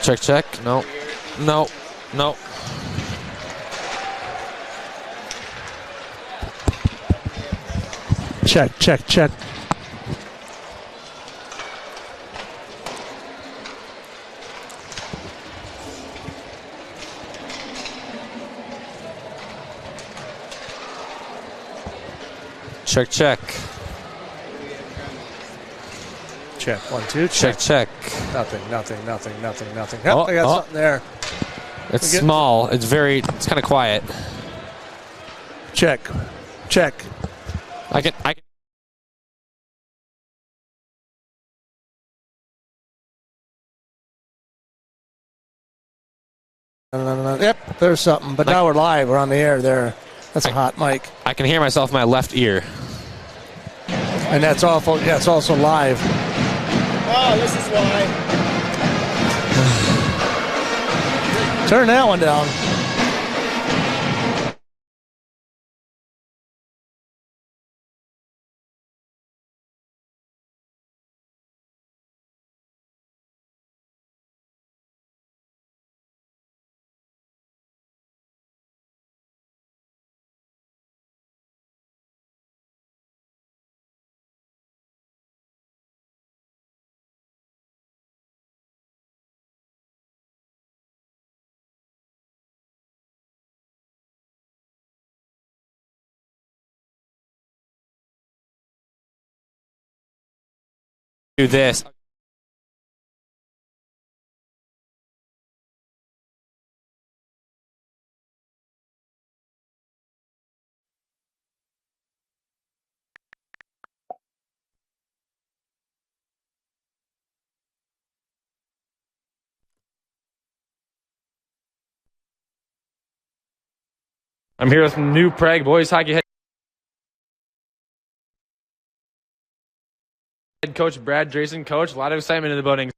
Check, check. No. No. No. Check, check, check. Check, check. Check, 1, 2, Check, check. Nothing. Yep, Oh, I got something there. It's small. It's kind of quiet. Check. I can. Yep, there's something. But now we're live. We're on the air there. That's a hot mic. I can hear myself in my left ear. And that's awful. Yeah, it's also live. Oh, this is why. Turn that one down. Do this. I'm here with new Prague boys hockey head coach Brad Drayson. Coach, a lot of excitement in the building.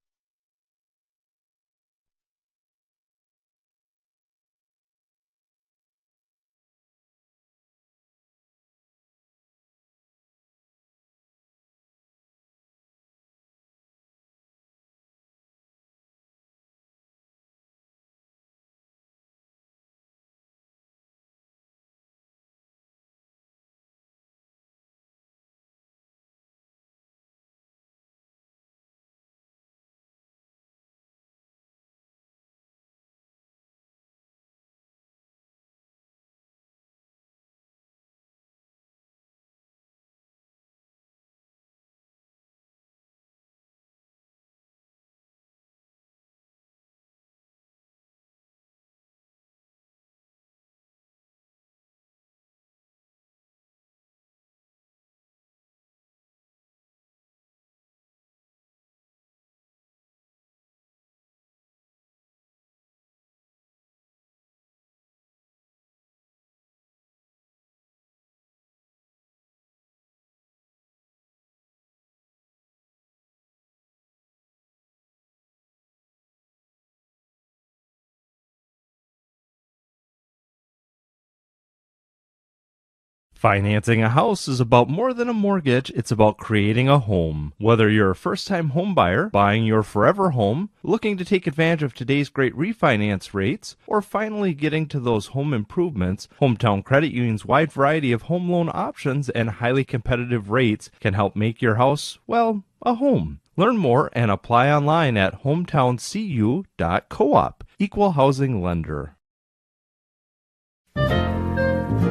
Financing a house is about more than a mortgage, it's about creating a home. Whether you're a first-time home buyer, buying your forever home, looking to take advantage of today's great refinance rates, or finally getting to those home improvements, Hometown Credit Union's wide variety of home loan options and highly competitive rates can help make your house, well, a home. Learn more and apply online at hometowncu.coop. Equal housing lender.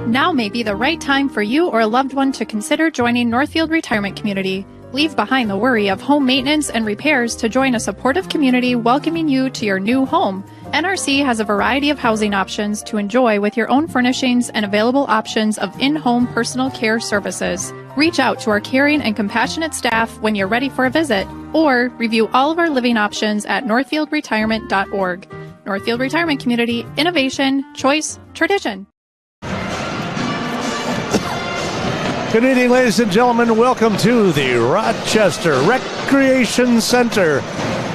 Now may be the right time for you or a loved one to consider joining Northfield Retirement Community. Leave behind the worry of home maintenance and repairs to join a supportive community welcoming you to your new home. NRC has a variety of housing options to enjoy with your own furnishings and available options of in-home personal care services. Reach out to our caring and compassionate staff when you're ready for a visit, or review all of our living options at northfieldretirement.org. Northfield Retirement Community, innovation, choice, tradition. Good evening, ladies and gentlemen. Welcome to the Rochester Recreation Center,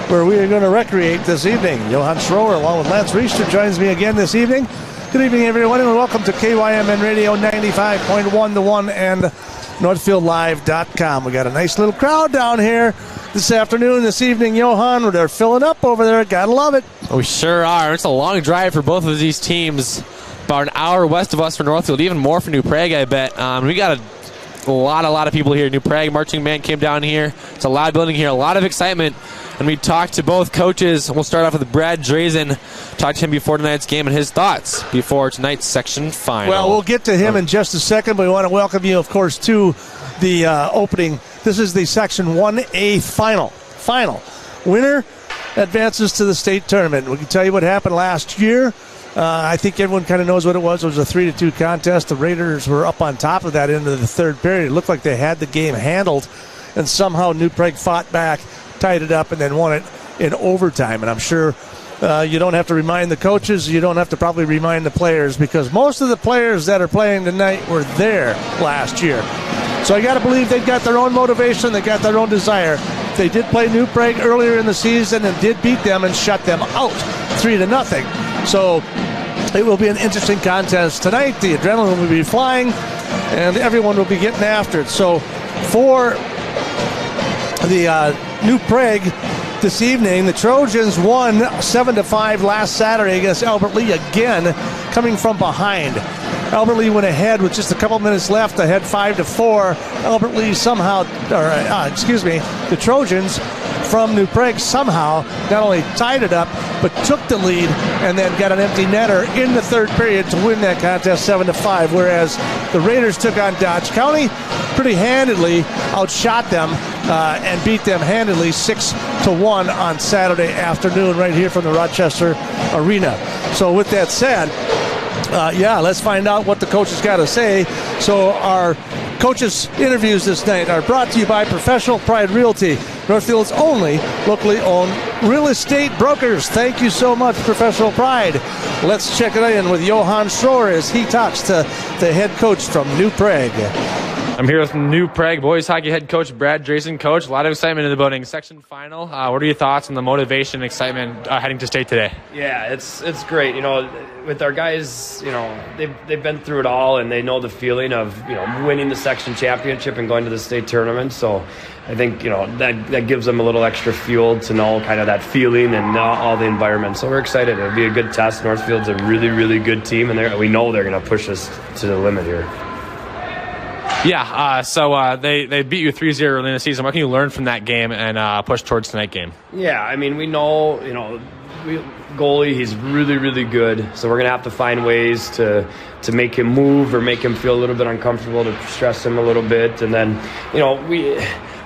where we are going to recreate this evening. Johan Schroer, along with Lance Richter, joins me again this evening. Good evening, everyone, and welcome to KYMN Radio 95.1 The One and NorthfieldLive.com. We got a nice little crowd down here. this afternoon, this evening, Johan. They're filling up over there. Gotta love it. We sure are. It's a long drive for both of these teams. About an hour west of us for Northfield, even more for New Prague, I bet. We got a lot of people here. New Prague marching band came down here. It's a loud building here, a lot of excitement. And we talked to both coaches. We'll start off with Brad Drazen. Talked to him before tonight's game and his thoughts before tonight's section final. Well, we'll get to him in just a second, but we want to welcome you, of course, to the opening. This is the Section 1A final. Winner advances to the state tournament. We can tell you what happened last year. I think everyone kind of knows what it was. It was a 3-2 contest. The Raiders were up on top of that into the third period. It looked like they had the game handled, and somehow New Prague fought back, tied it up, and then won it in overtime. And I'm sure you don't have to remind the coaches. You don't have to probably remind the players, because most of the players that are playing tonight were there last year. So I got to believe they've got their own motivation. They got their own desire. They did play New Prague earlier in the season and did beat them and shut them out 3-0. So it will be an interesting contest tonight. The adrenaline will be flying, and everyone will be getting after it. So for the New Prague this evening, the Trojans won 7-5 last Saturday against Albert Lee, again coming from behind. Albert Lee went ahead with just a couple minutes left, ahead 5-4. Albert Lee the Trojans from New Prague somehow not only tied it up, but took the lead and then got an empty netter in the third period to win that contest 7-5, whereas the Raiders took on Dodge County pretty handedly, outshot them and beat them handedly 6-1 on Saturday afternoon right here from the Rochester Arena. So with that said, let's find out what the coaches got to say. So our coaches' interviews this night are brought to you by Professional Pride Realty, Northfield's only locally owned real estate brokers. Thank you so much, Professional Pride. Let's check it in with Johan Schroer as he talks to the head coach from New Prague. I'm here with New Prague boys hockey head coach Brad Drazen. Coach, a lot of excitement in the building. Section final. What are your thoughts on the motivation and excitement heading to state today? Yeah, it's great. With our guys, they've been through it all, and they know the feeling of winning the section championship and going to the state tournament. So I think that gives them a little extra fuel to know kind of that feeling and all the environment. So we're excited. It'll be a good test. Northfield's a really, really good team, and we know they're going to push us to the limit here. Yeah, so they beat you 3-0 early in the season. What can you learn from that game and push towards tonight's game? Yeah, I mean, we know, goalie, he's really, really good. So we're going to have to find ways to make him move or make him feel a little bit uncomfortable, to stress him a little bit. And then,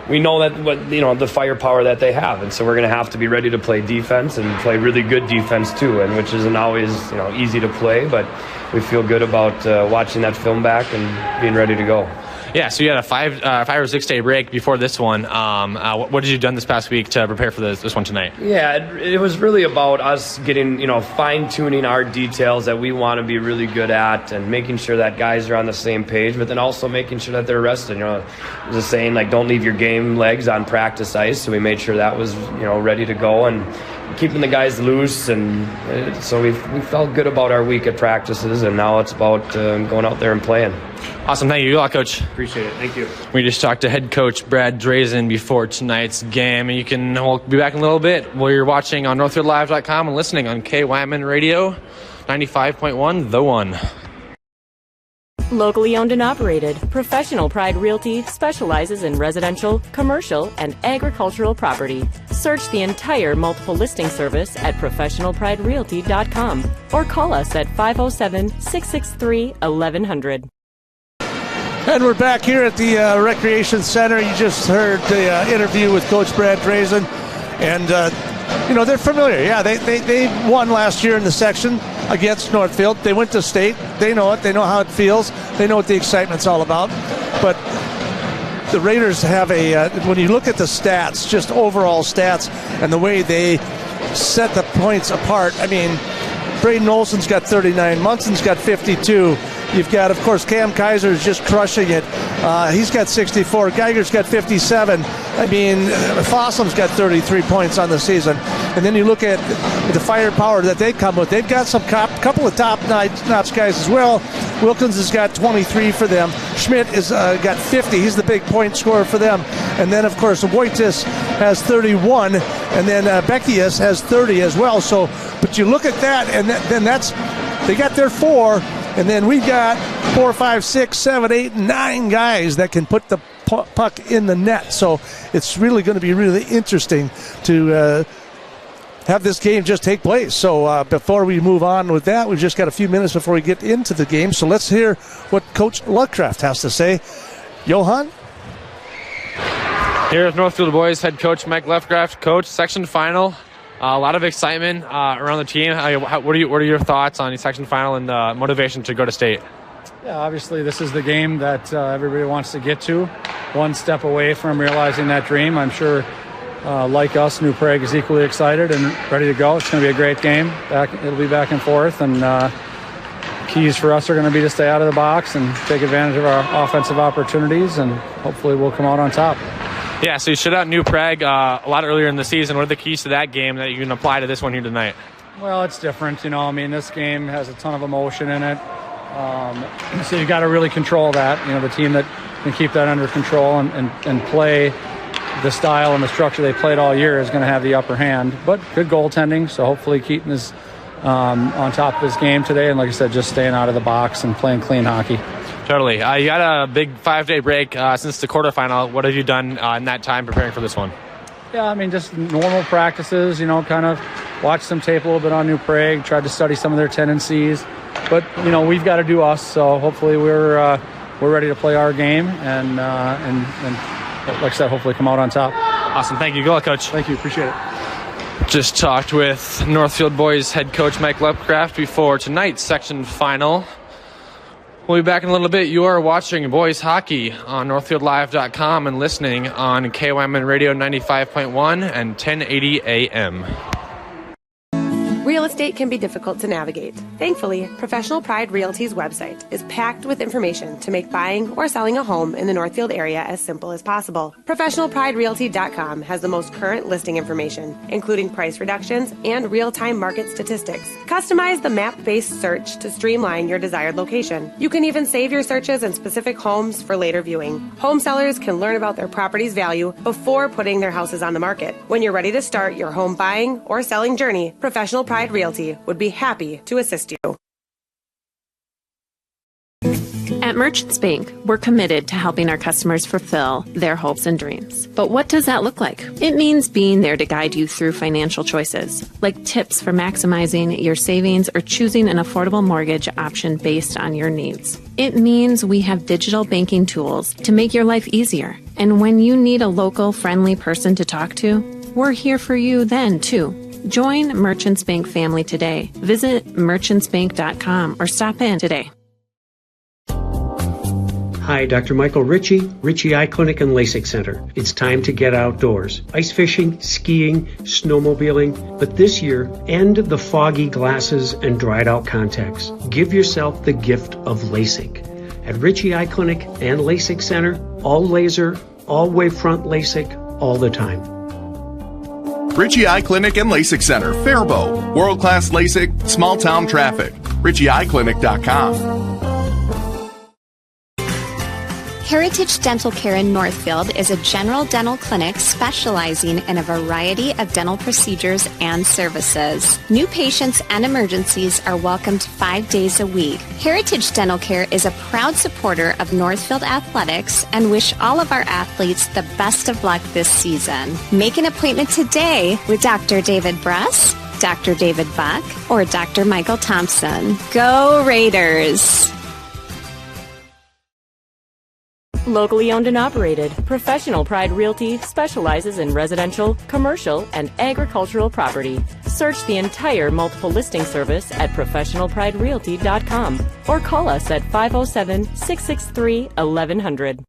we know that the firepower that they have, and so we're going to have to be ready to play defense and play really good defense too, and which isn't always easy to play, but we feel good about watching that film back and being ready to go. Yeah, so you had a 5 or 6 day break before this one. What did you done this past week to prepare for this one tonight? Yeah, it was really about us getting, fine-tuning our details that we want to be really good at, and making sure that guys are on the same page, but then also making sure that they're rested. There's a saying, don't leave your game legs on practice ice, so we made sure that was, ready to go, and keeping the guys loose, and so we felt good about our week at practices, and now it's about going out there and playing. Awesome. Thank you. Good luck, Coach. Appreciate it. Thank you. We just talked to head coach Brad Drazen before tonight's game, and we'll be back in a little bit while you're watching on NorthfieldLive.com and listening on KYMN Radio 95.1 The One. Locally owned and operated, Professional Pride Realty specializes in residential, commercial, and agricultural property. Search the entire multiple listing service at professionalpriderealty.com or call us at 507-663-1100. And we're back here at the Recreation Center. You just heard the interview with Coach Brad Drazen. And, they're familiar. Yeah, they won last year in the section against Northfield. They went to state. They know it. They know how it feels. They know what the excitement's all about. But the Raiders have when you look at the stats, just overall stats, and the way they set the points apart, I mean, Braden Olson's got 39. Munson's got 52. You've got, of course, Cam Kaiser is just crushing it. He's got 64. Geiger's got 57. I mean, Fossum's got 33 points on the season. And then you look at the firepower that they come with. They've got some couple of top-notch guys as well. Wilkins has got 23 for them. Schmidt is got 50. He's the big point scorer for them. And then, of course, Wojtis has 31, and then Beckius has 30 as well. So, but you look at that, and then they got their 4, and then we've got 4, 5, 6, 7, 8, 9 guys that can put the puck in the net. So it's really going to be really interesting to have this game just take place. So before we move on with that, we've just got a few minutes before we get into the game. So let's hear what Coach Lovecraft has to say. Johan? Here at Northfield boys, head coach Mike Lovecraft. Coach, section final. A lot of excitement around the team. What are your thoughts on the section final and motivation to go to state? Yeah, obviously this is the game that everybody wants to get to. One step away from realizing that dream. I'm sure, like us, New Prague is equally excited and ready to go. It's going to be a great game. It'll be back and forth, and keys for us are going to be to stay out of the box and take advantage of our offensive opportunities, and hopefully we'll come out on top. Yeah, so you shut out New Prague a lot earlier in the season. What are the keys to that game that you can apply to this one here tonight? Well, it's different. This game has a ton of emotion in it. So you got to really control that. The team that can keep that under control and play the style and the structure they played all year is going to have the upper hand. But good goaltending, so hopefully Keaton is on top of his game today. And like I said, just staying out of the box and playing clean hockey. Totally. You got a big 5-day break since the quarterfinal. What have you done in that time preparing for this one? Yeah, just normal practices, kind of watch some tape a little bit on New Prague, tried to study some of their tendencies. But, we've got to do us, so hopefully we're ready to play our game and like I said, hopefully come out on top. Awesome. Thank you. Good luck, Coach. Thank you. Appreciate it. Just talked with Northfield boys head coach Mike Lovecraft before tonight's section final. We'll be back in a little bit. You are watching boys hockey on NorthfieldLive.com and listening on KYMN Radio 95.1 and 1080 AM. Real estate can be difficult to navigate. Thankfully, Professional Pride Realty's website is packed with information to make buying or selling a home in the Northfield area as simple as possible. ProfessionalPrideRealty.com has the most current listing information, including price reductions and real-time market statistics. Customize the map-based search to streamline your desired location. You can even save your searches in specific homes for later viewing. Home sellers can learn about their property's value before putting their houses on the market. When you're ready to start your home buying or selling journey, Professional Pride Realty would be happy to assist you. At Merchants Bank, we're committed to helping our customers fulfill their hopes and dreams. But what does that look like? It means being there to guide you through financial choices, like tips for maximizing your savings or choosing an affordable mortgage option based on your needs. It means we have digital banking tools to make your life easier. And when you need a local, friendly person to talk to, we're here for you then, too. Join Merchants Bank family today. Visit merchantsbank.com or stop in today. Hi, Dr. Michael Ritchie Eye Clinic and LASIK Center. It's time to get outdoors. Ice fishing, skiing, snowmobiling, but this year, end the foggy glasses and dried out contacts. Give yourself the gift of LASIK. At Ritchie Eye Clinic and LASIK Center, all laser, all wavefront LASIK, all the time. Ritchie Eye Clinic and LASIK Center, Faribault. World-class LASIK, small-town traffic. RitchieEyeClinic.com. Heritage Dental Care in Northfield is a general dental clinic specializing in a variety of dental procedures and services. New patients and emergencies are welcomed 5 days a week. Heritage Dental Care is a proud supporter of Northfield Athletics and wish all of our athletes the best of luck this season. Make an appointment today with Dr. David Bruss, Dr. David Buck, or Dr. Michael Thompson. Go Raiders! Locally owned and operated, Professional Pride Realty specializes in residential, commercial, and agricultural property. Search the entire multiple listing service at ProfessionalPrideRealty.com or call us at 507-663-1100.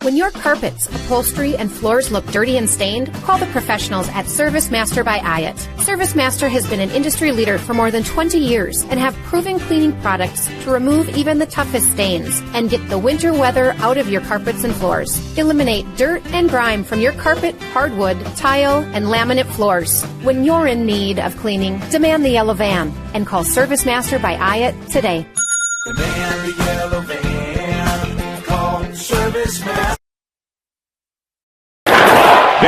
When your carpets, upholstery, and floors look dirty and stained, call the professionals at Service Master by Ayat. Service Master has been an industry leader for more than 20 years and have proven cleaning products to remove even the toughest stains and get the winter weather out of your carpets and floors. Eliminate dirt and grime from your carpet, hardwood, tile, and laminate floors. When you're in need of cleaning, demand the yellow van and call Service Master by Ayat today. Demand the yellow van.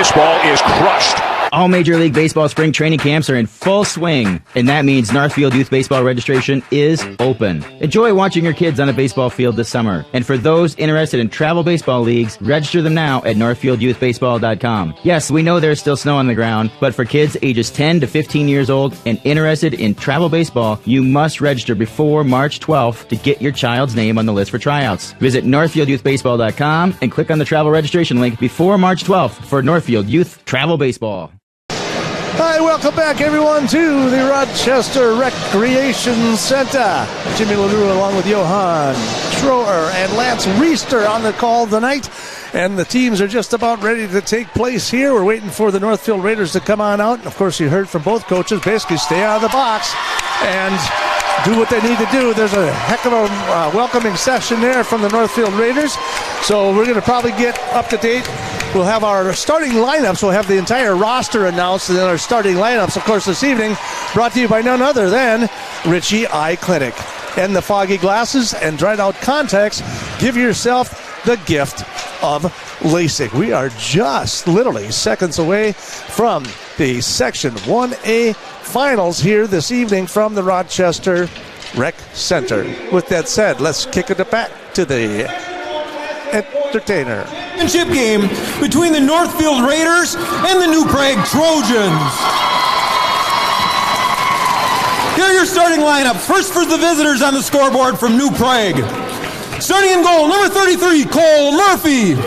This ball is crushed. All Major League Baseball spring training camps are in full swing, and that means Northfield Youth Baseball registration is open. Enjoy watching your kids on a baseball field this summer. And for those interested in travel baseball leagues, register them now at northfieldyouthbaseball.com. Yes, we know there's still snow on the ground, but for kids ages 10 to 15 years old and interested in travel baseball, you must register before March 12th to get your child's name on the list for tryouts. Visit northfieldyouthbaseball.com and click on the travel registration link before March 12th for Northfield Youth Travel Baseball. Hi, welcome back, everyone, to the Rochester Recreation Center. Jimmy LaRue along with Johan Schroer and Lance Reister on the call tonight. And the teams are just about ready to take place here. We're waiting for the Northfield Raiders to come on out. And, of course, you heard from both coaches. Basically, stay out of the box and do what they need to do. There's a heck of a welcoming session there from the Northfield Raiders. So we're going to probably get up to date. We'll have our starting lineups. We'll have the entire roster announced and then our starting lineups, of course, this evening, brought to you by none other than Ritchie Eye Clinic. And the foggy glasses and dried out contacts, give yourself the gift of LASIK. We are just literally seconds away from the Section 1A finals here this evening from the Rochester Rec Center. With that said, let's kick it back to the entertainer. Championship game between the Northfield Raiders and the New Prague Trojans. Here are your starting lineups. First for the visitors on the scoreboard from New Prague. Starting in goal, number 33, Cole Murphy.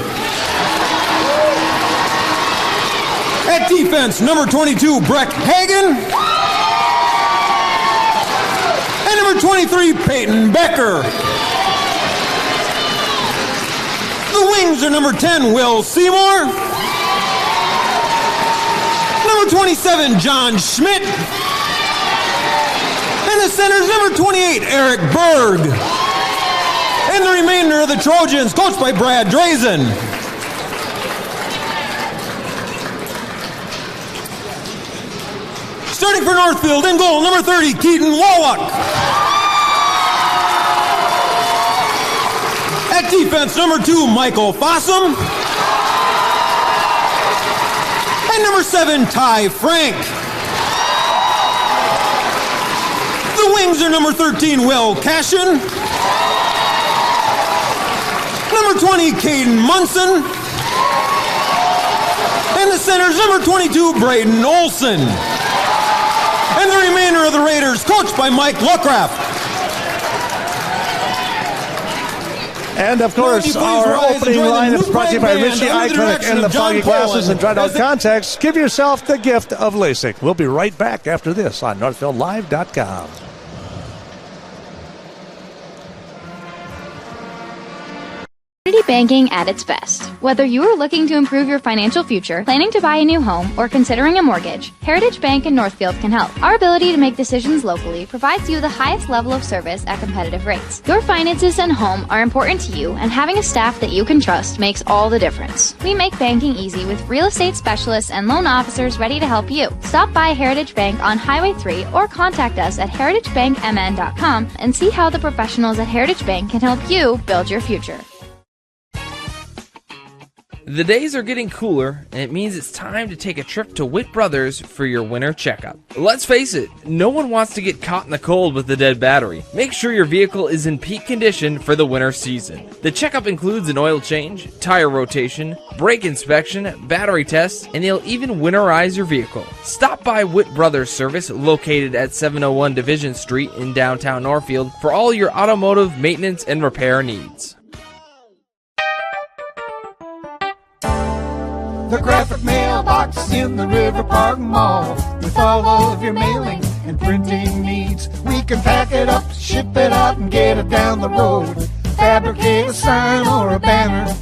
At defense, number 22, Breck Hagen. And number 23, Peyton Becker. The wings are number 10, Will Seymour. Number 27, John Schmidt. And the center's number 28, Eric Berg. And the remainder of the Trojans, coached by Brad Drazen. Starting for Northfield, in goal, number 30, Keaton Wallach. At defense, number 2, Michael Fossum. And number 7, Ty Frank. The wings are number 13, Will Cashin. Number 20, Caden Munson. And the center's number 22, Braden Olson. And the remainder of the Raiders, coached by Mike Luckraft. And, of course, our opening line is brought to you by Ritchie Eye Clinic and the foggy glasses and dried out contacts. Give yourself the gift of LASIK. We'll be right back after this on NorthfieldLive.com. Community banking at its best. Whether you are looking to improve your financial future, planning to buy a new home, or considering a mortgage, Heritage Bank in Northfield can help. Our ability to make decisions locally provides you the highest level of service at competitive rates. Your finances and home are important to you, and having a staff that you can trust makes all the difference. We make banking easy with real estate specialists and loan officers ready to help you. Stop by Heritage Bank on Highway 3 or contact us at heritagebankmn.com and see how the professionals at Heritage Bank can help you build your future. The days are getting cooler, and it means it's time to take a trip to Witt Brothers for your winter checkup. Let's face it, no one wants to get caught in the cold with a dead battery. Make sure your vehicle is in peak condition for the winter season. The checkup includes an oil change, tire rotation, brake inspection, battery tests, and they'll even winterize your vehicle. Stop by Witt Brothers Service, located at 701 Division Street in downtown Northfield, for all your automotive maintenance and repair needs. The graphic mailbox in the River Park Mall. With all of your mailing and printing needs, we can pack it up, ship it out, and get it down the road. Fabricate a sign or a banner.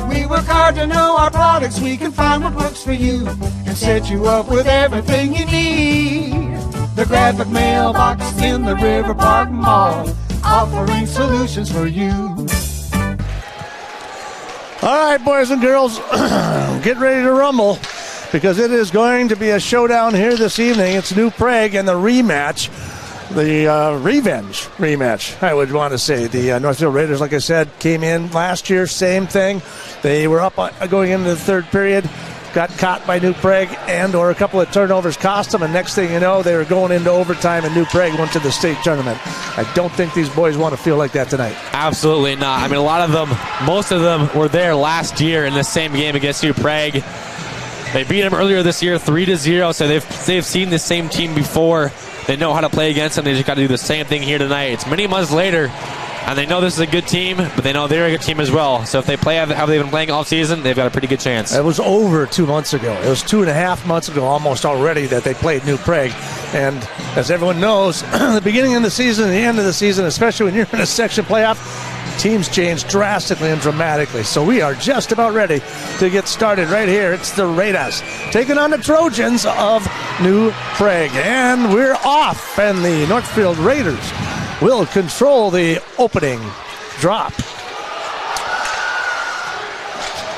We work hard to know our products. We can find what works for you and set you up with everything you need. The graphic mailbox in the River Park Mall, offering solutions for you. All right, boys and girls, get ready to rumble because it is going to be a showdown here this evening. It's New Prague and the rematch, the revenge rematch, I would want to say. The Northfield Raiders, like I said, came in last year, same thing. They were up going into the third period. got caught by New Prague, and or a couple of turnovers cost them, and next thing you know, they were going into overtime and New Prague went to the state tournament. I don't think these boys want to feel like that tonight. Absolutely not. I mean, a lot of them, most of them were there last year in the same game against New Prague. They beat them earlier this year 3-0, so they've seen the same team before. They know how to play against them. They just got to do the same thing here tonight. It's many months later, and they know this is a good team, but they know they're a good team as well. So if they play how they've been playing all season, they've got a pretty good chance. It was over 2 months ago. It was 2.5 months ago almost already that they played New Prague. And as everyone knows, the beginning of the season and the end of the season, especially when you're in a section playoff, teams change drastically and dramatically. So we are just about ready to get started right here. It's the Raiders taking on the Trojans of New Prague. And we're off, and the Northfield Raiders will control the opening drop.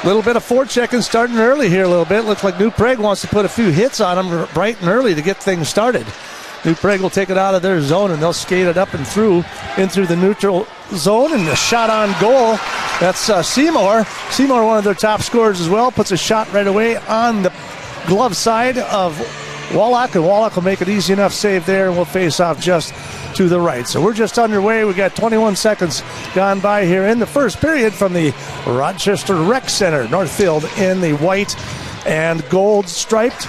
Little bit of forechecking starting early here a little bit. Looks like New Prague wants to put a few hits on them bright and early to get things started. New Prague will take it out of their zone, and they'll skate it up and through into the neutral zone, and the shot on goal. That's Seymour. Seymour, one of their top scorers as well, puts a shot right away on the glove side of Wallach, and Wallach will make an easy enough save there, and we'll face off just to the right. So we're just underway. We got 21 seconds gone by here in the first period from the Rochester Rec Center. Northfield in the white and gold striped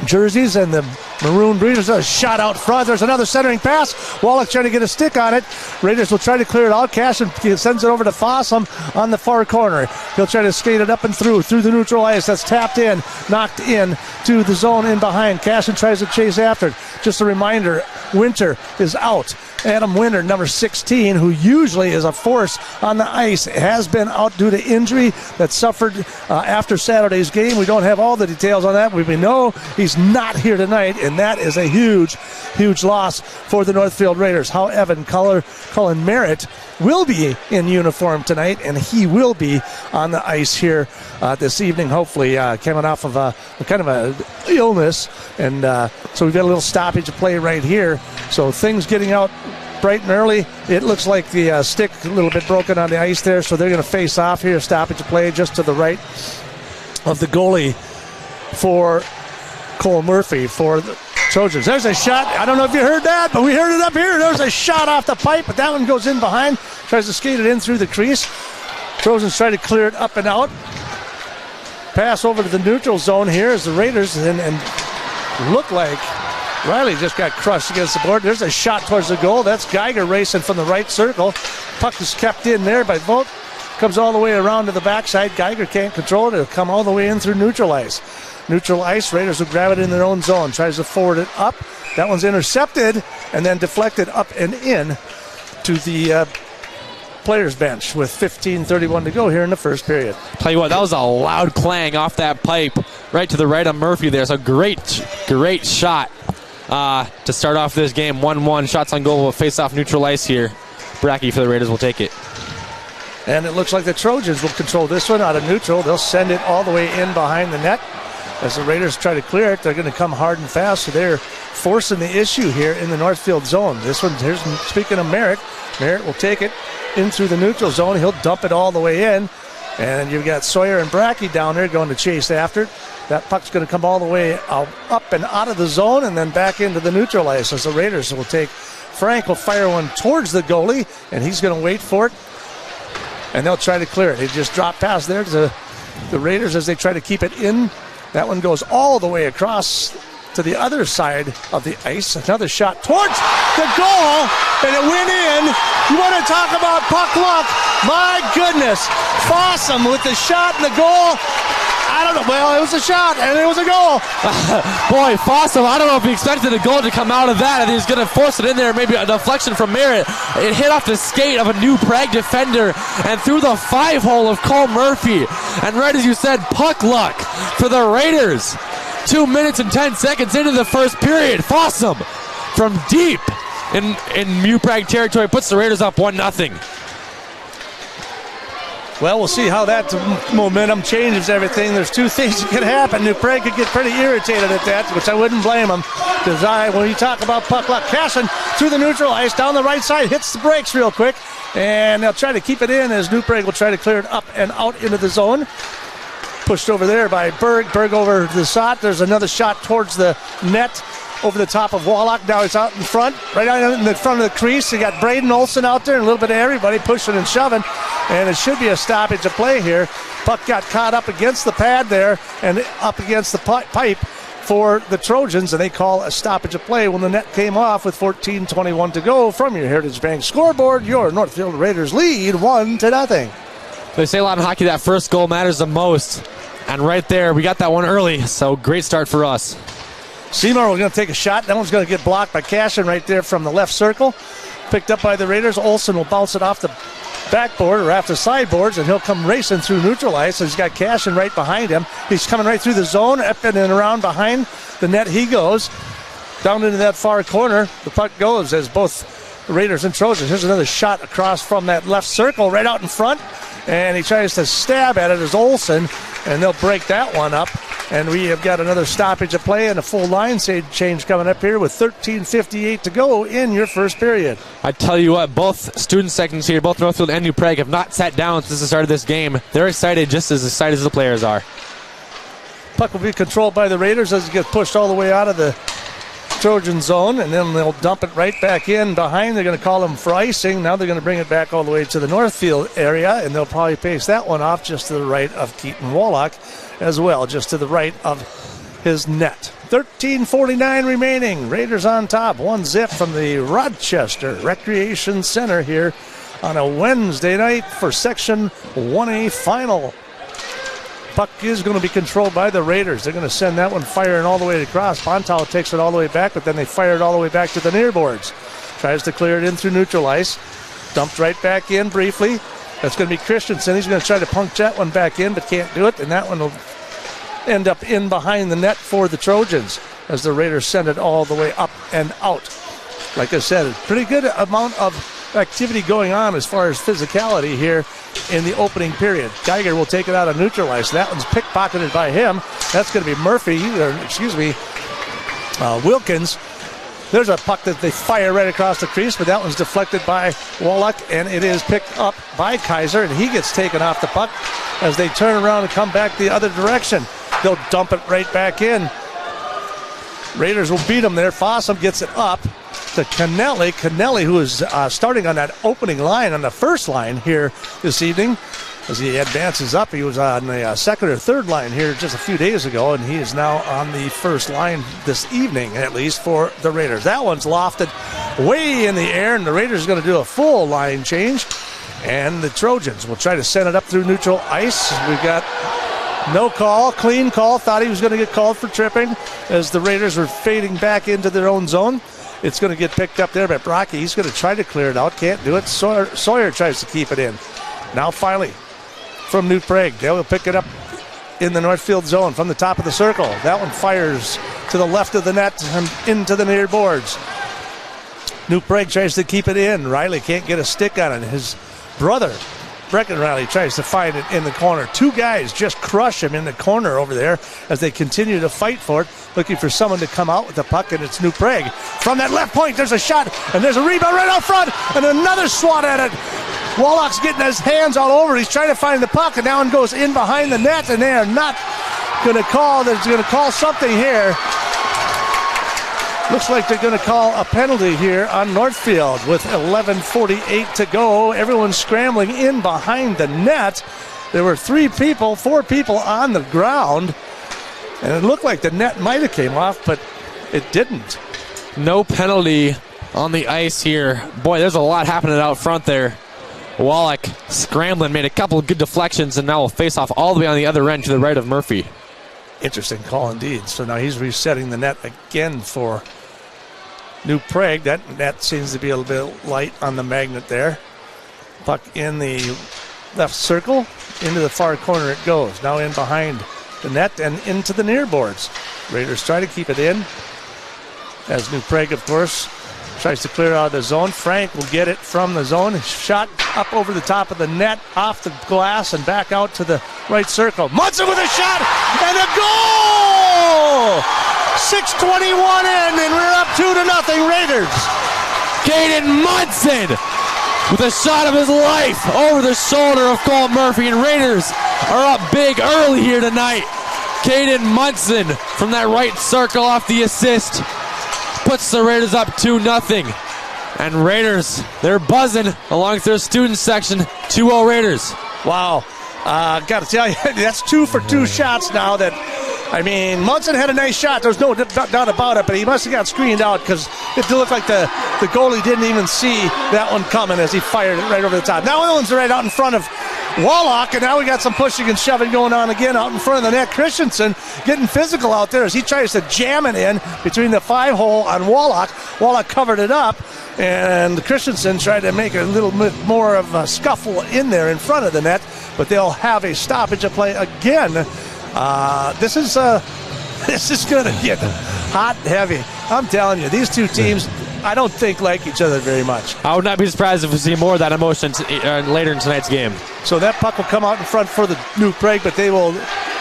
jerseys, and the Maroon Breeders. A shot out front. There's another centering pass. Wallach trying to get a stick on it. Raiders will try to clear it out. Cashin sends it over to Fossum on the far corner. He'll try to skate it up and through the neutral ice. That's tapped in, knocked in to the zone in behind. Cashin tries to chase after it. Just a reminder, Winter is out. Adam Winter, number 16, who usually is a force on the ice, has been out due to injury that suffered after Saturday's game. We don't have all the details on that. We know he's not here tonight, and that is a huge, huge loss for the Northfield Raiders. However, Cullen Merritt will be in uniform tonight, and he will be on the ice here this evening, hopefully, coming off of a kind of a illness. And so we've got a little stoppage of play right here. So things getting out bright and early. It looks like the stick a little bit broken on the ice there, so they're going to face off here. Stoppage of play just to the right of the goalie for Cole Murphy for the Trojans. There's a shot. I don't know if you heard that, but we heard it up here. There's a shot off the pipe, but that one goes in behind. Tries to skate it in through the crease. Trojans try to clear it up and out. Pass over to the neutral zone here as the Raiders and look like Riley just got crushed against the board. There's a shot towards the goal. That's Geiger racing from the right circle. Puck is kept in there by Vogt. Comes all the way around to the backside. Geiger can't control it. It'll come all the way in through neutral ice. Neutral ice, Raiders will grab it in their own zone. Tries to forward it up. That one's intercepted and then deflected up and in to the players' bench with 15:31 to go here in the first period. Tell you what, that was a loud clang off that pipe right to the right of Murphy there. So great shot to start off this game. 1-1, shots on goal will face off neutral ice here. Brackey for the Raiders will take it. And it looks like the Trojans will control this one out of neutral. They'll send it all the way in behind the net. As the Raiders try to clear it, they're going to come hard and fast, so they're forcing the issue here in the Northfield zone. This one, here's speaking of Merritt. Merritt will take it in through the neutral zone. He'll dump it all the way in. And you've got Sawyer and Brackey down there going to chase after it. That puck's going to come all the way up and out of the zone and then back into the neutral ice as the Raiders will take. Frank will fire one towards the goalie, and he's going to wait for it. And they'll try to clear it. They just drop past there to the Raiders as they try to keep it in. That one goes all the way across to the other side of the ice. Another shot towards the goal, and it went in. You want to talk about puck luck? My goodness. Fossum with the shot and the goal. I don't know. Well, it was a shot, and it was a goal. Boy, Fossum, I don't know if he expected a goal to come out of that. I think he's going to force it in there. Maybe a deflection from Merritt. It hit off the skate of a New Prague defender and through the 5-hole of Cole Murphy. And right as you said, puck luck for the Raiders. 2 minutes and 10 seconds into the first period. Fossum from deep in New Prague territory puts the Raiders up 1-0. Well, we'll see how that momentum changes everything. There's two things that could happen. New Prague could get pretty irritated at that, which I wouldn't blame them. Because when you talk about puck luck, Cashin through the neutral ice, down the right side, hits the brakes real quick. And they'll try to keep it in as New Prague will try to clear it up and out into the zone. pushed over there by Berg. Berg over to the shot. There's another shot towards the net over the top of Wallach. Now he's out in front, right out in the front of the crease. You got Braden Olson out there and a little bit of everybody pushing and shoving. And it should be a stoppage of play here. Puck got caught up against the pad there and up against the pipe for the Trojans, and they call a stoppage of play when the net came off with 14:21 to go. From your Heritage Bank scoreboard, your Northfield Raiders lead 1-0. They say a lot in hockey that first goal matters the most. And right there, we got that one early, so great start for us. Seymour was going to take a shot. That one's going to get blocked by Cashin right there from the left circle. Picked up by the Raiders. Olsen will bounce it off the backboard or after sideboards, and he'll come racing through neutral ice. He's got Cashin right behind him. He's coming right through the zone, up and around behind the net he goes. Down into that far corner, the puck goes as both Raiders and Trojans. Here's another shot across from that left circle right out in front, and he tries to stab at it as Olsen, and they'll break that one up. And we have got another stoppage of play and a full line change coming up here with 13:58 to go in your first period. I tell you what, both student sections here, both Northfield and New Prague, have not sat down since the start of this game. They're excited, just as excited as the players are. Puck will be controlled by the Raiders as it gets pushed all the way out of the Trojan zone, and then they'll dump it right back in behind. They're going to call them for icing. Now they're going to bring it back all the way to the Northfield area, and they'll probably pace that one off just to the right of Keaton Wallach as well, just to the right of his net. 13:49 remaining. Raiders on top. 1-0 from the Rochester Recreation Center here on a Wednesday night for Section 1A final. Puck is going to be controlled by the Raiders. They're going to send that one firing all the way across. Pontal takes it all the way back, but then they fire it all the way back to the near boards. Tries to clear it in through neutral ice. Dumped right back in briefly. That's going to be Christensen. He's going to try to punch that one back in, but can't do it. And that one will end up in behind the net for the Trojans as the Raiders send it all the way up and out. Like I said, a pretty good amount of activity going on as far as physicality here in the opening period. Geiger will take it out of neutral ice. That one's pickpocketed by him. That's going to be Wilkins. There's a puck that they fire right across the crease, but that one's deflected by Wallach, and it is picked up by Kaiser, and he gets taken off the puck as they turn around and come back the other direction. They'll dump it right back in. Raiders will beat them there. Fossum gets it up to Kennelly. Kennelly, who is starting on that opening line, on the first line here this evening. As he advances up, he was on the second or third line here just a few days ago, and he is now on the first line this evening, at least, for the Raiders. That one's lofted way in the air, and the Raiders are going to do a full line change, and the Trojans will try to send it up through neutral ice. We've got no call, clean call. Thought he was going to get called for tripping as the Raiders were fading back into their own zone. It's going to get picked up there by Brocky. He's going to try to clear it out. Can't do it. Sawyer tries to keep it in. Now finally, from New Prague, they'll pick it up in the Northfield zone from the top of the circle. That one fires to the left of the net and into the near boards. New Prague tries to keep it in. Riley can't get a stick on it. His brother, Brecken Riley, tries to find it in the corner. Two guys just crush him in the corner over there as they continue to fight for it, looking for someone to come out with the puck, and it's New Prague. From that left point, there's a shot, and there's a rebound right out front, and another swat at it. Wallach's getting his hands all over. He's trying to find the puck, and now one goes in behind the net, and they are not going to call. They're going to call something here. Looks like they're going to call a penalty here on Northfield with 11:48 to go. Everyone's scrambling in behind the net. There were four people on the ground, and it looked like the net might have came off, but it didn't. No penalty on the ice here. Boy, there's a lot happening out front there. Wallach scrambling, made a couple of good deflections, and now will face off all the way on the other end to the right of Murphy. Interesting call indeed. So now he's resetting the net again for New Prague. That net seems to be a little bit light on the magnet there. Puck in the left circle. Into the far corner it goes. Now in behind the net and into the near boards. Raiders try to keep it in. As New Prague, of course, tries to clear out of the zone. Frank will get it from the zone. Shot up over the top of the net, off the glass, and back out to the right circle. Munson with a shot and a goal! 6:21 in, and we're up 2-0 Raiders. Caden Munson with a shot of his life over the shoulder of Cole Murphy, and Raiders are up big early here tonight. Caden Munson from that right circle off the assist puts the Raiders up 2-0. And Raiders, they're buzzing along with their student section. 2-0 Raiders. Wow. Got to tell you, that's 2 for 2 shots now. That, I mean, Munson had a nice shot. There's no doubt about it, but he must have got screened out because it looked like the goalie didn't even see that one coming as he fired it right over the top. Now Owens right out in front of Wallach, and now we got some pushing and shoving going on again out in front of the net. Christensen getting physical out there as he tries to jam it in between the 5-hole on Wallach. Wallach covered it up, and Christensen tried to make a little bit more of a scuffle in there in front of the net, but they'll have a stoppage of play again. This is going to get hot and heavy. I'm telling you, these two teams, I don't think like each other very much. I would not be surprised if we see more of that emotion later in tonight's game. So that puck will come out in front for the New Prague, but they will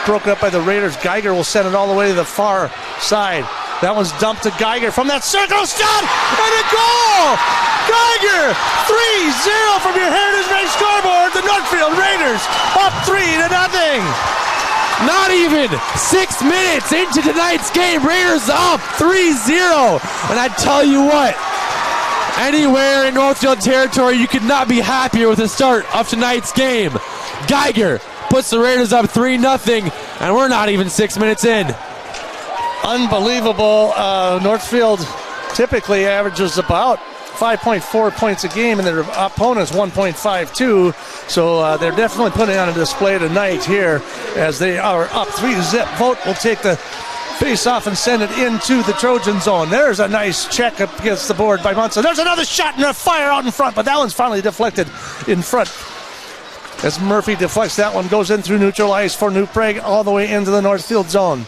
broken up by the Raiders. Geiger will send it all the way to the far side. That one's dumped to Geiger from that circle, stop, and a goal! Geiger, 3-0 from your Heritage Bank scoreboard. The Northfield Raiders up 3-0. Not even 6 minutes into tonight's game, Raiders up 3-0. And I tell you what, anywhere in Northfield territory, you could not be happier with the start of tonight's game. Geiger puts the Raiders up 3-0, and we're not even 6 minutes in. Unbelievable. Northfield typically averages about 5.4 points a game, and their opponents 1.52. So they're definitely putting on a display tonight here as they are up 3-0. Vogt will take the face-off and send it into the Trojan zone. There's a nice check up against the board by Munson. There's another shot and a fire out in front, but that one's finally deflected in front. As Murphy deflects, that one goes in through neutral ice for New Prague all the way into the Northfield zone.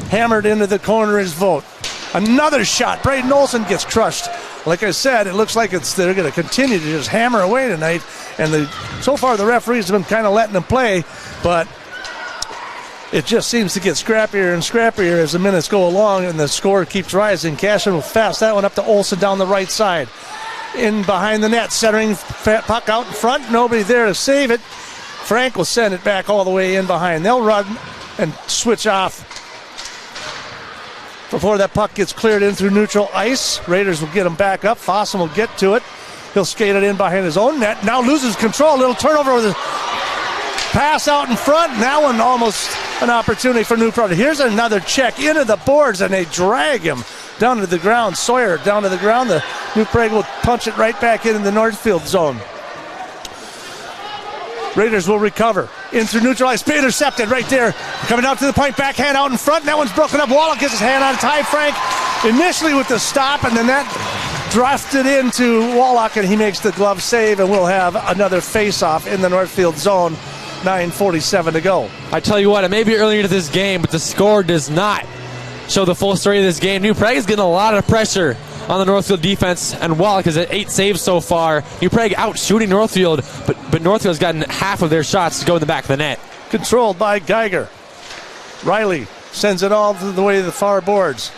Hammered into the corner is Vogt. Another shot. Braden Olson gets crushed. Like I said, it looks like they're going to continue to just hammer away tonight. And so far the referees have been kind of letting them play, but it just seems to get scrappier and scrappier as the minutes go along, and the score keeps rising. Cashin will fast that one up to Olson down the right side. In behind the net, centering puck out in front. Nobody there to save it. Frank will send it back all the way in behind. They'll run and switch off before that puck gets cleared in through neutral ice. Raiders will get him back up. Fossum will get to it. He'll skate it in behind his own net. Now loses control. A little turnover with a pass out in front. That one almost an opportunity for New Prague. Here's another check into the boards, and they drag him down to the ground. Sawyer down to the ground. The New Prague will punch it right back in the Northfield zone. Raiders will recover. In through neutral ice. Intercepted right there. Coming out to the point. Backhand out in front. That one's broken up. Wallach gets his hand on Ty Frank initially with the stop, and then that drafted into Wallach, and he makes the glove save, and we'll have another face-off in the Northfield zone. 9:47 to go. I tell you what, it may be early into this game, but the score does not show the full story of this game. New Prague is getting a lot of pressure on the Northfield defense, and Wallach is at 8 saves so far. New Prague out shooting Northfield, but Northfield's gotten half of their shots to go in the back of the net. Controlled by Geiger. Riley sends it all the way to the far boards.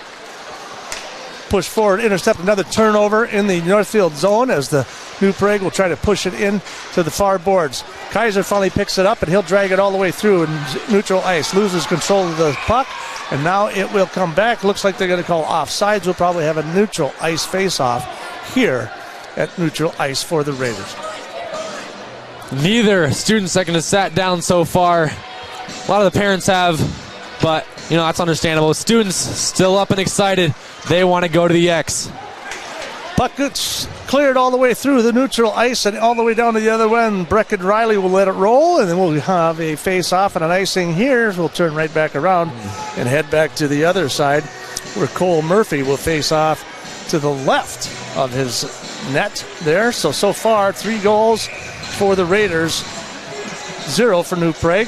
Push forward, intercept, another turnover in the Northfield zone as the New Prague will try to push it in to the far boards. Kaiser finally picks it up, and he'll drag it all the way through in neutral ice. Loses control of the puck, and now it will come back. Looks like they're going to call offsides. We'll probably have a neutral ice face-off here at neutral ice for the Raiders. Neither student second has sat down so far. A lot of the parents have, but that's understandable. Students still up and excited. They want to go to the X. Puck gets cleared all the way through the neutral ice and all the way down to the other end. Brecken Riley will let it roll, and then we'll have a face-off and an icing here. We'll turn right back around and head back to the other side where Cole Murphy will face off to the left of his net there. So far, 3 goals for the Raiders, 0 for New Prague.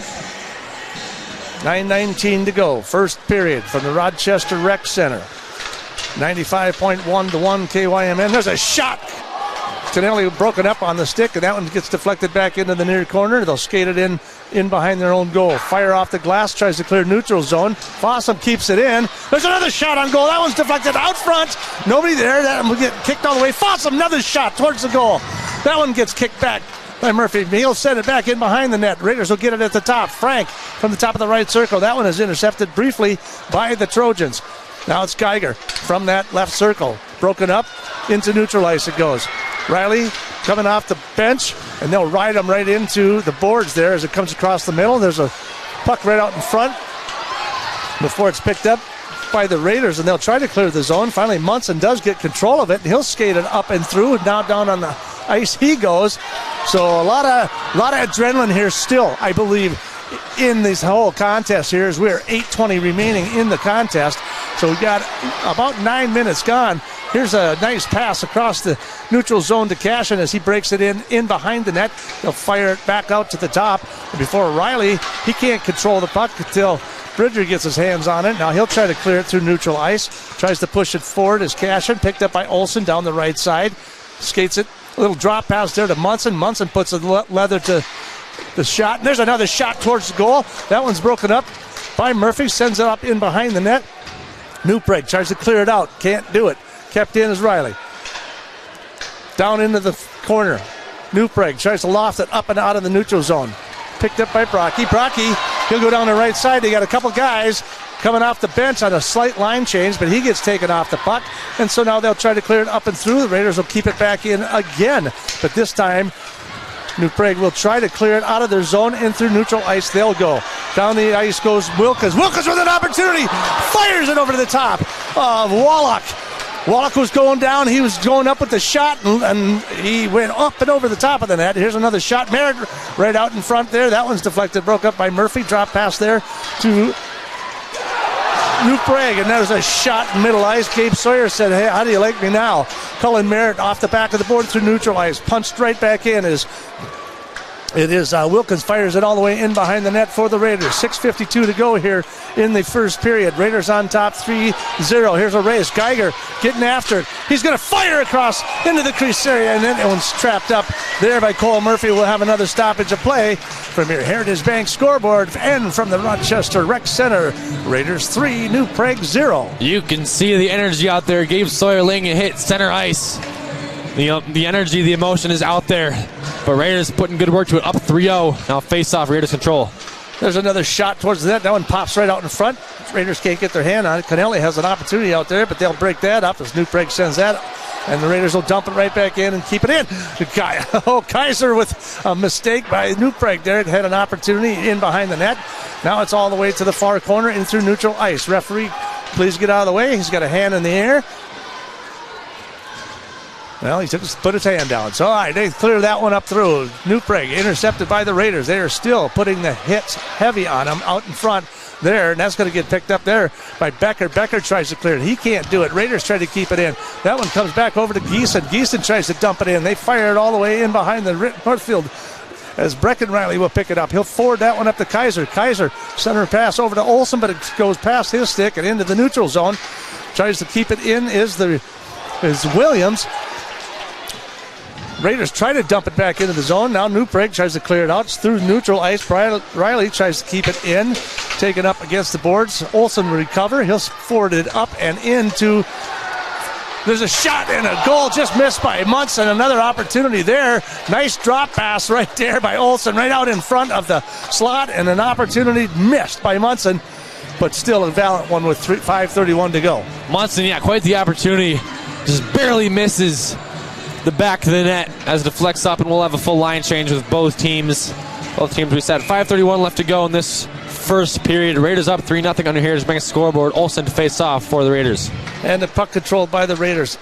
9:19 to go. First period from the Rochester Rec Center. 95.1 to 1 KYMN. There's a shot. Tonelli broken up on the stick, and that one gets deflected back into the near corner. They'll skate it in behind their own goal. Fire off the glass, tries to clear neutral zone. Fossum keeps it in. There's another shot on goal. That one's deflected out front. Nobody there. That will get kicked all the way. Fossum, another shot towards the goal. That one gets kicked back by Murphy. He'll send it back in behind the net. Raiders will get it at the top. Frank from the top of the right circle. That one is intercepted briefly by the Trojans. Now it's Geiger from that left circle. Broken up into neutral ice it goes. Riley coming off the bench, and they'll ride him right into the boards there as it comes across the middle. There's a puck right out in front before it's picked up by the Raiders, and they'll try to clear the zone. Finally, Munson does get control of it, and he'll skate it up and through. Now down on the ice he goes. So a lot of adrenaline here still, I believe, in this whole contest here, as we're 8:20 remaining in the contest. So we've got about 9 minutes gone. Here's a nice pass across the neutral zone to Cashin as he breaks it in behind the net. They'll fire it back out to the top. And before Riley, he can't control the puck until Bridger gets his hands on it. Now he'll try to clear it through neutral ice. Tries to push it forward as Cashin, picked up by Olsen down the right side. Skates it. A little drop pass there to Munson. Munson puts a leather to the shot. And there's another shot towards the goal. That one's broken up by Murphy. Sends it up in behind the net. Newpreg tries to clear it out. Can't do it. Kept in is Riley. Down into the corner. Newpreg tries to loft it up and out of the neutral zone. Picked up by Brocky. Brocky, he'll go down the right side. They got a couple guys coming off the bench on a slight line change, but he gets taken off the puck. And so now they'll try to clear it up and through. The Raiders will keep it back in again. But this time, Newpreg will try to clear it out of their zone and through neutral ice. They'll go. Down the ice goes Wilkins. Wilkins with an opportunity. Fires it over to the top of Wallach. Wallach was going down. He was going up with the shot, and he went up and over the top of the net. Here's another shot. Merritt right out in front there. That one's deflected. Broke up by Murphy. Drop pass there to Newpreg, and there's a shot in middle ice. Gabe Sawyer said, "Hey, how do you like me now?" Cullen Merritt off the back of the board through neutral ice. Punched right back in as it is Wilkins fires it all the way in behind the net for the Raiders. 6:52 to go here in the first period. Raiders on top 3-0. Here's a race. Geiger getting after it. He's going to fire across into the crease area, and then that one's trapped up there by Cole Murphy. We'll have another stoppage of play from your Heritage Bank scoreboard and from the Rochester Rec Center. Raiders 3, New Prague 0. You can see the energy out there. Gabe Sawyer laying a hit center ice. The energy, the emotion is out there. But Raiders putting good work to it, up 3-0. Now face-off, Raiders control. There's another shot towards the net. That one pops right out in front. Raiders can't get their hand on it. Connelly has an opportunity out there, but they'll break that up as Newpreg sends that. And the Raiders will dump it right back in and keep it in. Kaiser with a mistake by Newpreg there. It had an opportunity in behind the net. Now it's all the way to the far corner in through neutral ice. Referee, please get out of the way. He's got a hand in the air. Well, he put his hand down. So, all right, they clear that one up through. Newpreg intercepted by the Raiders. They are still putting the hits heavy on them out in front there, and that's going to get picked up there by Becker. Becker tries to clear it. He can't do it. Raiders try to keep it in. That one comes back over to Geeson. Geeson tries to dump it in. They fire it all the way in behind the Northfield as Brecken Riley will pick it up. He'll forward that one up to Kaiser. Kaiser center pass over to Olsen, but it goes past his stick and into the neutral zone. Tries to keep it in is Williams. Raiders try to dump it back into the zone. Now Newpreg tries to clear it out. It's through neutral ice. Riley tries to keep it in. Taken up against the boards. Olsen will recover. He'll forward it up and into. There's a shot and a goal just missed by Munson. Another opportunity there. Nice drop pass right there by Olsen, right out in front of the slot, and an opportunity missed by Munson, but still a valiant one with 5:31 to go. Munson, yeah, quite the opportunity. Just barely misses the back of the net as it deflects up, and we'll have a full line change with both teams. Both teams we said 5:31 left to go in this first period. Raiders up 3-0 under Heritage Bank scoreboard. Olsen to face off for the Raiders. And the puck controlled by the Raiders.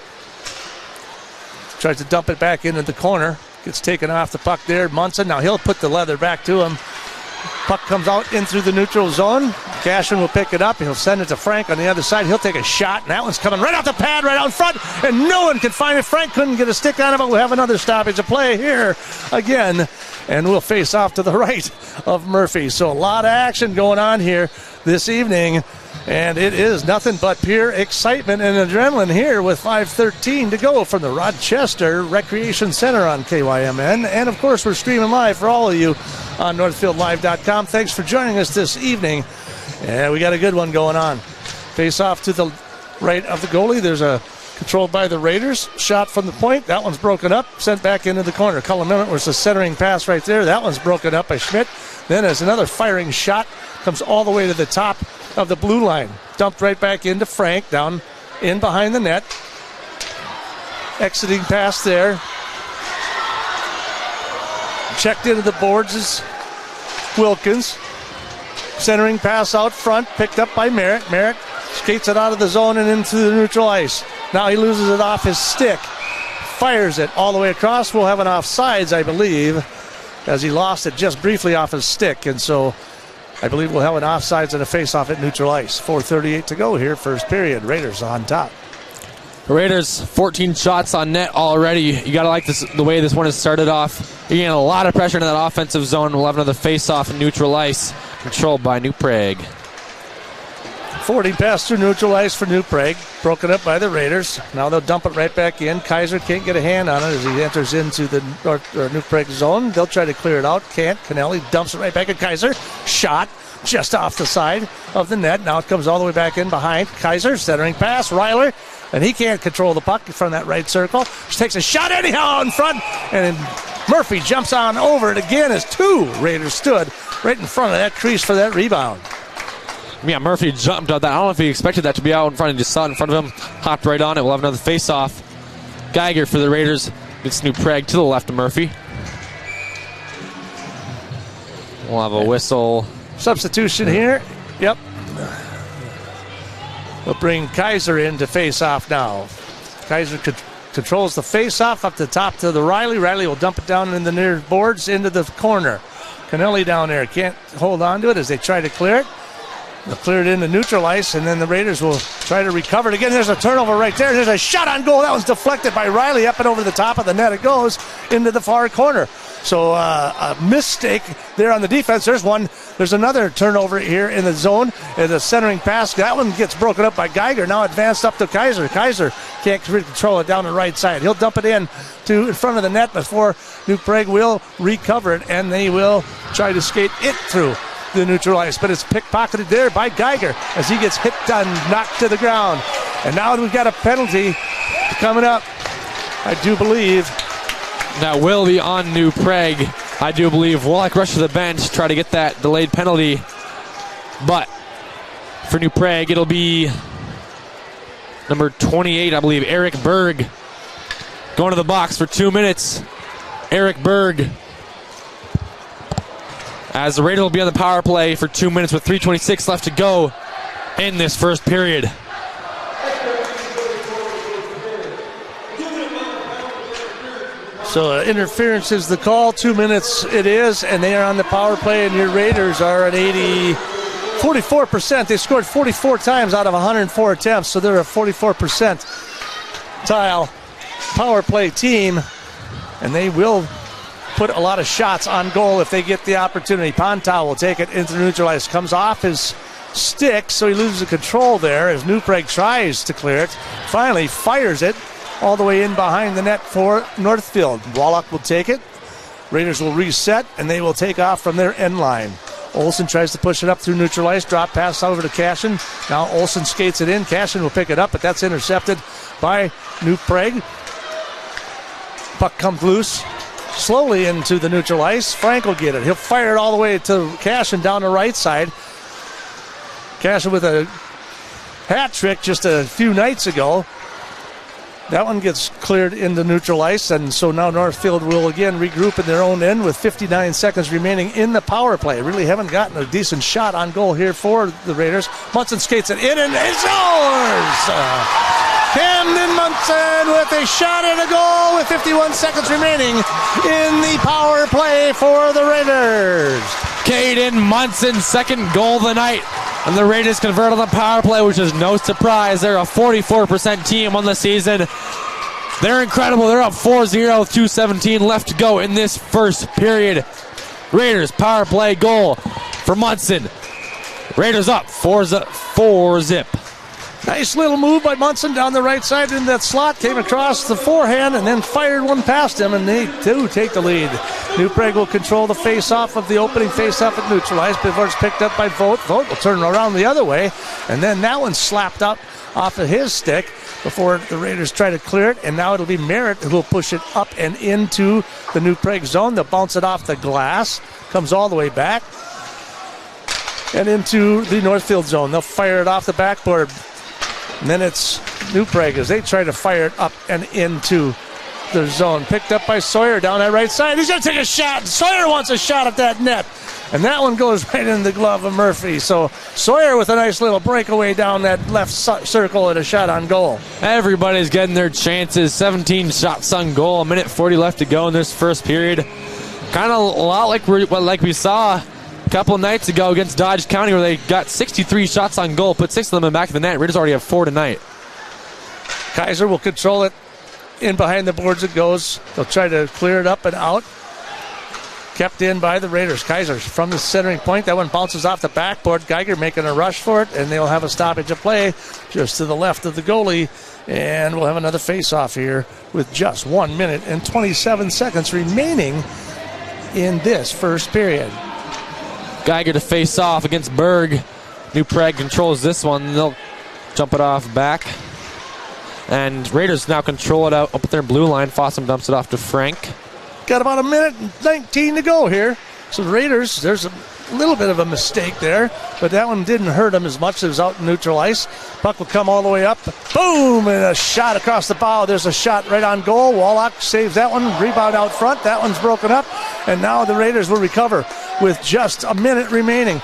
Tries to dump it back into the corner. Gets taken off the puck there. Munson, now he'll put the leather back to him. Puck comes out in through the neutral zone. Cashin will pick it up. He'll send it to Frank on the other side. He'll take a shot, and that one's coming right off the pad, right out in front, and no one can find it. Frank couldn't get a stick on it, but we'll have another stoppage of play here again, and we'll face off to the right of Murphy. So a lot of action going on here this evening, and it is nothing but pure excitement and adrenaline here with 5:13 to go from the Rochester Recreation Center on KYMN. And, of course, we're streaming live for all of you on NorthfieldLive.com. Thanks for joining us this evening. And we got a good one going on. Face off to the right of the goalie. There's a controlled by the Raiders. Shot from the point. That one's broken up, sent back into the corner. Cullen Miller was the centering pass right there. That one's broken up by Schmidt. Then as another firing shot comes all the way to the top of the blue line. Dumped right back into Frank, down in behind the net. Exiting pass there. Checked into the boards is Wilkins. Centering pass out front, picked up by Merritt. Merritt skates it out of the zone and into the neutral ice. Now he loses it off his stick. Fires it all the way across. We'll have an offsides, I believe, as he lost it just briefly off his stick. And so I believe we'll have an offsides and a face-off at neutral ice. 4:38 to go here, first period. Raiders on top. Raiders, 14 shots on net already. You got to like this, the way this one has started off. You're getting a lot of pressure in that offensive zone. We'll have another face-off in neutral ice, controlled by New Prague. 40 pass through neutral ice for New Prague. Broken up by the Raiders. Now they'll dump it right back in. Kaiser can't get a hand on it as he enters into the New Prague zone. They'll try to clear it out. Can't. Kennelly dumps it right back at Kaiser. Shot just off the side of the net. Now it comes all the way back in behind. Kaiser centering pass. Ryler. And he can't control the puck from that right circle. Just takes a shot anyhow in front. And Murphy jumps on over it again as two Raiders stood right in front of that crease for that rebound. Yeah, Murphy jumped on that. I don't know if he expected that to be out in front. He just saw it in front of him, hopped right on it. We'll have another face-off. Geiger for the Raiders gets New Prague to the left of Murphy. We'll have a whistle. Substitution here. Yep. We'll bring Kaiser in to face-off now. Kaiser controls the face-off up the top to the Riley. Riley will dump it down in the near boards into the corner. Kennelly down there can't hold on to it as they try to clear it. They'll clear it into neutral ice, and then the Raiders will try to recover it again. There's a turnover right there. There's a shot on goal. That was deflected by Riley up and over the top of the net. It goes into the far corner. So a mistake there on the defense. There's one. There's another turnover here in the zone. And the centering pass. That one gets broken up by Geiger. Now advanced up to Kaiser. Kaiser can't control it down the right side. He'll dump it in front of the net before New Prague will recover it, and they will try to skate it through the neutral ice, but it's pickpocketed there by Geiger as he gets hit and knocked to the ground. And now we've got a penalty coming up, I do believe. That will be on New Prague. I do believe Wallach rushed to the bench, try to get that delayed penalty. But for New Prague, it'll be number 28, I believe, Eric Berg, going to the box for 2 minutes. Eric Berg, as the Raiders will be on the power play for 2 minutes with 3:26 left to go in this first period. So interference is the call. 2 minutes it is, and they are on the power play, and your Raiders are at 44%. They scored 44 times out of 104 attempts, so they're a 44% power play team, and they will put a lot of shots on goal if they get the opportunity. Pontau will take it into neutral ice. Comes off his stick, so he loses the control there as New Prague tries to clear it. Finally fires it all the way in behind the net for Northfield. Wallach will take it. Raiders will reset, and they will take off from their end line. Olsen tries to push it up through neutral ice. Drop pass over to Cashin. Now Olsen skates it in. Cashin will pick it up, but that's intercepted by New Prague. Puck comes loose slowly into the neutral ice. Frank will get it. He'll fire it all the way to Cashin down the right side. Cashin with a hat trick just a few nights ago. That one gets cleared into neutral ice, and so now Northfield will again regroup in their own end with 59 seconds remaining in the power play. Really haven't gotten a decent shot on goal here for the Raiders. Munson skates it in, and it's yours! Camden Munson with a shot and a goal with 51 seconds remaining in the power play for the Raiders. Caden Munson's second goal of the night. And the Raiders convert on the power play, which is no surprise. They're a 44% team on the season. They're incredible. They're up 4-0 with 2:17 left to go in this first period. Raiders power play goal for Munson. Raiders up 4-zip. Nice little move by Munson down the right side in that slot. Came across the forehand and then fired one past him, and they do take the lead. New Prague will control the face-off of the opening face-off at neutral ice before it's picked up by Vogt. Vogt will turn around the other way, and then that one's slapped up off of his stick before the Raiders try to clear it. And now it'll be Merritt who will push it up and into the New Prague zone. They'll bounce it off the glass. Comes all the way back and into the Northfield zone. They'll fire it off the backboard. And then it's New Prague as they try to fire it up and into the zone. Picked up by Sawyer down that right side. He's going to take a shot. Sawyer wants a shot at that net. And that one goes right in the glove of Murphy. So Sawyer with a nice little breakaway down that left circle and a shot on goal. Everybody's getting their chances. 17 shots on goal. A minute 40 left to go in this first period. Kind of a lot like we saw a couple of nights ago against Dodge County, where they got 63 shots on goal, put 6 of them in the back of the net. Raiders already have 4 tonight. Kaiser will control it. In behind the boards it goes. They'll try to clear it up and out. Kept in by the Raiders. Kaiser from the centering point. That one bounces off the backboard. Geiger making a rush for it, and they'll have a stoppage of play just to the left of the goalie. And we'll have another face-off here with just 1 minute and 27 seconds remaining in this first period. Geiger to face off against Berg. New Prague controls this one. They'll jump it off back. And Raiders now control it out up at their blue line. Fossum dumps it off to Frank. Got about a minute and 19 to go here. So the Raiders, there's a little bit of a mistake there, but that one didn't hurt them as much as it was out in neutral ice. Puck will come all the way up. Boom! And a shot across the bow. There's a shot right on goal. Wallach saves that one. Rebound out front. That one's broken up. And now the Raiders will recover with just a minute remaining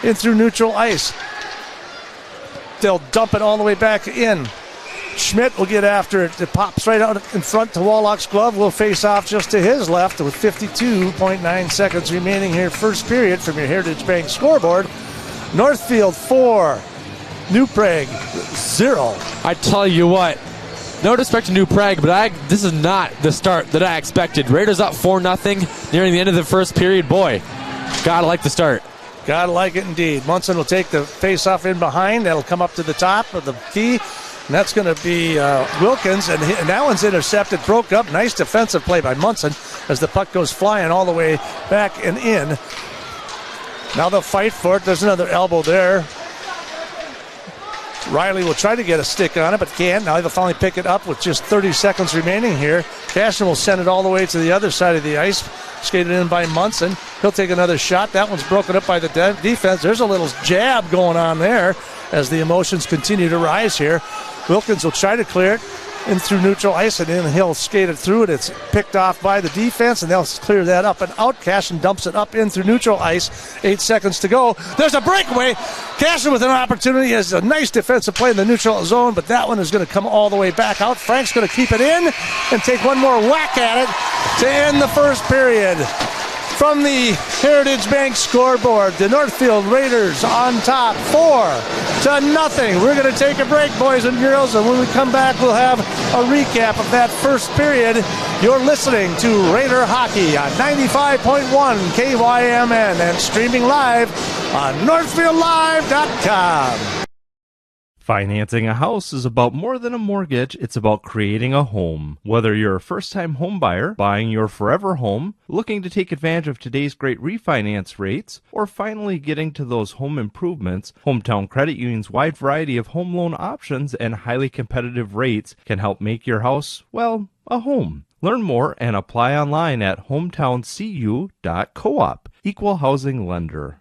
in through neutral ice. They'll dump it all the way back in. Schmidt will get after it. It pops right out in front to Wallach's glove. Will face off just to his left with 52.9 seconds remaining here. First period from your Heritage Bank scoreboard. Northfield 4, New Prague 0. I tell you what, no disrespect to New Prague, but this is not the start that I expected. Raiders up 4-0 nearing the end of the first period. Boy, gotta like the start. Gotta like it indeed. Munson will take the face-off in behind. That'll come up to the top of the key. And that's going to be Wilkins, and that one's intercepted, broke up. Nice defensive play by Munson as the puck goes flying all the way back and in. Now they'll fight for it. There's another elbow there. Riley will try to get a stick on it, but can't. Now they'll finally pick it up with just 30 seconds remaining here. Cashman will send it all the way to the other side of the ice. Skated in by Munson. He'll take another shot. That one's broken up by the defense. There's a little jab going on there as the emotions continue to rise here. Wilkins will try to clear it in through neutral ice, and then he'll skate it through it. It's picked off by the defense, and they'll clear that up and out. Cashin dumps it up in through neutral ice. 8 seconds to go. There's a breakaway. Cashin with an opportunity. Has a nice defensive play in the neutral zone, but that one is going to come all the way back out. Frank's going to keep it in and take one more whack at it to end the first period. From the Heritage Bank scoreboard, the Northfield Raiders on top 4-0. We're going to take a break, boys and girls, and when we come back, we'll have a recap of that first period. You're listening to Raider Hockey on 95.1 KYMN and streaming live on NorthfieldLive.com. Financing a house is about more than a mortgage. It's about creating a home. Whether you're a first-time home buyer, buying your forever home, looking to take advantage of today's great refinance rates, or finally getting to those home improvements, Hometown Credit Union's wide variety of home loan options and highly competitive rates can help make your house, well, a home. Learn more and apply online at hometowncu.coop. Equal housing lender.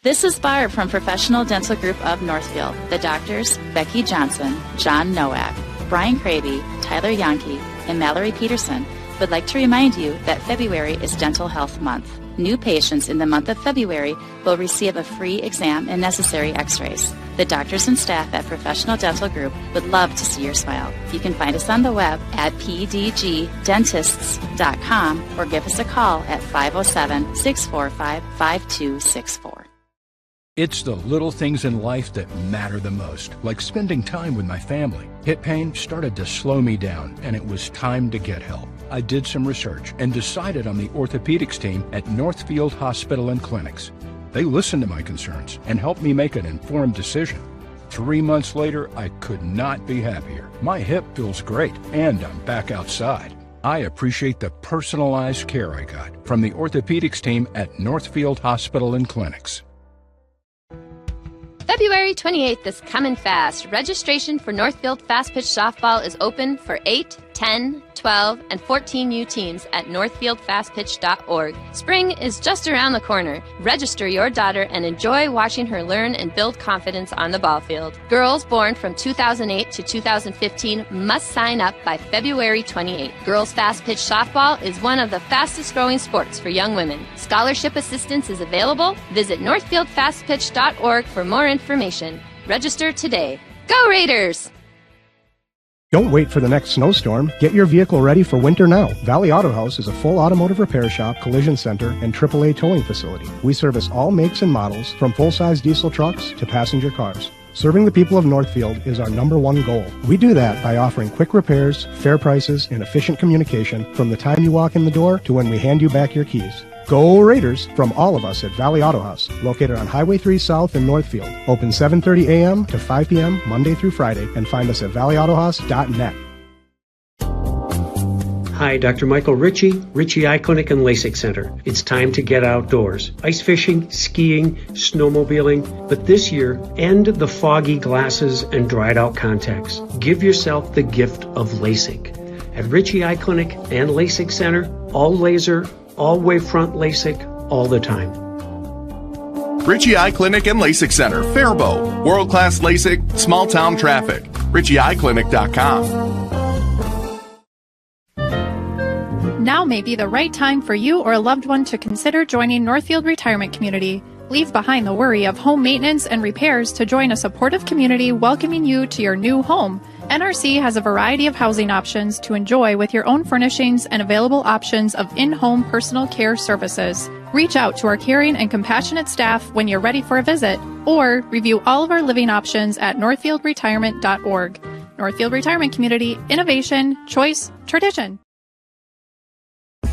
This is Barb from Professional Dental Group of Northfield. The doctors, Becky Johnson, John Nowak, Brian Craby, Tyler Yonke, and Mallory Peterson would like to remind you that February is Dental Health Month. New patients in the month of February will receive a free exam and necessary x-rays. The doctors and staff at Professional Dental Group would love to see your smile. You can find us on the web at pdgdentists.com or give us a call at 507-645-5264. It's the little things in life that matter the most, like spending time with my family. Hip pain started to slow me down, and it was time to get help. I did some research and decided on the orthopedics team at Northfield Hospital and Clinics. They listened to my concerns and helped me make an informed decision. 3 months later, I could not be happier. My hip feels great, and I'm back outside. I appreciate the personalized care I got from the orthopedics team at Northfield Hospital and Clinics. The February 28th is coming fast. Registration for Northfield Fast Pitch Softball is open for 8, 10, 12, and 14U teams at northfieldfastpitch.org. Spring is just around the corner. Register your daughter and enjoy watching her learn and build confidence on the ball field. Girls born from 2008 to 2015 must sign up by February 28th. Girls Fast Pitch Softball is one of the fastest growing sports for young women. Scholarship assistance is available. Visit northfieldfastpitch.org for more information. Register today. Go Raiders! Don't wait for the next snowstorm. Get your vehicle ready for winter now. Valley Auto House is a full automotive repair shop, collision center, and AAA towing facility. We service all makes and models, from full-size diesel trucks to passenger cars. Serving the people of Northfield is our #1 goal. We do that by offering quick repairs, fair prices, and efficient communication from the time you walk in the door to when we hand you back your keys. Go Raiders from all of us at Valley Auto House, located on Highway 3 South in Northfield. Open 7:30 a.m. to 5 p.m. Monday through Friday, and find us at valleyautohouse.net. Hi, Dr. Michael Ritchie, Ritchie Eye Clinic and LASIK Center. It's time to get outdoors. Ice fishing, skiing, snowmobiling, but this year, end the foggy glasses and dried out contacts. Give yourself the gift of LASIK. At Ritchie Eye Clinic and LASIK Center, all laser, all wavefront LASIK, all the time. Ritchie Eye Clinic and LASIK Center, Faribault. World-class LASIK, small-town traffic. RitchieEyeClinic.com. Now may be the right time for you or a loved one to consider joining Northfield Retirement Community. Leave behind the worry of home maintenance and repairs to join a supportive community welcoming you to your new home. NRC has a variety of housing options to enjoy with your own furnishings and available options of in-home personal care services. Reach out to our caring and compassionate staff when you're ready for a visit, or review all of our living options at northfieldretirement.org. Northfield Retirement Community, innovation, choice, tradition.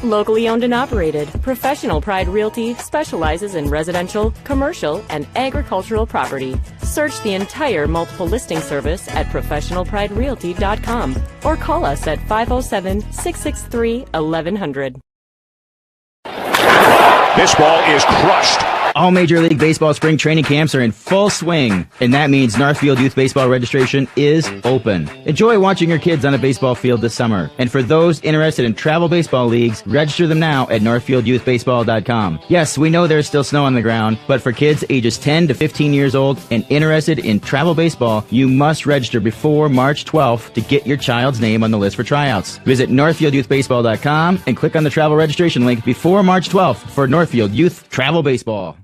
Locally owned and operated, Professional Pride Realty specializes in residential, commercial, and agricultural property. Search the entire multiple listing service at professionalpriderealty.com or call us at 507-663-1100. This ball is crushed. All Major League Baseball spring training camps are in full swing, and that means Northfield Youth Baseball registration is open. Enjoy watching your kids on a baseball field this summer. And for those interested in travel baseball leagues, register them now at northfieldyouthbaseball.com. Yes, we know there's still snow on the ground, but for kids ages 10 to 15 years old and interested in travel baseball, you must register before March 12th to get your child's name on the list for tryouts. Visit northfieldyouthbaseball.com and click on the travel registration link before March 12th for Northfield Youth Travel Baseball.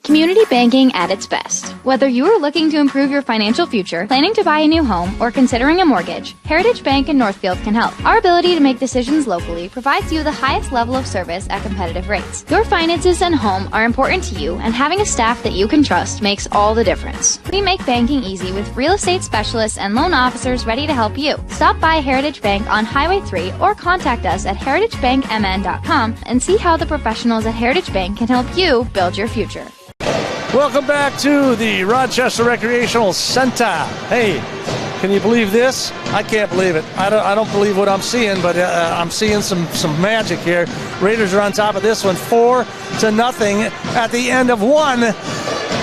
Community banking at its best. Whether you are looking to improve your financial future, planning to buy a new home, or considering a mortgage, Heritage Bank in Northfield can help. Our ability to make decisions locally provides you the highest level of service at competitive rates. Your finances and home are important to you, and having a staff that you can trust makes all the difference. We make banking easy with real estate specialists and loan officers ready to help you. Stop by Heritage Bank on Highway 3 or contact us at heritagebankmn.com and see how the professionals at Heritage Bank can help you build your future. Welcome back to the Rochester Recreational Center. Hey, can you believe this? I can't believe it. I don't believe what I'm seeing, but I'm seeing some magic here. Raiders are on top of this one, 4-0 at the end of one.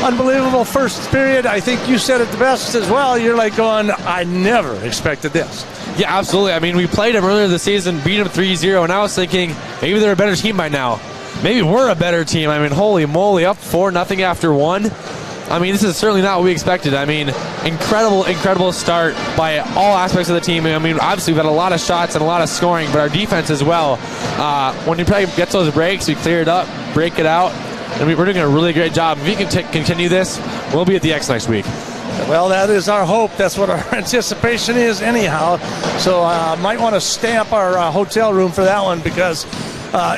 Unbelievable first period. I think you said it the best as well. You're like going, I never expected this. Yeah, absolutely. I mean, we played them earlier this season, beat them 3-0, and I was thinking maybe they're a better team by now. Maybe we're a better team. I mean, holy moly, up 4-0 after one. I mean, this is certainly not what we expected. I mean, incredible start by all aspects of the team. I mean, obviously we've had a lot of shots and a lot of scoring, but our defense as well. When you gets those breaks, we clear it up, break it out, and we're doing a really great job. If we can continue this, we'll be at the X next week. Well, that is our hope. That's what our anticipation is anyhow. So might want to stamp our hotel room for that one, because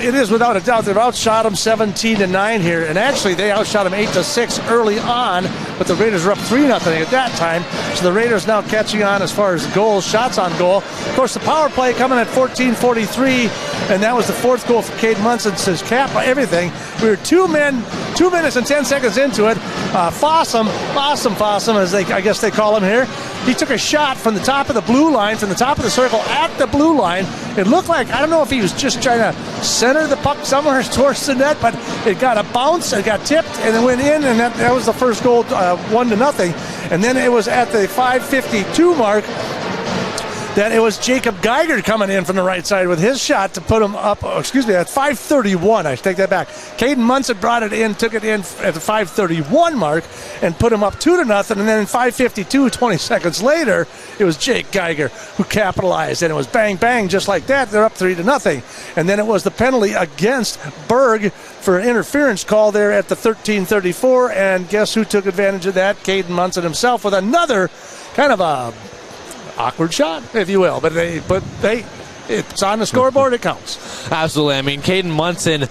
it is without a doubt. They've outshot them 17-9 here, and actually they outshot them 8-6 early on, but the Raiders were up 3-0 at that time. So the Raiders now catching on as far as goals, shots on goal. Of course, the power play coming at 14:43, and that was the fourth goal for Cade Munson to cap everything. We were 2 minutes and 10 seconds into it. Fossum, as I guess they call him here, he took a shot from the top of the blue line, from the top of the circle at the blue line. It looked like, I don't know if he was just trying to center the puck somewhere towards the net, but it got a bounce, it got tipped, and it went in, and that was the first goal, 1-0. And then it was at the 5:52 mark that it was Jacob Geiger coming in from the right side with his shot to put him up. At 5:31. I take that back. Caden Munson brought it in, took it in at the 5:31 mark, and put him up 2-0. And then in 5:52, 20 seconds later, it was Jake Geiger who capitalized, and it was bang bang just like that. They're up 3-0. And then it was the penalty against Berg for an interference call there at the 13:34. And guess who took advantage of that? Caden Munson himself with another kind of a awkward shot, if you will, but it's on the scoreboard. It counts. Absolutely. I mean, Caden Munson,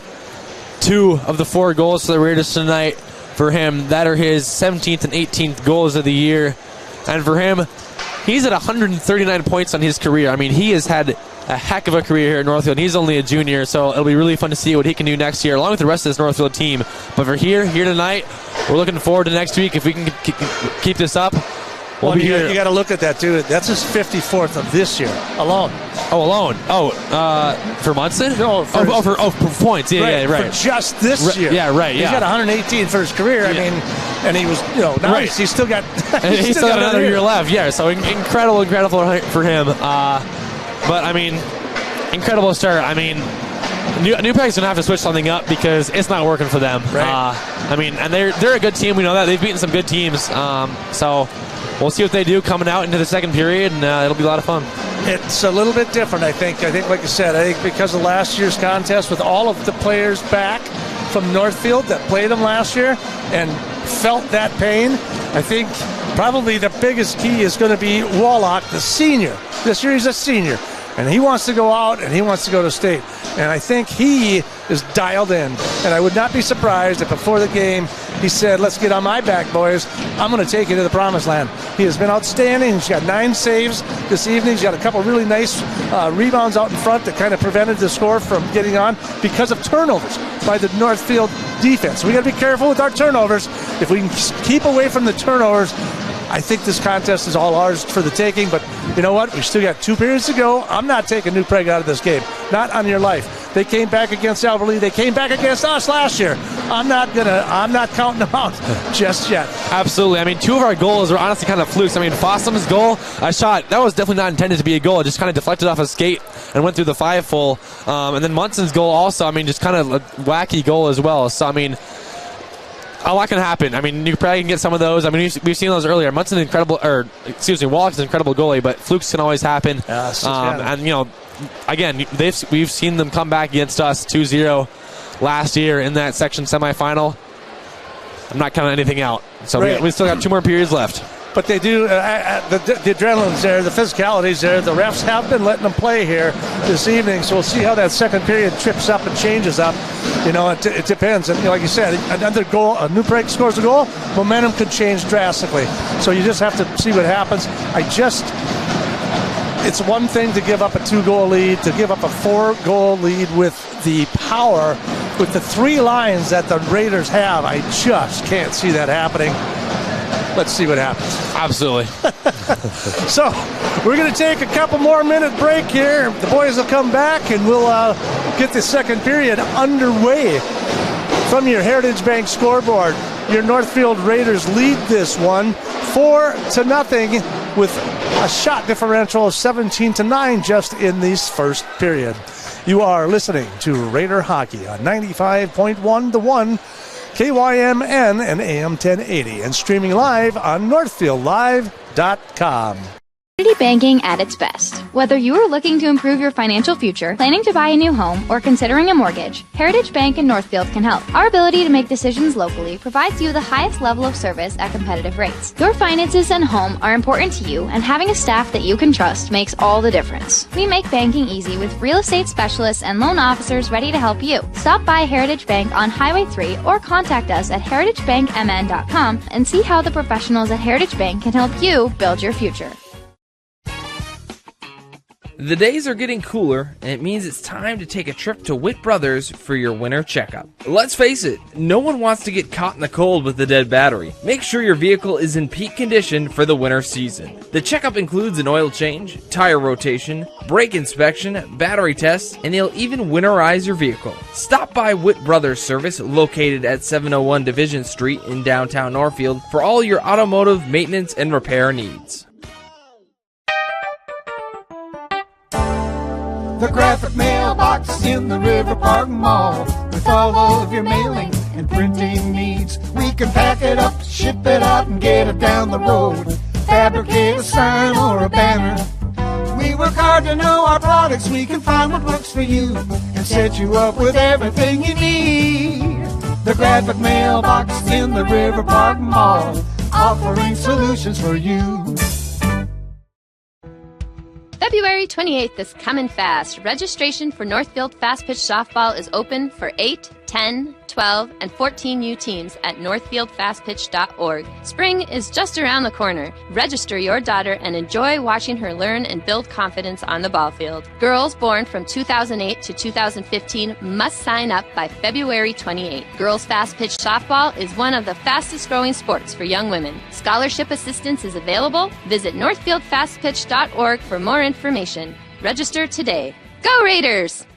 2 of the 4 goals for the Raiders tonight. For him, that are his 17th and 18th goals of the year, and for him, he's at 139 points on his career. I mean, he has had a heck of a career here at Northfield. He's only a junior, so it'll be really fun to see what he can do next year, along with the rest of this Northfield team. But for here tonight, we're looking forward to next week if we can keep this up. We'll be here. You got to look at that, too. That's his 54th of this year, alone. Oh, alone. Oh, for Munson? No, for points. Yeah, right. For just this year. Yeah, right. He's got 118 for his career. I mean, and he was, nice. He's still got. He's still got another year left. Yeah, so incredible for him. But I mean, incredible start. I mean, New Prague's gonna have to switch something up because it's not working for them. Right. I mean, and they're a good team. We know that they've beaten some good teams. So we'll see what they do coming out into the second period, and it'll be a lot of fun. It's a little bit different, I think. Like I said, I think because of last year's contest with all of the players back from Northfield that played them last year and felt that pain, I think probably the biggest key is going to be Wallach, the senior. This year he's a senior, and he wants to go out and he wants to go to state. And I think he is dialed in. And I would not be surprised if before the game he said, let's get on my back, boys. I'm going to take you to the promised land. He has been outstanding. He's got 9 saves this evening. He's got a couple really nice rebounds out in front that kind of prevented the score from getting on because of turnovers by the Northfield defense. We got to be careful with our turnovers. If we can keep away from the turnovers, I think this contest is all ours for the taking, but you know what? We still got 2 periods to go. I'm not taking New Prague out of this game. Not on your life. They came back against Alberley. They came back against us last year. I'm not counting them out just yet. Absolutely. I mean, 2 of our goals were honestly kind of flukes. I mean, Fossum's goal, a shot, that was definitely not intended to be a goal. It just kind of deflected off a skate and went through the 5-full. And then Munson's goal also, I mean, just kind of a wacky goal as well. So, I mean, a lot can happen. I mean, you probably can get some of those. I mean, we've seen those earlier. Wallach's an incredible goalie, but flukes can always happen. And, you know, again, we've seen them come back against us 2-0 last year in that section semifinal. I'm not counting anything out. So we still got 2 more periods left. But they do, the adrenaline's there, the physicality's there. The refs have been letting them play here this evening, so we'll see how that second period trips up and changes up. You know, it depends. And like you said, another goal, a New Prague scores a goal, momentum could change drastically. So you just have to see what happens. It's one thing to give up a 2-goal lead, to give up a 4-goal lead with the power, with the 3 lines that the Raiders have. I just can't see that happening. Let's see what happens. Absolutely. So we're going to take a couple more minute break here. The boys will come back and we'll get the second period underway. From your Heritage Bank scoreboard, your Northfield Raiders lead this one 4-0 with a shot differential of 17-9 just in this first period. You are listening to Raider Hockey on 95.1 The One, KYMN and AM 1080, and streaming live on NorthfieldLive.com. Community banking at its best. Whether you are looking to improve your financial future, planning to buy a new home, or considering a mortgage, Heritage Bank in Northfield can help. Our ability to make decisions locally provides you the highest level of service at competitive rates. Your finances and home are important to you, and having a staff that you can trust makes all the difference. We make banking easy with real estate specialists and loan officers ready to help you. Stop by Heritage Bank on Highway 3 or contact us at heritagebankmn.com and see how the professionals at Heritage Bank can help you build your future. The days are getting cooler, and it means it's time to take a trip to Witt Brothers for your winter checkup. Let's face it, no one wants to get caught in the cold with a dead battery. Make sure your vehicle is in peak condition for the winter season. The checkup includes an oil change, tire rotation, brake inspection, battery tests, and they'll even winterize your vehicle. Stop by Witt Brothers Service, located at 701 Division Street in downtown Northfield, for all your automotive maintenance and repair needs. The graphic mailbox in the River Park Mall with all of your mailing and printing needs. We can pack it up, ship it out, and get it down the road. Fabricate a sign or a banner. We work hard to know our products. We can find what works for you and set you up with everything you need. The graphic mailbox in the River Park Mall, offering solutions for you. February 28th is coming fast. Registration for Northfield Fast Pitch Softball is open for 8, 10, 12, and 14U teams at northfieldfastpitch.org. Spring is just around the corner. Register your daughter and enjoy watching her learn and build confidence on the ball field. Girls born from 2008 to 2015 must sign up by February 28th. Girls Fast Pitch Softball is one of the fastest growing sports for young women. Scholarship assistance is available. Visit northfieldfastpitch.org for more information. Register today. Go Raiders!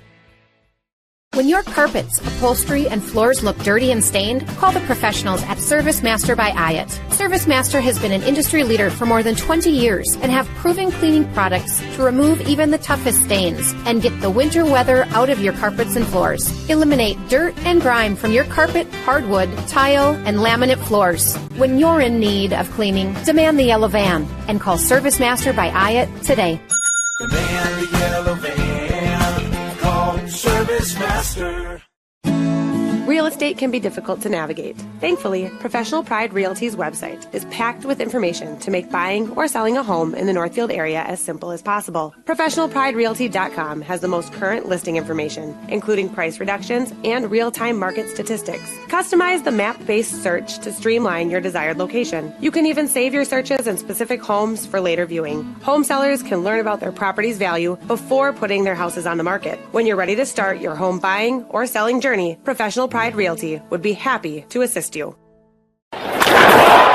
When your carpets, upholstery, and floors look dirty and stained, call the professionals at Service Master by Hyatt. Service Master has been an industry leader for more than 20 years and have proven cleaning products to remove even the toughest stains and get the winter weather out of your carpets and floors. Eliminate dirt and grime from your carpet, hardwood, tile, and laminate floors. When you're in need of cleaning, demand the yellow van and call Service Master by Hyatt today. Demand the yellow van. Call Service Master. Real estate can be difficult to navigate. Thankfully, Professional Pride Realty's website is packed with information to make buying or selling a home in the Northfield area as simple as possible. ProfessionalPrideRealty.com has the most current listing information, including price reductions and real-time market statistics. Customize the map-based search to streamline your desired location. You can even save your searches in specific homes for later viewing. Home sellers can learn about their property's value before putting their houses on the market. When you're ready to start your home buying or selling journey, Professional Pride Realty would be happy to assist you.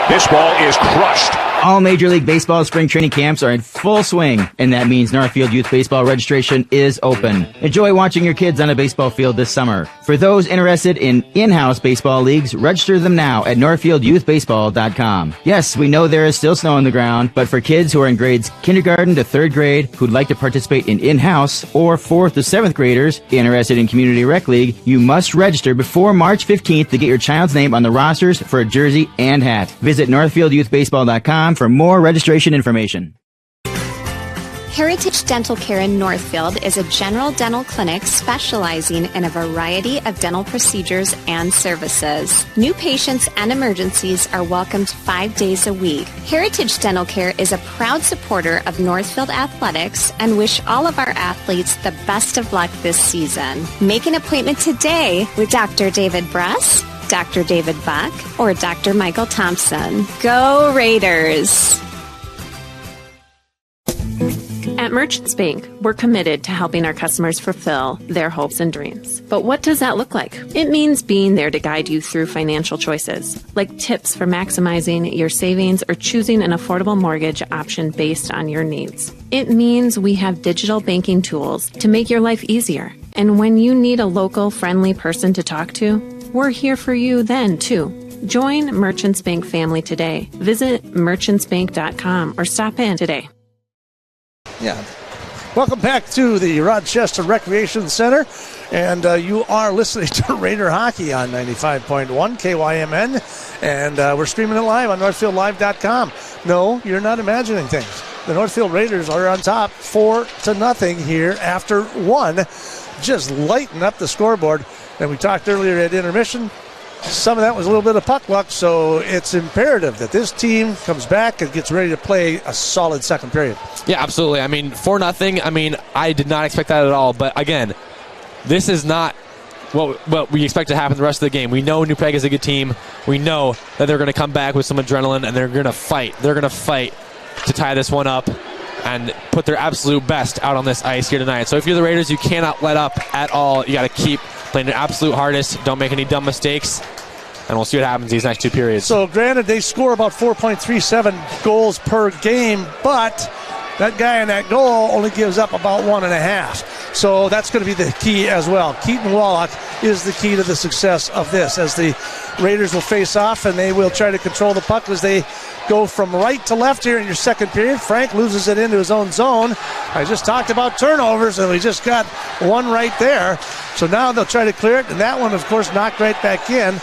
This ball is crushed. All Major League Baseball spring training camps are in full swing, and that means Northfield Youth Baseball registration is open. Enjoy watching your kids on a baseball field this summer. For those interested in in-house baseball leagues, register them now at northfieldyouthbaseball.com. Yes, we know there is still snow on the ground, but for kids who are in grades kindergarten to 3rd grade who'd like to participate in in-house, or 4th to 7th graders interested in Community Rec League, you must register before March 15th to get your child's name on the rosters for a jersey and hat. Visit northfieldyouthbaseball.com for more registration information. Heritage Dental Care in Northfield is a general dental clinic specializing in a variety of dental procedures and services. New patients and emergencies are welcomed 5 days a week. Heritage Dental Care is a proud supporter of Northfield Athletics and wish all of our athletes the best of luck this season. Make an appointment today with Dr. David Bruss, Dr. David Buck, or Dr. Michael Thompson. Go Raiders! At Merchants Bank, we're committed to helping our customers fulfill their hopes and dreams. But what does that look like? It means being there to guide you through financial choices, like tips for maximizing your savings or choosing an affordable mortgage option based on your needs. It means we have digital banking tools to make your life easier. And when you need a local, friendly person to talk to, we're here for you then, too. Join Merchants Bank family today. Visit merchantsbank.com or stop in today. Yeah. Welcome back to the Rochester Recreation Center. And you are listening to Raider Hockey on 95.1 KYMN. And we're streaming it live on NorthfieldLive.com. No, you're not imagining things. The Northfield Raiders are on top 4-0 here after one. Just lighten up the scoreboard. And we talked earlier at intermission, some of that was a little bit of puck luck, so it's imperative that this team comes back and gets ready to play a solid second period. Yeah, absolutely. I mean, 4-0, I did not expect that at all. But again, this is not what we expect to happen the rest of the game. We know New Prague is a good team. We know that they're going to come back with some adrenaline, and they're going to fight. They're going to fight to tie this one up. and put their absolute best out on this ice here tonight. So if you're the Raiders, you cannot let up at all. You got to keep playing your absolute hardest. Don't make any dumb mistakes. And we'll see what happens these next 2 periods. So granted, they score about 4.37 goals per game, but that guy in that goal only gives up about 1.5. So that's going to be the key as well. Keaton Wallach is the key to the success of this, as the Raiders will face off and they will try to control the puck as they go from right to left here in your second period. Frank loses it into his own zone. I just talked about turnovers, and we just got one right there. So now they'll try to clear it, and that one, of course, knocked right back in.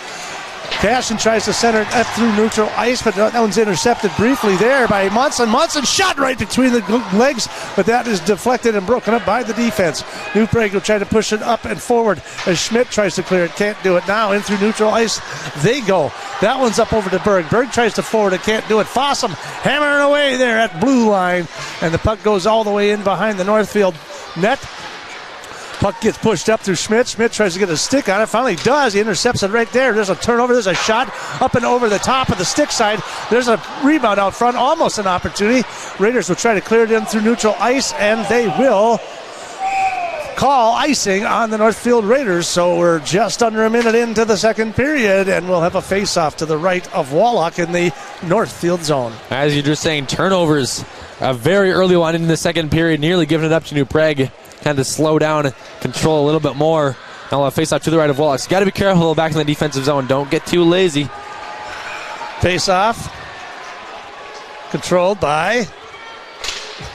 Cashin tries to center it up through neutral ice, but that one's intercepted briefly there by Munson. Munson shot right between the legs, but that is deflected and broken up by the defense. New Prague will try to push it up and forward as Schmidt tries to clear it. Can't do it now. In through neutral ice they go. That one's up over to Berg. Berg tries to forward it. Can't do it. Fossum hammering away there at blue line, and the puck goes all the way in behind the Northfield net. Puck gets pushed up through Schmidt. Schmidt tries to get a stick on it. Finally does. He intercepts it right there. There's a turnover. There's a shot up and over the top of the stick side. There's a rebound out front. Almost an opportunity. Raiders will try to clear it in through neutral ice, and they will call icing on the Northfield Raiders. So we're just under a minute into the second period, and we'll have a face-off to the right of Wallach in the Northfield zone. As you're just saying, turnovers. A very early one in the second period, nearly giving it up to New Prague. Kind of slow down and control a little bit more. Now we'll face off to the right of Wallach. So you got to be careful back in the defensive zone. Don't get too lazy. Face off. Controlled by,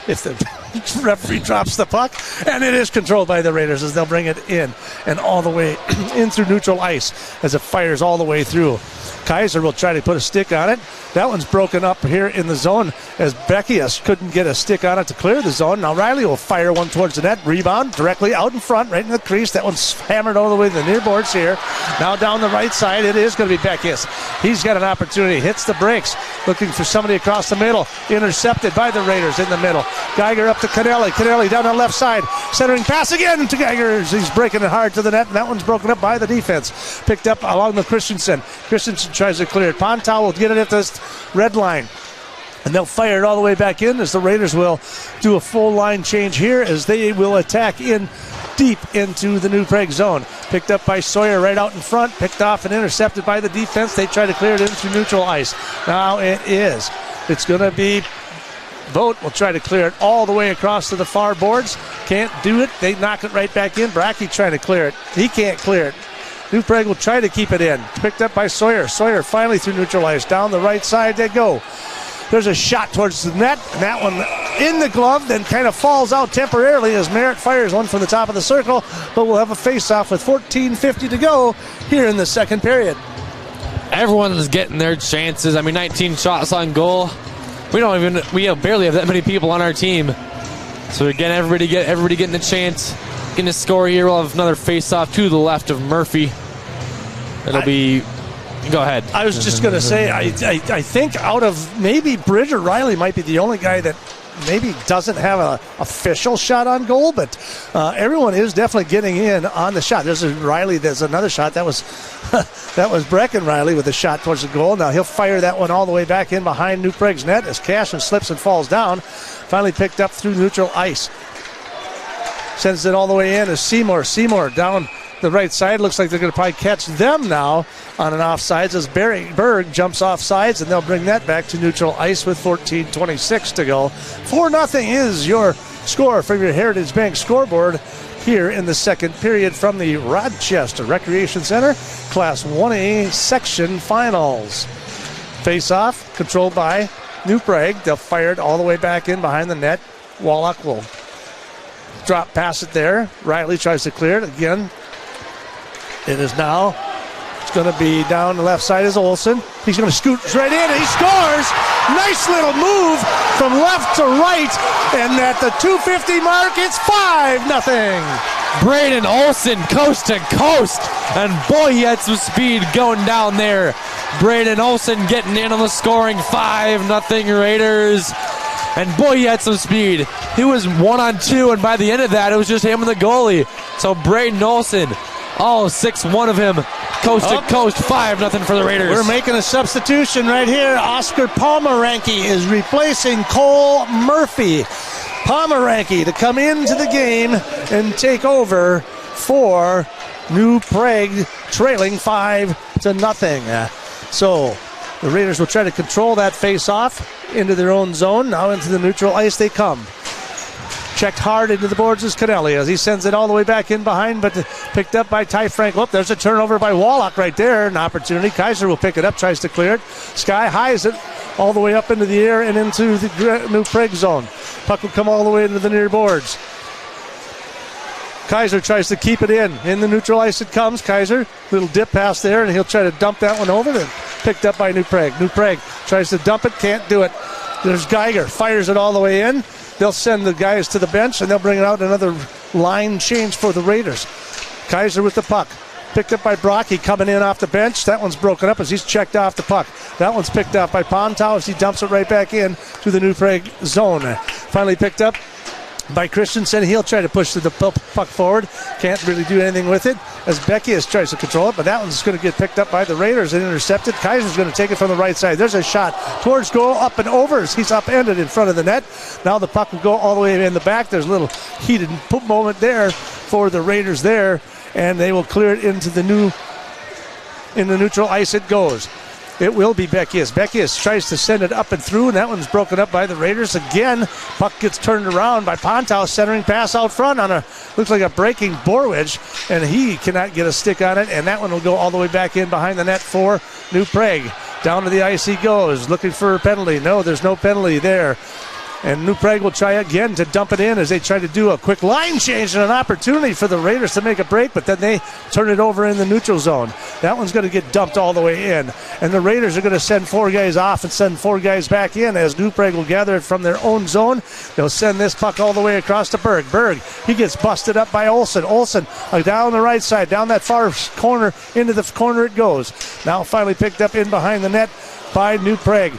if the referee drops the puck, and it is controlled by the Raiders as they'll bring it in and all the way in through neutral ice as it fires all the way through. Kaiser will try to put a stick on it. That one's broken up here in the zone as Beckius couldn't get a stick on it to clear the zone. Now Riley will fire one towards the net. Rebound directly out in front, right in the crease. That one's hammered all the way to the near boards here. Now down the right side, it is going to be Beckius. He's got an opportunity. Hits the brakes. Looking for somebody across the middle. Intercepted by the Raiders in the middle. Geiger up to Canelli. Canelli down the left side. Centering pass again to Geiger. He's breaking it hard to the net, and that one's broken up by the defense. Picked up along the Christensen. Christensen tries to clear it. Pontow will get it at this red line, and they'll fire it all the way back in as the Raiders will do a full line change here as they will attack in deep into the New Prague zone. Picked up by Sawyer right out in front, picked off and intercepted by the defense. They try to clear it in through neutral ice. Now it's going to be Vogt will try to clear it all the way across to the far boards. Can't do it. They knock it right back in. Brackey trying to clear it. He can't clear it. New Prague will try to keep it in. Picked up by Sawyer. Sawyer finally through neutral ice. Down the right side they go. There's a shot towards the net, and that one in the glove, then kind of falls out temporarily as Merritt fires one from the top of the circle, but we'll have a face-off with 14:50 to go here in the second period. Everyone's getting their chances. 19 shots on goal. We barely have that many people on our team. So again, everybody getting a chance. Getting a score here. We'll have another face-off to the left of Murphy. It'll be... Go ahead. I was just going to say, I think out of maybe Bridger, Riley might be the only guy that maybe doesn't have an official shot on goal, but everyone is definitely getting in on the shot. There's another shot. That was Brecken Riley with a shot towards the goal. Now he'll fire that one all the way back in behind New Prague's net as Cashin slips and falls down. Finally picked up through neutral ice. Sends it all the way in as Seymour. Seymour down the right side. Looks like they're going to probably catch them now on an offsides as Berg jumps offsides, and they'll bring that back to neutral ice with 14:26 to go. 4-0 is your score from your Heritage Bank scoreboard here in the second period from the Rochester Recreation Center Class 1A section finals. Face-off controlled by New Prague. They'll fire it all the way back in behind the net. Wallach will drop past it there. Riley tries to clear it again. It is now. It's going to be down the left side is Olsen. He's going to scoot right in, and he scores. Nice little move from left to right, and at the 250 mark, it's 5-0. Braden Olsen coast to coast, and boy, he had some speed going down there. Braden Olsen getting in on the scoring. 5-0 Raiders. And boy, he had some speed. He was 1-on-2, and by the end of that, it was just him and the goalie. So Braden Olsen, all 6'1" of him, coast to coast, 5-0 for the Raiders. We're making a substitution right here. Oscar Pomeranke is replacing Cole Murphy. Pomeranke to come into the game and take over for New Prague, trailing 5-0. So the Raiders will try to control that face-off into their own zone. Now into the neutral ice they come. Checked hard into the boards is Canelli as he sends it all the way back in behind, but picked up by Ty Frank. Oh, there's a turnover by Wallach right there. An opportunity. Kaiser will pick it up, tries to clear it. Sky highs it all the way up into the air and into the New Prague zone. Puck will come all the way into the near boards. Kaiser tries to keep it in. In the neutral ice it comes. Kaiser, little dip pass there, and he'll try to dump that one over. Then picked up by New Prague. New Prague tries to dump it, can't do it. There's Geiger, fires it all the way in. They'll send the guys to the bench, and they'll bring out another line change for the Raiders. Kaiser with the puck. Picked up by Brocky coming in off the bench. That one's broken up as he's checked off the puck. That one's picked up by Pontau as he dumps it right back in to the New Prague zone. Finally picked up by Christensen. He'll try to push the puck forward. Can't really do anything with it as Beckius tries to control it, but that one's going to get picked up by the Raiders and intercepted. Kaiser's going to take it from the right side. There's a shot towards goal, up and over. He's upended in front of the net. Now the puck will go all the way in the back. There's a little heated moment there for the Raiders there, and they will clear it into the neutral ice it goes. It will be Beckius. Beckius tries to send it up and through, and that one's broken up by the Raiders. Again, puck gets turned around by Pontau, centering pass out front on looks like a breaking Borwich, and he cannot get a stick on it, and that one will go all the way back in behind the net for New Prague. Down to the ice he goes, looking for a penalty. No, there's no penalty there. And New Prague will try again to dump it in as they try to do a quick line change and an opportunity for the Raiders to make a break, but then they turn it over in the neutral zone. That one's going to get dumped all the way in. And the Raiders are going to send 4 guys off and send 4 guys back in as New Prague will gather it from their own zone. They'll send this puck all the way across to Berg. Berg, he gets busted up by Olsen. Olsen down the right side, down that far corner, into the corner it goes. Now finally picked up in behind the net by New Prague.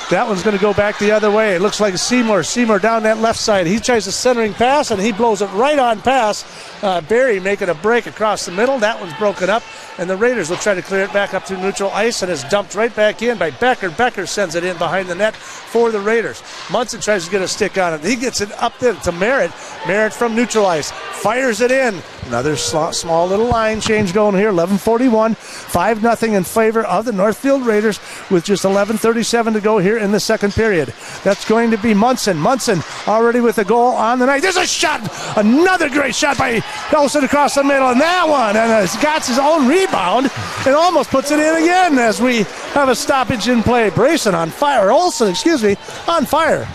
That one's going to go back the other way. It looks like Seymour. Seymour down that left side. He tries a centering pass, and he blows it right on pass. Barry making a break across the middle. That one's broken up, and the Raiders will try to clear it back up to neutral ice, and it's dumped right back in by Becker. Becker sends it in behind the net for the Raiders. Munson tries to get a stick on it. He gets it up there to Merritt. Merritt from neutral ice. Fires it in. Another small little line change going here. 11:41. 5-0 in favor of the Northfield Raiders with just 11:37 to go here in the second period. That's going to be Munson. Munson already with a goal on the night. There's a shot. Another great shot by Olsen across the middle. And that one. And got his own rebound and almost puts it in again as we have a stoppage in play. Brayson on fire. Olsen, on fire.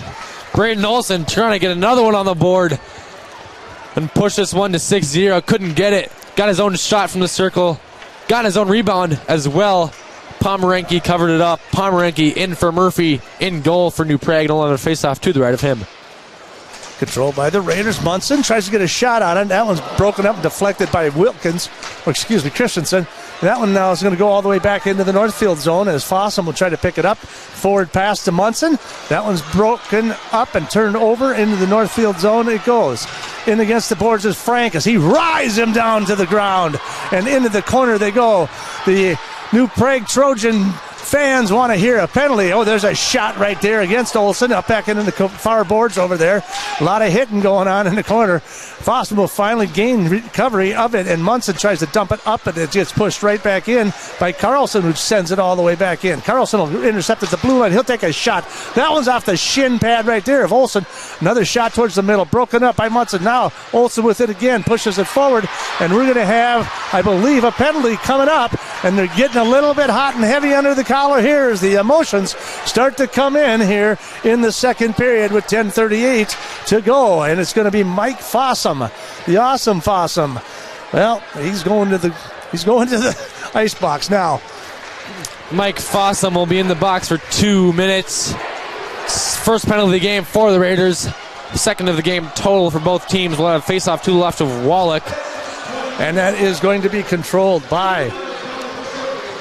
Braden Olsen trying to get another one on the board and push this one to 6-0. Couldn't get it. Got his own shot from the circle. Got his own rebound as well. Pomeranke covered it up. Pomeranke in for Murphy. In goal for New Prague. No longer face-off to the right of him. Controlled by the Raiders. Munson tries to get a shot on it. That one's broken up and deflected by Christensen. That one now is going to go all the way back into the Northfield zone as Fossum will try to pick it up. Forward pass to Munson. That one's broken up and turned over into the Northfield zone. It goes. In against the boards is Frank as he rides him down to the ground. And into the corner they go. The New Prague Trojan fans want to hear a penalty. Oh, there's a shot right there against Olsen. Up back into the far boards over there. A lot of hitting going on in the corner. Foster will finally gain recovery of it, and Munson tries to dump it up, and it gets pushed right back in by Carlson, who sends it all the way back in. Carlson will intercept at the blue line. He'll take a shot. That one's off the shin pad right there of Olsen. Another shot towards the middle. Broken up by Munson. Now Olsen with it again. Pushes it forward, and we're going to have, I believe, a penalty coming up, and they're getting a little bit hot and heavy under the collar here as the emotions start to come in here in the second period with 10:38 to go, and it's going to be Mike Fossum, the awesome Fossum. Well, he's going to the ice box now. Mike Fossum will be in the box for 2 minutes. First penalty of the game for the Raiders. Second of the game total for both teams. We'll have face-off to the left of Wallach. And that is going to be controlled by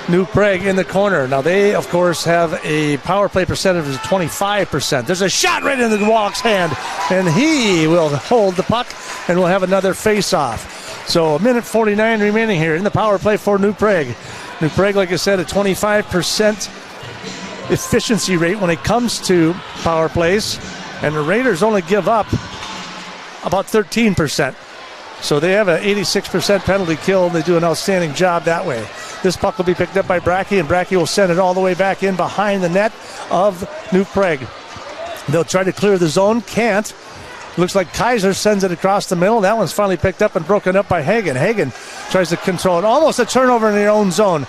New Prague in the corner. Now they, of course, have a power play percentage of 25%. There's a shot right into Wallach's hand, and he will hold the puck, and we'll have another face-off. So a minute 49 remaining here in the power play for New Prague. New Prague, like I said, a 25% efficiency rate when it comes to power plays. and the Raiders only give up about 13%. So they have an 86% penalty kill. They do an outstanding job that way. This puck will be picked up by Brackey, and Brackey will send it all the way back in behind the net of New Prague. They'll try to clear the zone. Can't. Looks like Kaiser sends it across the middle. That one's finally picked up and broken up by Hagen. Hagen tries to control it. Almost a turnover in their own zone,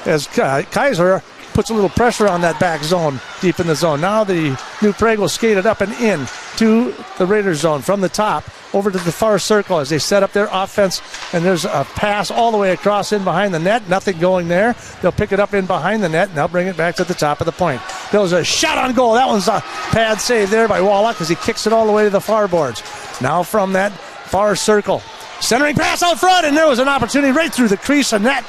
as Kaiser puts a little pressure on that back zone, deep in the zone. Now the New Prague will skate it up and in to the Raiders zone from the top over to the far circle as they set up their offense, and there's a pass all the way across in behind the net. Nothing going there. They'll pick it up in behind the net, and they'll bring it back to the top of the point. There was a shot on goal. That one's a pad save there by Wallach as he kicks it all the way to the far boards. Now from that far circle, centering pass out front, and there was an opportunity right through the crease, and that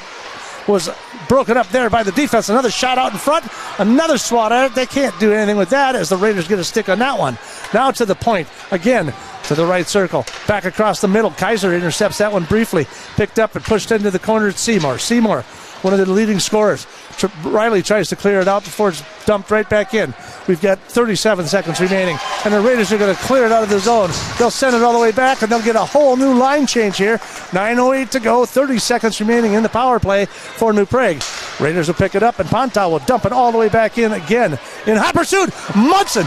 was broken up there by the defense. Another shot out in front, another swat at it. They can't do anything with that as the Raiders get a stick on that one. Now to the point, again to the right circle, back across the middle. Kaiser intercepts that one briefly, picked up and pushed into the corner at Seymour. Seymour, one of the leading scorers. Riley tries to clear it out before it's dumped right back in. We've got 37 seconds remaining, and the Raiders are going to clear it out of the zone. They'll send it all the way back, and they'll get a whole new line change here. 9:08 to go, 30 seconds remaining in the power play for New Prague. Raiders will pick it up, and Ponta will dump it all the way back in again. In hot pursuit, Munson,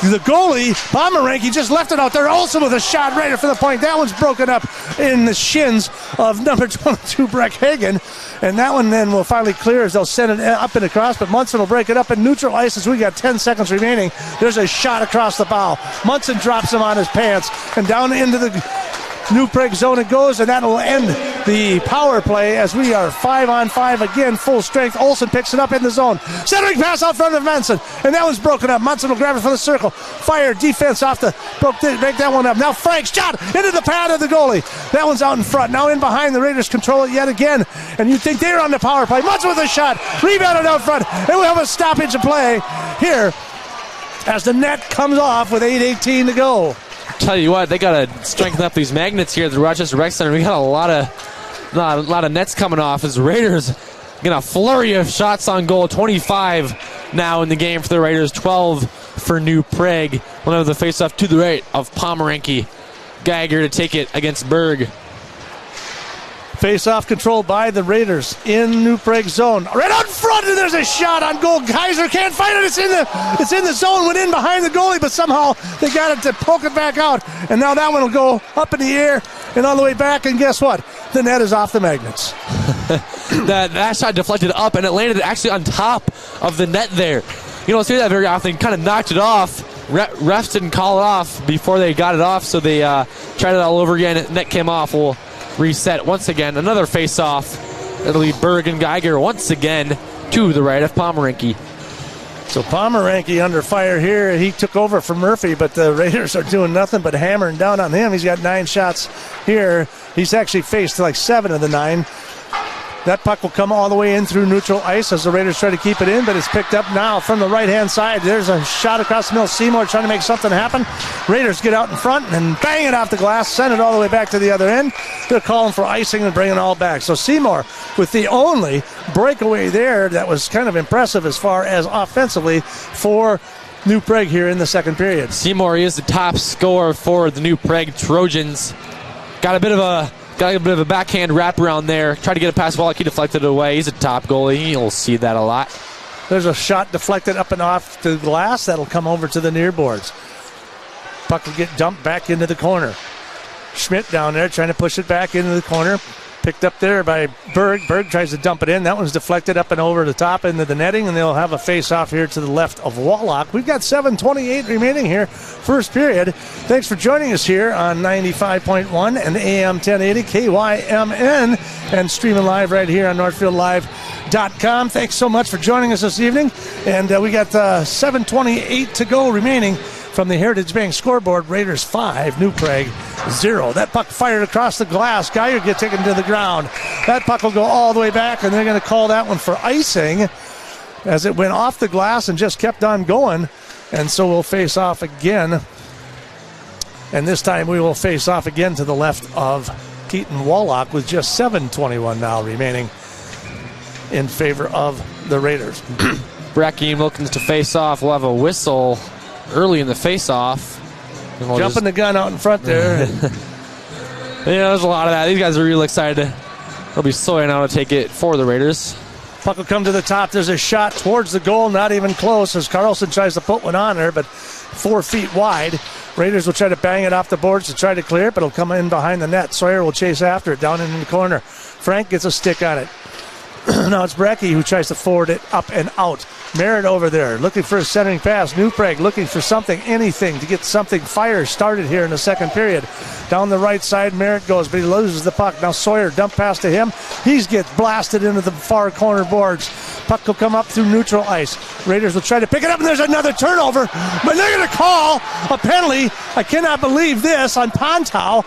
the goalie, Pomeranke, just left it out there. Also with a shot right for the point. That one's broken up in the shins of number 22, Breck Hagen. And that one then will finally clear as they'll send it up and across, but Munson will break it up in neutral ice as we got 10 seconds remaining. There's a shot across the bow. Munson drops him on his pants, and down into the New Prague zone it goes, and that'll end the power play as we are 5-on-5 again, full strength. Olsen picks it up in the zone. Centering pass out front of Munson, and that one's broken up. Munson will grab it from the circle. Fire, defense off the, break that one up. Now Frank's shot into the pad of the goalie. That one's out in front. Now in behind, the Raiders control it yet again, and you think they're on the power play. Munson with a shot, rebounded out front, and we'll have a stoppage of play here as the net comes off with 8:18 to go. Tell you what, they got to strengthen up these magnets here at the Rochester Rec Center. We got a lot of nets coming off as the Raiders get a flurry of shots on goal. 25 now in the game for the Raiders, 12 for New Prague. We'll have the face-off to the right of Pomeranke. Geiger to take it against Berg. Face-off controlled by the Raiders in New Prague zone. Right out in front, and there's a shot on goal. Kaiser can't find it. It's in the zone, went in behind the goalie, but somehow they got it to poke it back out. And now that one will go up in the air and all the way back, and guess what? The net is off the magnets. that shot deflected up, and it landed actually on top of the net there. You don't see that very often. Kind of knocked it off. Refs didn't call it off before they got it off, so they tried it all over again. Net came off. We'll reset once again. Another face-off. It'll be Berg and Geiger once again to the right of Pomeranke. So Pomeranke under fire here. He took over for Murphy, but the Raiders are doing nothing but hammering down on him. He's got 9 shots here. He's actually faced like 7 of the 9. That puck will come all the way in through neutral ice as the Raiders try to keep it in, but it's picked up now from the right-hand side. There's a shot across the middle. Seymour trying to make something happen. Raiders get out in front and bang it off the glass, send it all the way back to the other end. They're calling for icing and bringing it all back. So Seymour with the only breakaway there that was kind of impressive as far as offensively for New Prague here in the second period. Seymour is the top scorer for the New Prague Trojans. Got a bit of a backhand wraparound there. Tried to get a pass Wallach. He deflected it away. He's a top goalie. You'll see that a lot. There's a shot deflected up and off the glass. That'll come over to the near boards. Puck will get dumped back into the corner. Schmidt down there trying to push it back into the corner. Picked up there by Berg. Berg tries to dump it in. That one's deflected up and over the top into the netting, and they'll have a face-off here to the left of Wallach. We've got 7:28 remaining here, first period. Thanks for joining us here on 95.1 and AM 1080 KYMN and streaming live right here on NorthfieldLive.com. Thanks so much for joining us this evening, and we got 7:28 to go remaining. From the Heritage Bank scoreboard, Raiders 5, New Prague 0. That puck fired across the glass. Geiger gets taken to the ground. That puck will go all the way back, and they're going to call that one for icing as it went off the glass and just kept on going. And so we'll face off again. And this time we will face off again to the left of Keaton Wallach with just 7:21 now remaining in favor of the Raiders. Brackey and Wilkins to face off. We'll have a whistle early in the face-off. Jumping the gun out in front there. There's a lot of that. These guys are real excited. They'll be Sawyer now to take it for the Raiders. Puck will come to the top. There's a shot towards the goal, not even close, as Carlson tries to put one on there, but 4 feet wide. Raiders will try to bang it off the boards to try to clear it, but it'll come in behind the net. Sawyer will chase after it down in the corner. Frank gets a stick on it. Now it's Brecky who tries to forward it up and out. Merritt over there looking for a centering pass. New Prague looking for something, anything to get something fire started here in the second period. Down the right side, Merritt goes, but he loses the puck. Now Sawyer, dump pass to him. He gets blasted into the far corner boards. Puck will come up through neutral ice. Raiders will try to pick it up, and there's another turnover. But they're going to call a penalty. I cannot believe this on Pontau.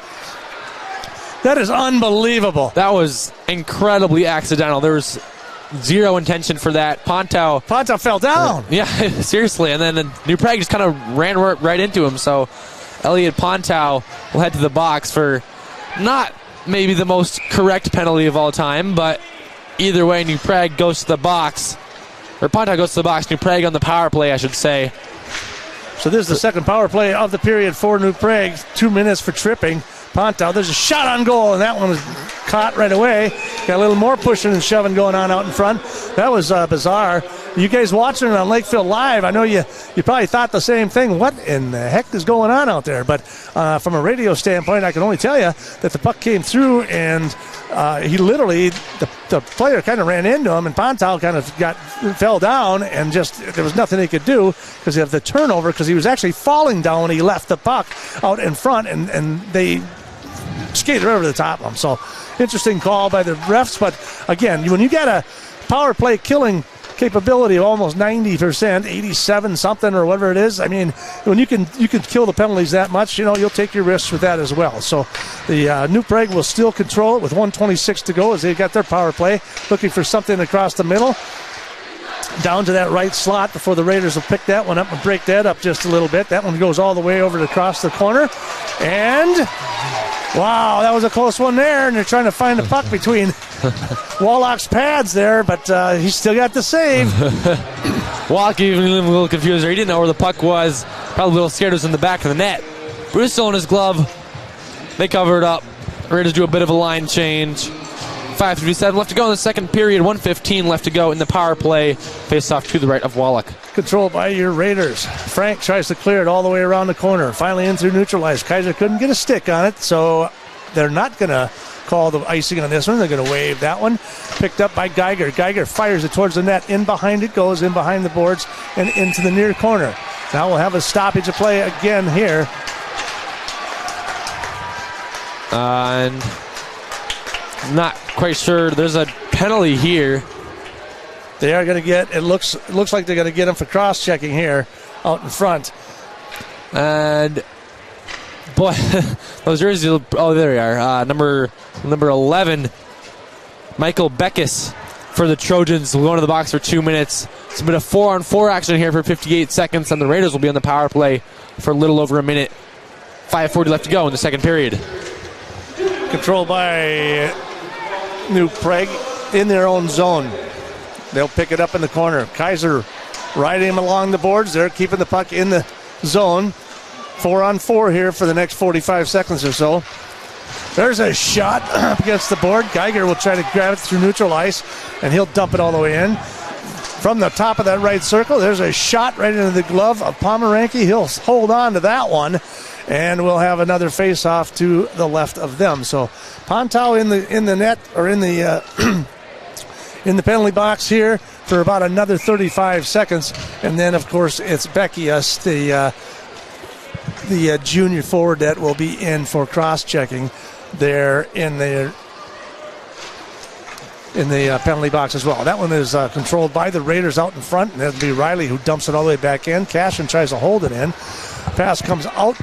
That is unbelievable. That was incredibly accidental. There was zero intention for that. Pontau fell down. Yeah, seriously. And then New Prague just kind of ran right into him. So Elliot Pontau will head to the box for not maybe the most correct penalty of all time, but either way, New Prague goes to the box. Or Pontau goes to the box. New Prague on the power play, I should say. So this is the second power play of the period for New Prague. 2 minutes for tripping. Pontau, there's a shot on goal, and that one was caught right away. Got a little more pushing and shoving going on out in front. That was bizarre. You guys watching it on Lakefield Live, I know you probably thought the same thing. What in the heck is going on out there? But from a radio standpoint, I can only tell you that the puck came through, and he literally, the player kind of ran into him, and Pontau kind of fell down, and just there was nothing he could do because of the turnover, because he was actually falling down when he left the puck out in front, and they skated over the top of him. So interesting call by the refs, but again, when you got a power play killing capability of almost 90%, 87 something or whatever it is, I mean, when you can kill the penalties that much, you'll take your risks with that as well. So the New Prague will still control it with 1:26 to go as they got their power play, looking for something across the middle. Down to that right slot before the Raiders will pick that one up and break that up just a little bit. That one goes all the way over to across the corner. And, wow, that was a close one there. And they're trying to find the puck between Wallach's pads there, but he still got the save. Wallach even a little confused there. He didn't know where the puck was. Probably a little scared it was in the back of the net. Bristol in his glove. They cover it up. Raiders do a bit of a line change. 5:57 left to go in the second period. 1:15 left to go in the power play. Face off to the right of Wallach. Controlled by your Raiders. Frank tries to clear it all the way around the corner. Finally in through neutralized. Kaiser couldn't get a stick on it, so they're not going to call the icing on this one. They're going to waive that one. Picked up by Geiger. Geiger fires it towards the net. In behind it goes, in behind the boards, and into the near corner. Now we'll have a stoppage of play again here. And not quite sure. There's a penalty here. They are going to get, it looks like they're going to get him for cross-checking here out in front. And, boy, those jerseys, oh, there we are. Number 11, Michael Beckus for the Trojans will go into the box for 2 minutes. It's a bit of 4-on-4 action here for 58 seconds, and the Raiders will be on the power play for a little over a minute. 5:40 left to go in the second period. Controlled by New Prague in their own zone. They'll pick it up in the corner. Kaiser riding him along the boards. They're keeping the puck in the zone. 4-on-4 here for the next 45 seconds or so. There's a shot up against the board. Geiger will try to grab it through neutral ice, and he'll dump it all the way in. From the top of that right circle, there's a shot right into the glove of Pomeranke. He'll hold on to that one, and we'll have another face-off to the left of them. So Pontau in the net, or in the in the penalty box here for about another 35 seconds, and then of course it's Beckius, the junior forward, that will be in for cross-checking there in the penalty box as well. That one is controlled by the Raiders out in front, and that'll be Riley who dumps it all the way back in. Cashin tries to hold it in. Pass comes out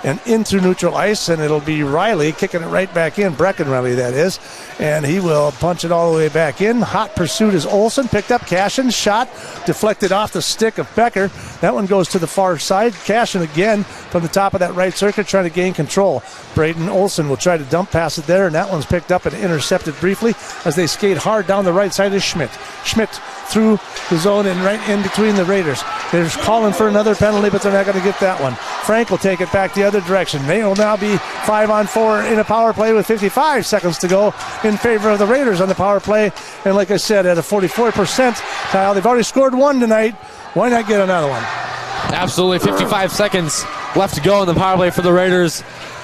and into neutral ice, and it'll be Riley kicking it right back in, Brecken Riley that is, and he will punch it all the way back in. Hot pursuit is Olsen, picked up Cashin, shot, deflected off the stick of Becker. That one goes to the far side. Cashin again from the top of that right circuit trying to gain control. Braden Olsen will try to dump pass it there, and that one's picked up and intercepted briefly as they skate hard down the right side of Schmidt. Schmidt through the zone and right in between the Raiders. They're calling for another penalty, but they're not going to get that one. Frank will take it back the other direction. They will now be 5-on-4 in a power play with 55 seconds to go in favor of the Raiders on the power play. And like I said, at a 44%, Kyle, they've already scored one tonight. Why not get another one? Absolutely. 55 seconds left to go in the power play for the Raiders.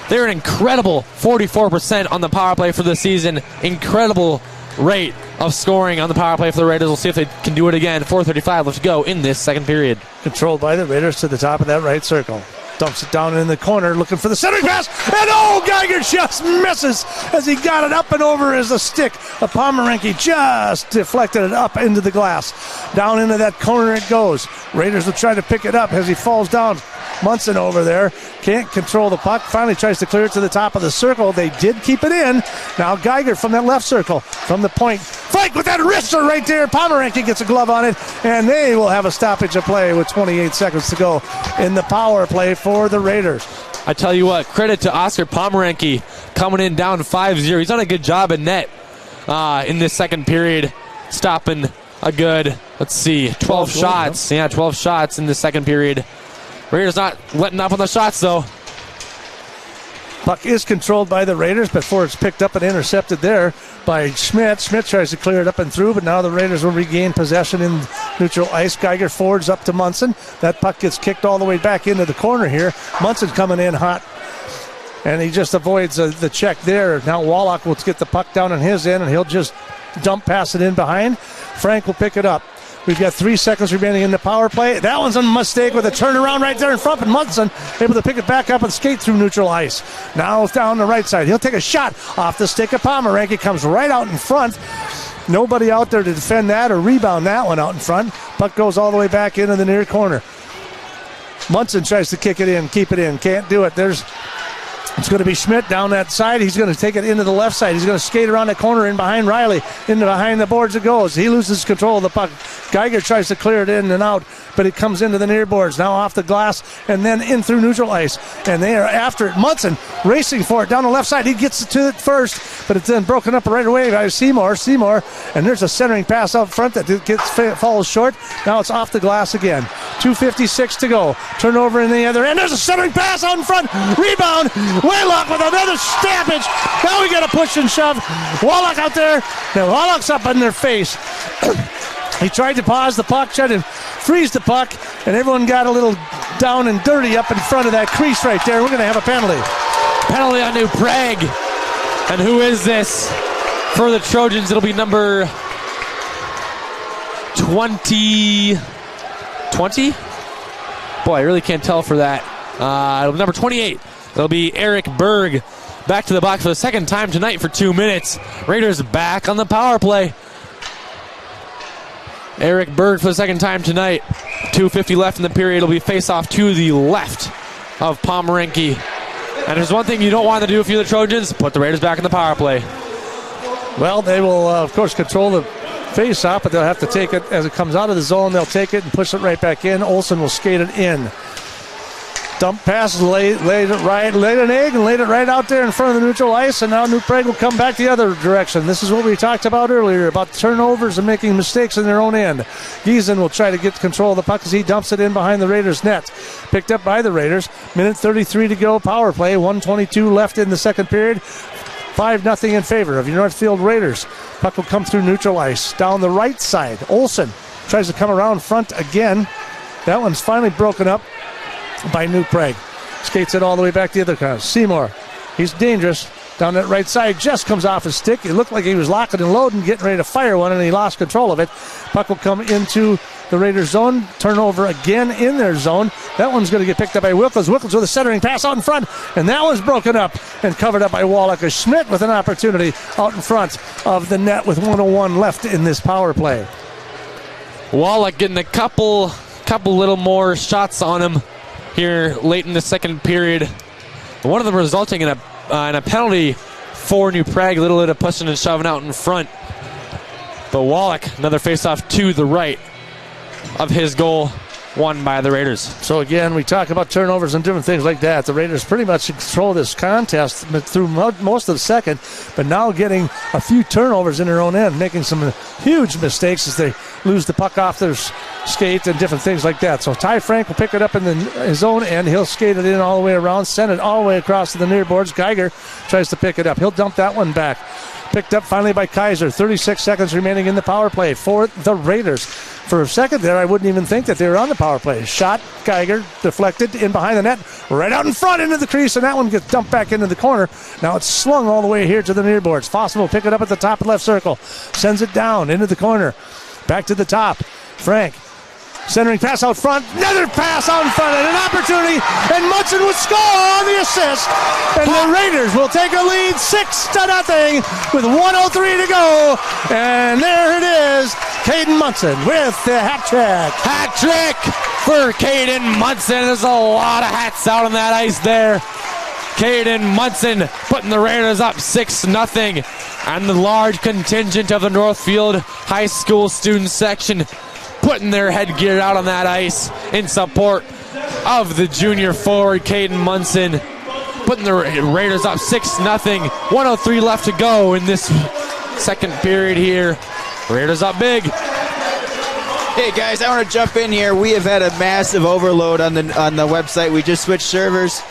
They're an incredible 44% on the power play for the season. Incredible rate of scoring on the power play for the Raiders. We'll see if they can do it again. 4:35 left to go in this second period. Controlled by the Raiders to the top of that right circle. Dumps it down in the corner, looking for the centering pass, and Geiger just misses as he got it up and over as a stick. Pomeranke just deflected it up into the glass. Down into that corner it goes. Raiders will try to pick it up as he falls down. Munson over there can't control the puck. Finally tries to clear it to the top of the circle. They did keep it in. Now Geiger from that left circle, from the point. Frank with that wrister right there. Pomeranke gets a glove on it, and they will have a stoppage of play with 28 seconds to go in the power play for the Raiders. I tell you what, credit to Oscar Pomeranke coming in down 5-0. He's done a good job in net in this second period, stopping a good, 12 shots. Yeah, 12 shots in the second period. Raiders not letting up on the shots, though. Puck is controlled by the Raiders before it's picked up and intercepted there by Schmidt. Schmidt tries to clear it up and through, but now the Raiders will regain possession in neutral ice. Geiger forwards up to Munson. That puck gets kicked all the way back into the corner here. Munson coming in hot, and he just avoids the check there. Now Wallach will get the puck down on his end, and he'll just dump pass it in behind. Frank will pick it up. We've got 3 seconds remaining in the power play. That one's a mistake with a turnaround right there in front, and Munson able to pick it back up and skate through neutral ice. Now down the right side. He'll take a shot off the stick of Pomeranke. Comes right out in front. Nobody out there to defend that or rebound that one out in front. Puck goes all the way back into the near corner. Munson tries to kick it in, keep it in. Can't do it. It's going to be Schmidt down that side. He's going to take it into the left side. He's going to skate around the corner in behind Riley. Into behind the boards it goes. He loses control of the puck. Geiger tries to clear it in and out, but it comes into the near boards. Now off the glass and then in through neutral ice. And they are after it. Munson racing for it down the left side. He gets to it first, but it's then broken up right away by Seymour. And there's a centering pass out front that falls short. Now it's off the glass again. 2:56 to go. Turnover in the other end. There's a centering pass out in front. Rebound. Waylock with another stoppage. Now we got a push and shove. Wallach out there. Now Wallach's up in their face. He tried to pause the puck, tried to freeze the puck, and everyone got a little down and dirty up in front of that crease right there. We're going to have a penalty. Penalty on New Prague. And who is this? For the Trojans, it'll be number 20. 20? Boy, I really can't tell for that. Number 28. It'll be Eric Berg back to the box for the second time tonight for 2 minutes. Raiders back on the power play. Eric Berg for the second time tonight. 2:50 left in the period. It'll be face-off to the left of Pomeranke. And there's one thing you don't want to do if you're the Trojans, put the Raiders back in the power play. Well, they will, of course, control the face-off, but they'll have to take it as it comes out of the zone. They'll take it and push it right back in. Olsen will skate it in. Dump pass, laid an egg and laid it right out there in front of the neutral ice, and now New Prague will come back the other direction. This is what we talked about earlier, about turnovers and making mistakes in their own end. Giesen will try to get control of the puck as he dumps it in behind the Raiders' net. Picked up by the Raiders. Minute 33 to go, power play. 1:22 left in the second period. 5-0 in favor of your Northfield Raiders. Puck will come through neutral ice. Down the right side, Olsen tries to come around front again. That one's finally broken up by New Prague. Skates it all the way back the other corner. Seymour, he's dangerous. Down that right side, just comes off his stick. It looked like he was locking and loading, getting ready to fire one, and he lost control of it. Puck will come into the Raiders' zone. Turnover again in their zone. That one's going to get picked up by Wickles. Wickles with a centering pass out in front, and that one's broken up and covered up by Wallach. Schmidt with an opportunity out in front of the net with 1:01 left in this power play. Wallach getting a couple little more shots on him here late in the second period. One of them resulting in a penalty for New Prague. A little bit of pushing and shoving out in front. But Wallach, another faceoff to the right of his goal. won by the Raiders. So again, we talk about turnovers and different things like that. The Raiders pretty much control this contest through most of the second, but now getting a few turnovers in their own end, making some huge mistakes as they lose the puck off their skate and different things like that. So Ty Frank will pick it up in his own end. He'll skate it in all the way around, send it all the way across to the near boards. Geiger tries to pick it up. He'll dump that one back. Picked up finally by Kaiser. 36 seconds remaining in the power play for the Raiders. For a second there, I wouldn't even think that they were on the power play. Shot, Geiger, deflected in behind the net, right out in front into the crease, and that one gets dumped back into the corner. Now it's slung all the way here to the near boards. Fossum will pick it up at the top left circle. Sends it down into the corner. Back to the top. Frank. Centering pass out front. Another pass out in front and an opportunity. And Munson would score on the assist. And the Raiders will take a lead 6-0 with 1:03 to go. And there it is. Caden Munson with the hat trick. Hat trick for Caden Munson. There's a lot of hats out on that ice there. Caden Munson putting the Raiders up 6-0. And the large contingent of the Northfield High School student section putting their headgear out on that ice in support of the junior forward, Caden Munson, putting the Raiders up 6-0. 1:03 left to go in this second period here. Raiders up big. Hey guys, I want to jump in here. We have had a massive overload on the website. We just switched servers.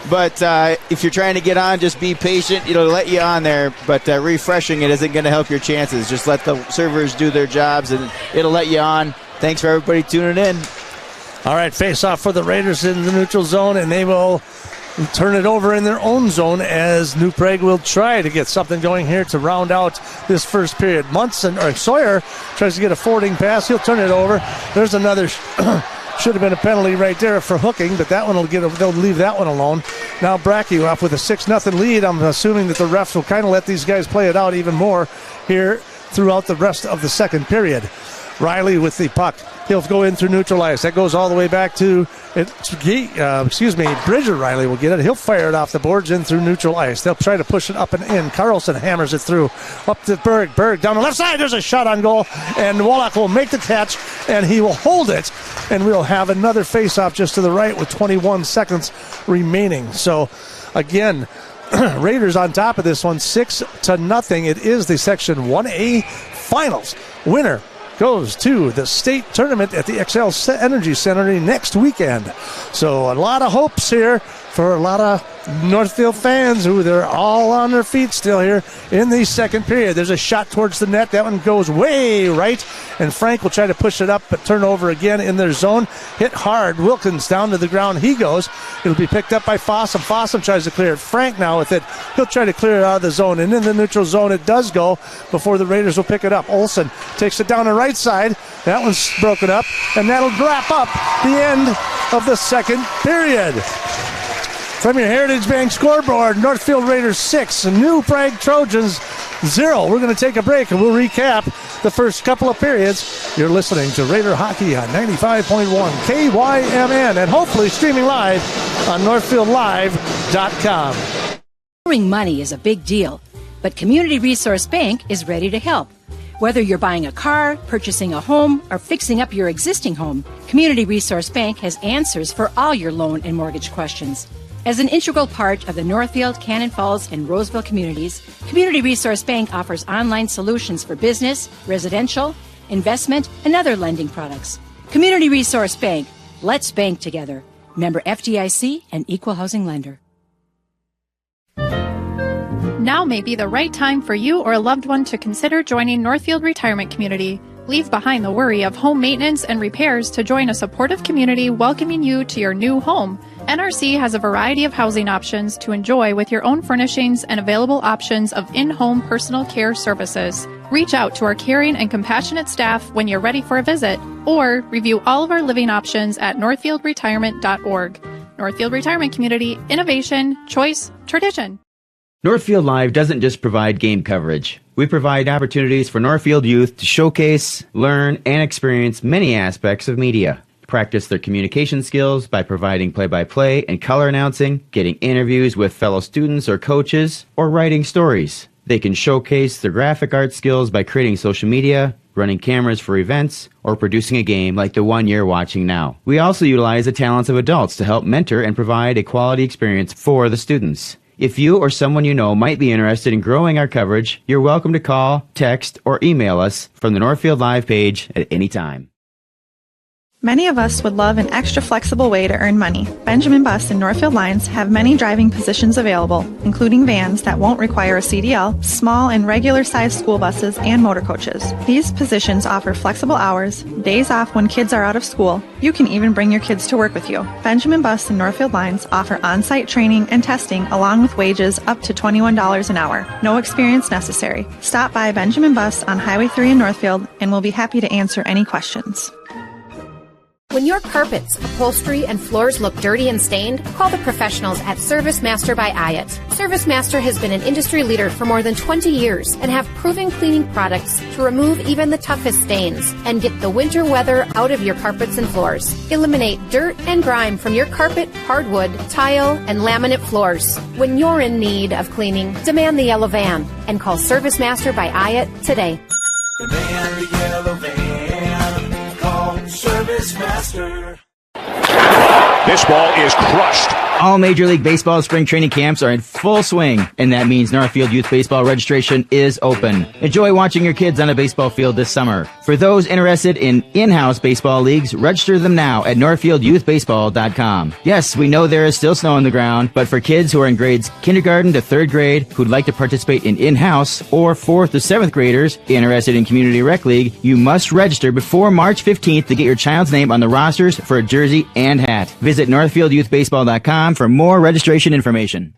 But if you're trying to get on, just be patient. It'll let you on there, but refreshing it isn't going to help your chances. Just let the servers do their jobs, and it'll let you on. Thanks for everybody tuning in. All right, face-off for the Raiders in the neutral zone, and they will turn it over in their own zone as New Prague will try to get something going here to round out this first period. Sawyer tries to get a forwarding pass. He'll turn it over. There's another... Should have been a penalty right there for hooking, but that one they'll leave that one alone. Now Brackey off with a 6-0 lead. I'm assuming that the refs will kind of let these guys play it out even more here throughout the rest of the second period. Riley with the puck. He'll go in through neutral ice. That goes all the way back to, Bridger Riley will get it. He'll fire it off the boards in through neutral ice. They'll try to push it up and in. Carlson hammers it through. Up to Berg. Berg down the left side. There's a shot on goal. And Wallach will make the catch, and he will hold it. And we'll have another face-off just to the right with 21 seconds remaining. So, again, Raiders on top of this one, 6-0. It is the Section 1A Finals. Winner goes to the state tournament at the XL Energy Center next weekend. So a lot of hopes here for a lot of Northfield fans who they're all on their feet still here in the second period. There's a shot towards the net. That one goes way right, and Frank will try to push it up, but turn over again in their zone. Hit hard. Wilkins down to the ground. He goes. It'll be picked up by Fossum. Fossum tries to clear it. Frank now with it. He'll try to clear it out of the zone, and in the neutral zone it does go before the Raiders will pick it up. Olsen takes it down the right side. That one's broken up, and that'll wrap up the end of the second period. From your Heritage Bank scoreboard, Northfield Raiders 6, New Prague Trojans 0. We're going to take a break and we'll recap the first couple of periods. You're listening to Raider Hockey on 95.1 KYMN and hopefully streaming live on NorthfieldLive.com. Borrowing money is a big deal, but Community Resource Bank is ready to help. Whether you're buying a car, purchasing a home, or fixing up your existing home, Community Resource Bank has answers for all your loan and mortgage questions. As an integral part of the Northfield, Cannon Falls, and Roseville communities, Community Resource Bank offers online solutions for business, residential, investment, and other lending products. Community Resource Bank. Let's bank together. Member FDIC and Equal Housing Lender. Now may be the right time for you or a loved one to consider joining Northfield Retirement Community. Leave behind the worry of home maintenance and repairs to join a supportive community welcoming you to your new home. NRC has a variety of housing options to enjoy with your own furnishings and available options of in-home personal care services. Reach out to our caring and compassionate staff when you're ready for a visit, or review all of our living options at northfieldretirement.org. Northfield Retirement Community, innovation, choice, tradition. Northfield Live doesn't just provide game coverage. We provide opportunities for Northfield youth to showcase, learn, and experience many aspects of media. Practice their communication skills by providing play-by-play and color announcing, getting interviews with fellow students or coaches, or writing stories. They can showcase their graphic art skills by creating social media, running cameras for events, or producing a game like the one you're watching now. We also utilize the talents of adults to help mentor and provide a quality experience for the students. If you or someone you know might be interested in growing our coverage, you're welcome to call, text, or email us from the Northfield Live page at any time. Many of us would love an extra flexible way to earn money. Benjamin Bus and Northfield Lines have many driving positions available, including vans that won't require a CDL, small and regular-sized school buses, and motor coaches. These positions offer flexible hours, days off when kids are out of school. You can even bring your kids to work with you. Benjamin Bus and Northfield Lines offer on-site training and testing along with wages up to $21 an hour. No experience necessary. Stop by Benjamin Bus on Highway 3 in Northfield and we'll be happy to answer any questions. When your carpets, upholstery, and floors look dirty and stained, call the professionals at Service Master by Hyatt. Service Master has been an industry leader for more than 20 years and have proven cleaning products to remove even the toughest stains and get the winter weather out of your carpets and floors. Eliminate dirt and grime from your carpet, hardwood, tile, and laminate floors. When you're in need of cleaning, demand the yellow van and call Service Master by Hyatt today. Demand the yellow van. Call Service Master. This ball is crushed. All Major League Baseball spring training camps are in full swing, and that means Northfield Youth Baseball registration is open. Enjoy watching your kids on a baseball field this summer. For those interested in in-house baseball leagues, register them now at northfieldyouthbaseball.com. Yes, we know there is still snow on the ground, but for kids who are in grades kindergarten to 3rd grade who'd like to participate in in-house, or 4th to 7th graders interested in Community Rec League, you must register before March 15th to get your child's name on the rosters for a jersey and hat. Visit northfieldyouthbaseball.com for more registration information.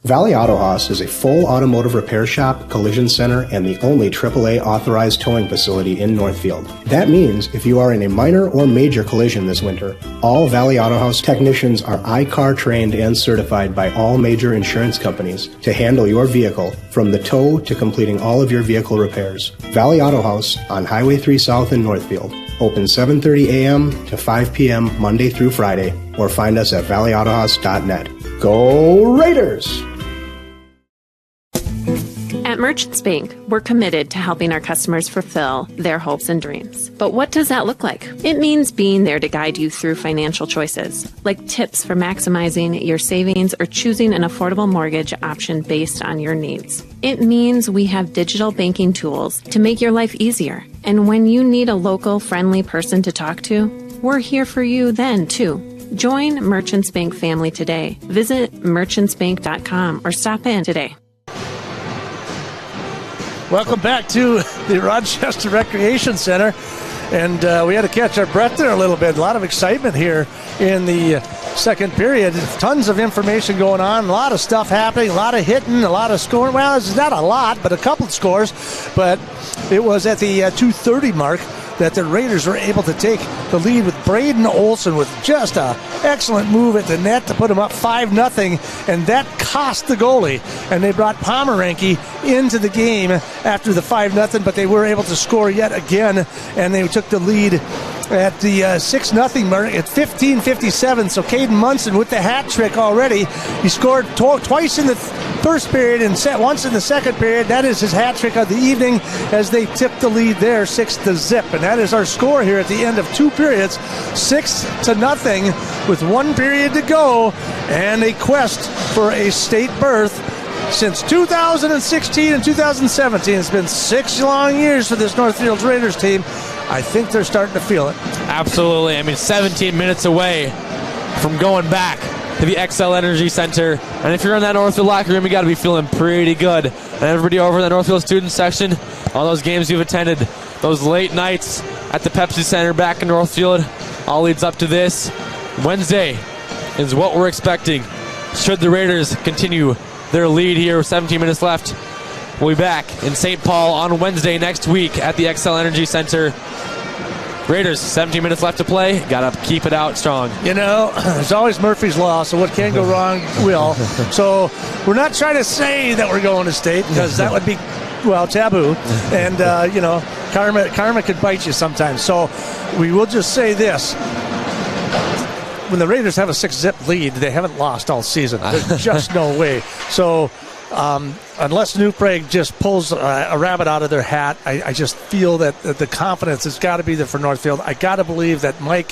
Valley Auto Haus is a full automotive repair shop, collision center, and the only AAA authorized towing facility in Northfield. That means if you are in a minor or major collision this winter, all Valley Auto Haus technicians are I-CAR trained and certified by all major insurance companies to handle your vehicle from the tow to completing all of your vehicle repairs. Valley Auto Haus on Highway 3 South in Northfield. Open 7:30 a.m. to 5 p.m. Monday through Friday, or find us at valleyautohaus.net. Go Raiders! At Merchants Bank, we're committed to helping our customers fulfill their hopes and dreams. But what does that look like? It means being there to guide you through financial choices, like tips for maximizing your savings or choosing an affordable mortgage option based on your needs. It means we have digital banking tools to make your life easier. And when you need a local, friendly person to talk to, we're here for you then, too. Join Merchants Bank family today. Visit merchantsbank.com or stop in today. Welcome back to the Rochester Recreation Center. And we had to catch our breath there a little bit. A lot of excitement here in the second period. Tons of information going on. A lot of stuff happening. A lot of hitting. A lot of scoring. Well, it's not a lot, but a couple of scores. But it was at the 2:30 mark that the Raiders were able to take the lead with Braden Olson with just an excellent move at the net to put them up 5-0, and that cost the goalie. And they brought Pomeranke into the game after the 5-0, but they were able to score yet again, and they took the lead at the 6-0 mark at 15:57. So Caden Munson with the hat trick already. He scored twice in the first period and once in the second period. That is his hat trick of the evening as they tipped the lead there 6-0. And that is our score here at the end of 2 periods, 6-0 with 1 period to go, and a quest for a state berth. Since 2016 and 2017, it's been 6 long years for this Northfield Raiders team. I think they're starting to feel it. Absolutely. I mean, 17 minutes away from going back to the XL Energy Center. And if you're in that Northfield locker room, you got to be feeling pretty good. And everybody over in the Northfield student section, all those games you've attended, those late nights at the Pepsi Center back in Northfield, all leads up to this. Wednesday is what we're expecting. Should the Raiders continue their lead here with 17 minutes left, we'll be back in St. Paul on Wednesday next week at the XL Energy Center. Raiders, 17 minutes left to play. Got to keep it out strong. You know, there's always Murphy's Law, so what can go wrong will. So we're not trying to say that we're going to state, because that would be, well, taboo. And, you know, karma could bite you sometimes. So we will just say this. When the Raiders have a 6-0 lead, they haven't lost all season. There's just no way. So unless New Prague just pulls a rabbit out of their hat, I just feel that the confidence has got to be there for Northfield. I got to believe that Mike,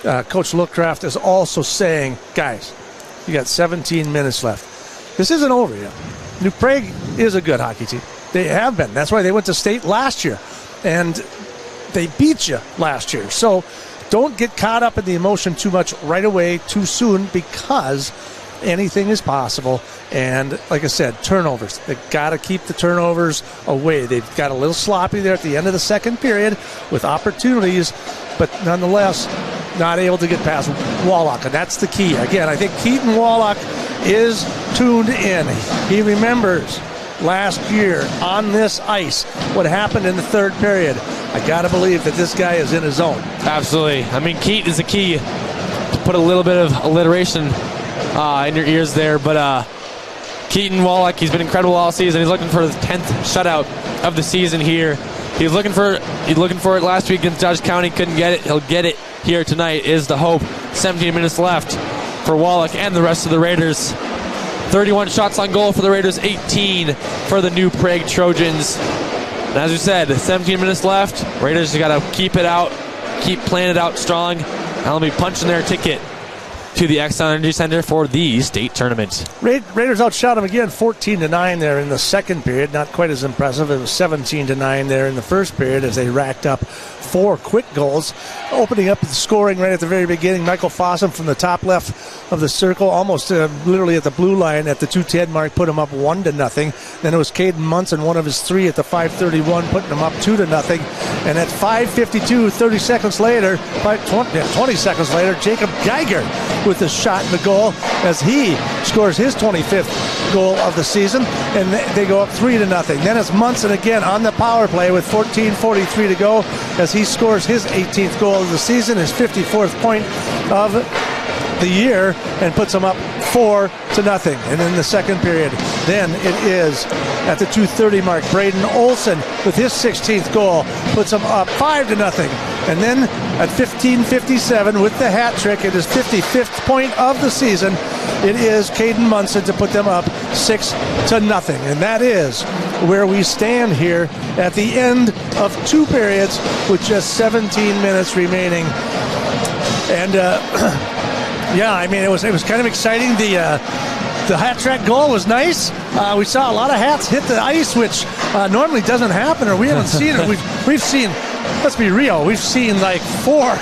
Coach Lookcraft, is also saying, guys, you got 17 minutes left. This isn't over yet. New Prague is a good hockey team. They have been. That's why they went to state last year. And they beat you last year. So don't get caught up in the emotion too much right away, too soon, because anything is possible. And like I said, turnovers. They've got to keep the turnovers away. They've got a little sloppy there at the end of the second period with opportunities, but nonetheless not able to get past Wallach. And that's the key. Again, I think Keaton Wallach is tuned in. He remembers last year on this ice what happened in the third period. I got to believe that this guy is in his zone. Absolutely. I mean, Keaton is the key to put a little bit of alliteration in your ears there, but Keaton Wallach, he's been incredible all season. He's looking for his 10th shutout of the season here. He's looking for it last week against Dodge County, couldn't get it. He'll get it here tonight is the hope. 17 minutes left for Wallach and the rest of the Raiders. 31 shots on goal for the Raiders, 18 for the New Prague Trojans. And as we said, 17 minutes left. Raiders got to keep it out, keep playing it out strong, and they'll be punching their ticket to the Exxon Energy Center for the state tournament. Raiders outshot them again, 14-9 there in the second period. Not quite as impressive. It was 17-9 there in the first period as they racked up 4 quick goals. Opening up the scoring right at the very beginning, Michael Fossum from the top left of the circle, almost literally at the blue line at the 2:10 mark, put him up 1-0. Then it was Caden Munson, one of his 3 at the 5:31, putting him up 2-0. And at 5:52, 30 seconds later, 20 seconds later, Jacob Geiger with a shot in the goal as he scores his 25th goal of the season, and they go up 3-0. Then it's Munson again on the power play with 14:43 to go as he scores his 18th goal of the season, his 54th point of the year, and puts them up 4-0. And in the second period, then it is at the 2:30 mark, Braden Olson with his 16th goal puts them up 5-0. And then at 15:57 with the hat trick, it is 55th point of the season. It is Caden Munson to put them up 6-0. And that is where we stand here at the end of 2 periods with just 17 minutes remaining. And yeah, I mean, it was kind of exciting. The hat trick goal was nice. We saw a lot of hats hit the ice, which normally doesn't happen, or we haven't seen it. We've seen, let's be real, we've seen like 4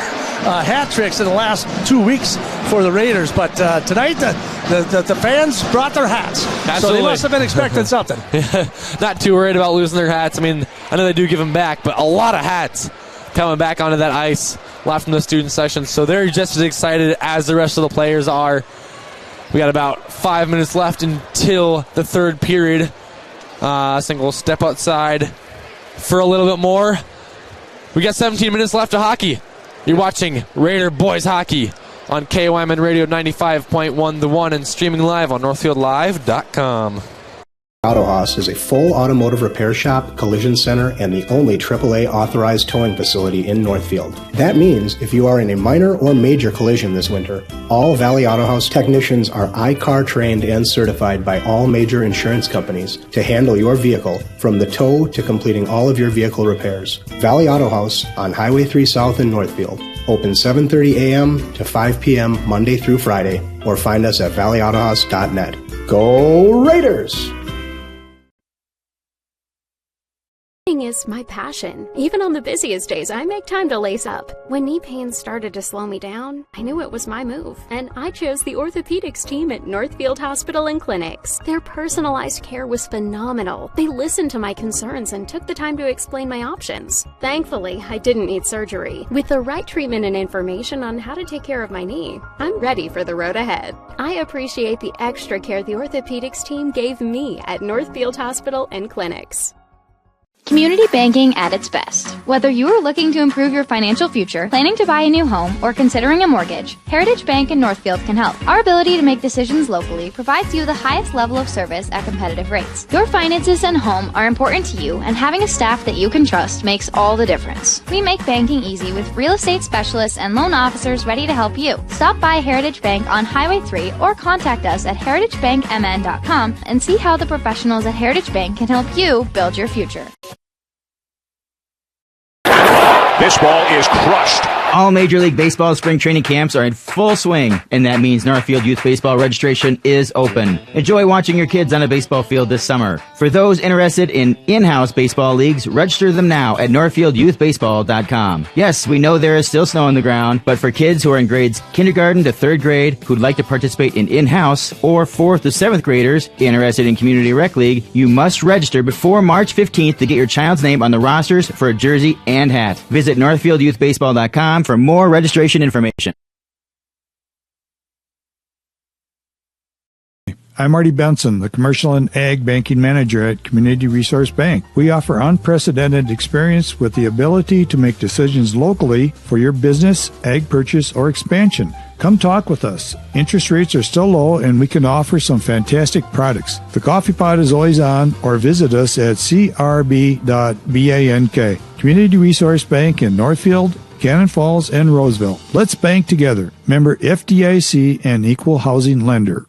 hat tricks in the last 2 weeks for the Raiders. But tonight, the fans brought their hats. Absolutely. So they must have been expecting something. Not too worried about losing their hats. I mean, I know they do give them back, but a lot of hats coming back onto that ice, a lot from the student session. So they're just as excited as the rest of the players are. We got about 5 minutes left until the third period. I think we'll step outside for a little bit more. We got 17 minutes left of hockey. You're watching Raider Boys Hockey on KYMN Radio 95.1 The One and streaming live on NorthfieldLive.com. Auto Haus is a full automotive repair shop, collision center, and the only AAA authorized towing facility in Northfield. That means if you are in a minor or major collision this winter, all Valley Auto Haus technicians are I-CAR trained and certified by all major insurance companies to handle your vehicle from the tow to completing all of your vehicle repairs. Valley Auto Haus on Highway 3 South in Northfield. Open 7:30 a.m. to 5 p.m. Monday through Friday, or find us at valleyautohaus.net. Go Raiders! Is my passion. Even on the busiest days, I make time to lace up. When knee pain started to slow me down, I knew it was my move, and I chose the orthopedics team at Northfield Hospital and Clinics. Their personalized care was phenomenal. They listened to my concerns and took the time to explain my options. Thankfully, I didn't need surgery. With the right treatment and information on how to take care of my knee, I'm ready for the road ahead. I appreciate the extra care the orthopedics team gave me at Northfield Hospital and Clinics. Community banking at its best. Whether you are looking to improve your financial future, planning to buy a new home, or considering a mortgage, Heritage Bank in Northfield can help. Our ability to make decisions locally provides you the highest level of service at competitive rates. Your finances and home are important to you, and having a staff that you can trust makes all the difference. We make banking easy with real estate specialists and loan officers ready to help you. Stop by Heritage Bank on Highway 3 or contact us at heritagebankmn.com and see how the professionals at Heritage Bank can help you build your future. This ball is crushed. All Major League Baseball spring training camps are in full swing, and that means Northfield Youth Baseball registration is open. Enjoy watching your kids on a baseball field this summer. For those interested in in-house baseball leagues, register them now at northfieldyouthbaseball.com. Yes, we know there is still snow on the ground, but for kids who are in grades kindergarten to 3rd grade who'd like to participate in in-house, or 4th to 7th graders interested in Community Rec League, you must register before March 15th to get your child's name on the rosters for a jersey and hat. Visit northfieldyouthbaseball.com for more registration information. I'm Marty Benson, the Commercial and Ag Banking Manager at Community Resource Bank. We offer unprecedented experience with the ability to make decisions locally for your business, ag purchase, or expansion. Come talk with us. Interest rates are still low, and we can offer some fantastic products. The coffee pot is always on, or visit us at crb.bank. Community Resource Bank in Northfield, Cannon Falls, and Roseville. Let's bank together. Member FDIC and equal housing lender.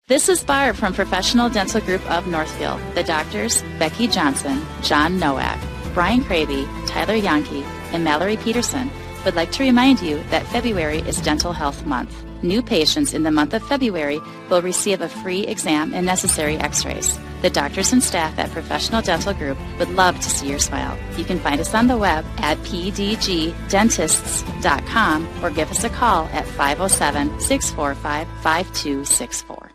This is Barb from Professional Dental Group of Northfield. The doctors, Becky Johnson, John Nowak, Brian Cravey, Tyler Yonke, and Mallory Peterson would like to remind you that February is Dental Health Month. New patients in the month of February will receive a free exam and necessary x-rays. The doctors and staff at Professional Dental Group would love to see your smile. You can find us on the web at pdgdentists.com or give us a call at 507-645-5264.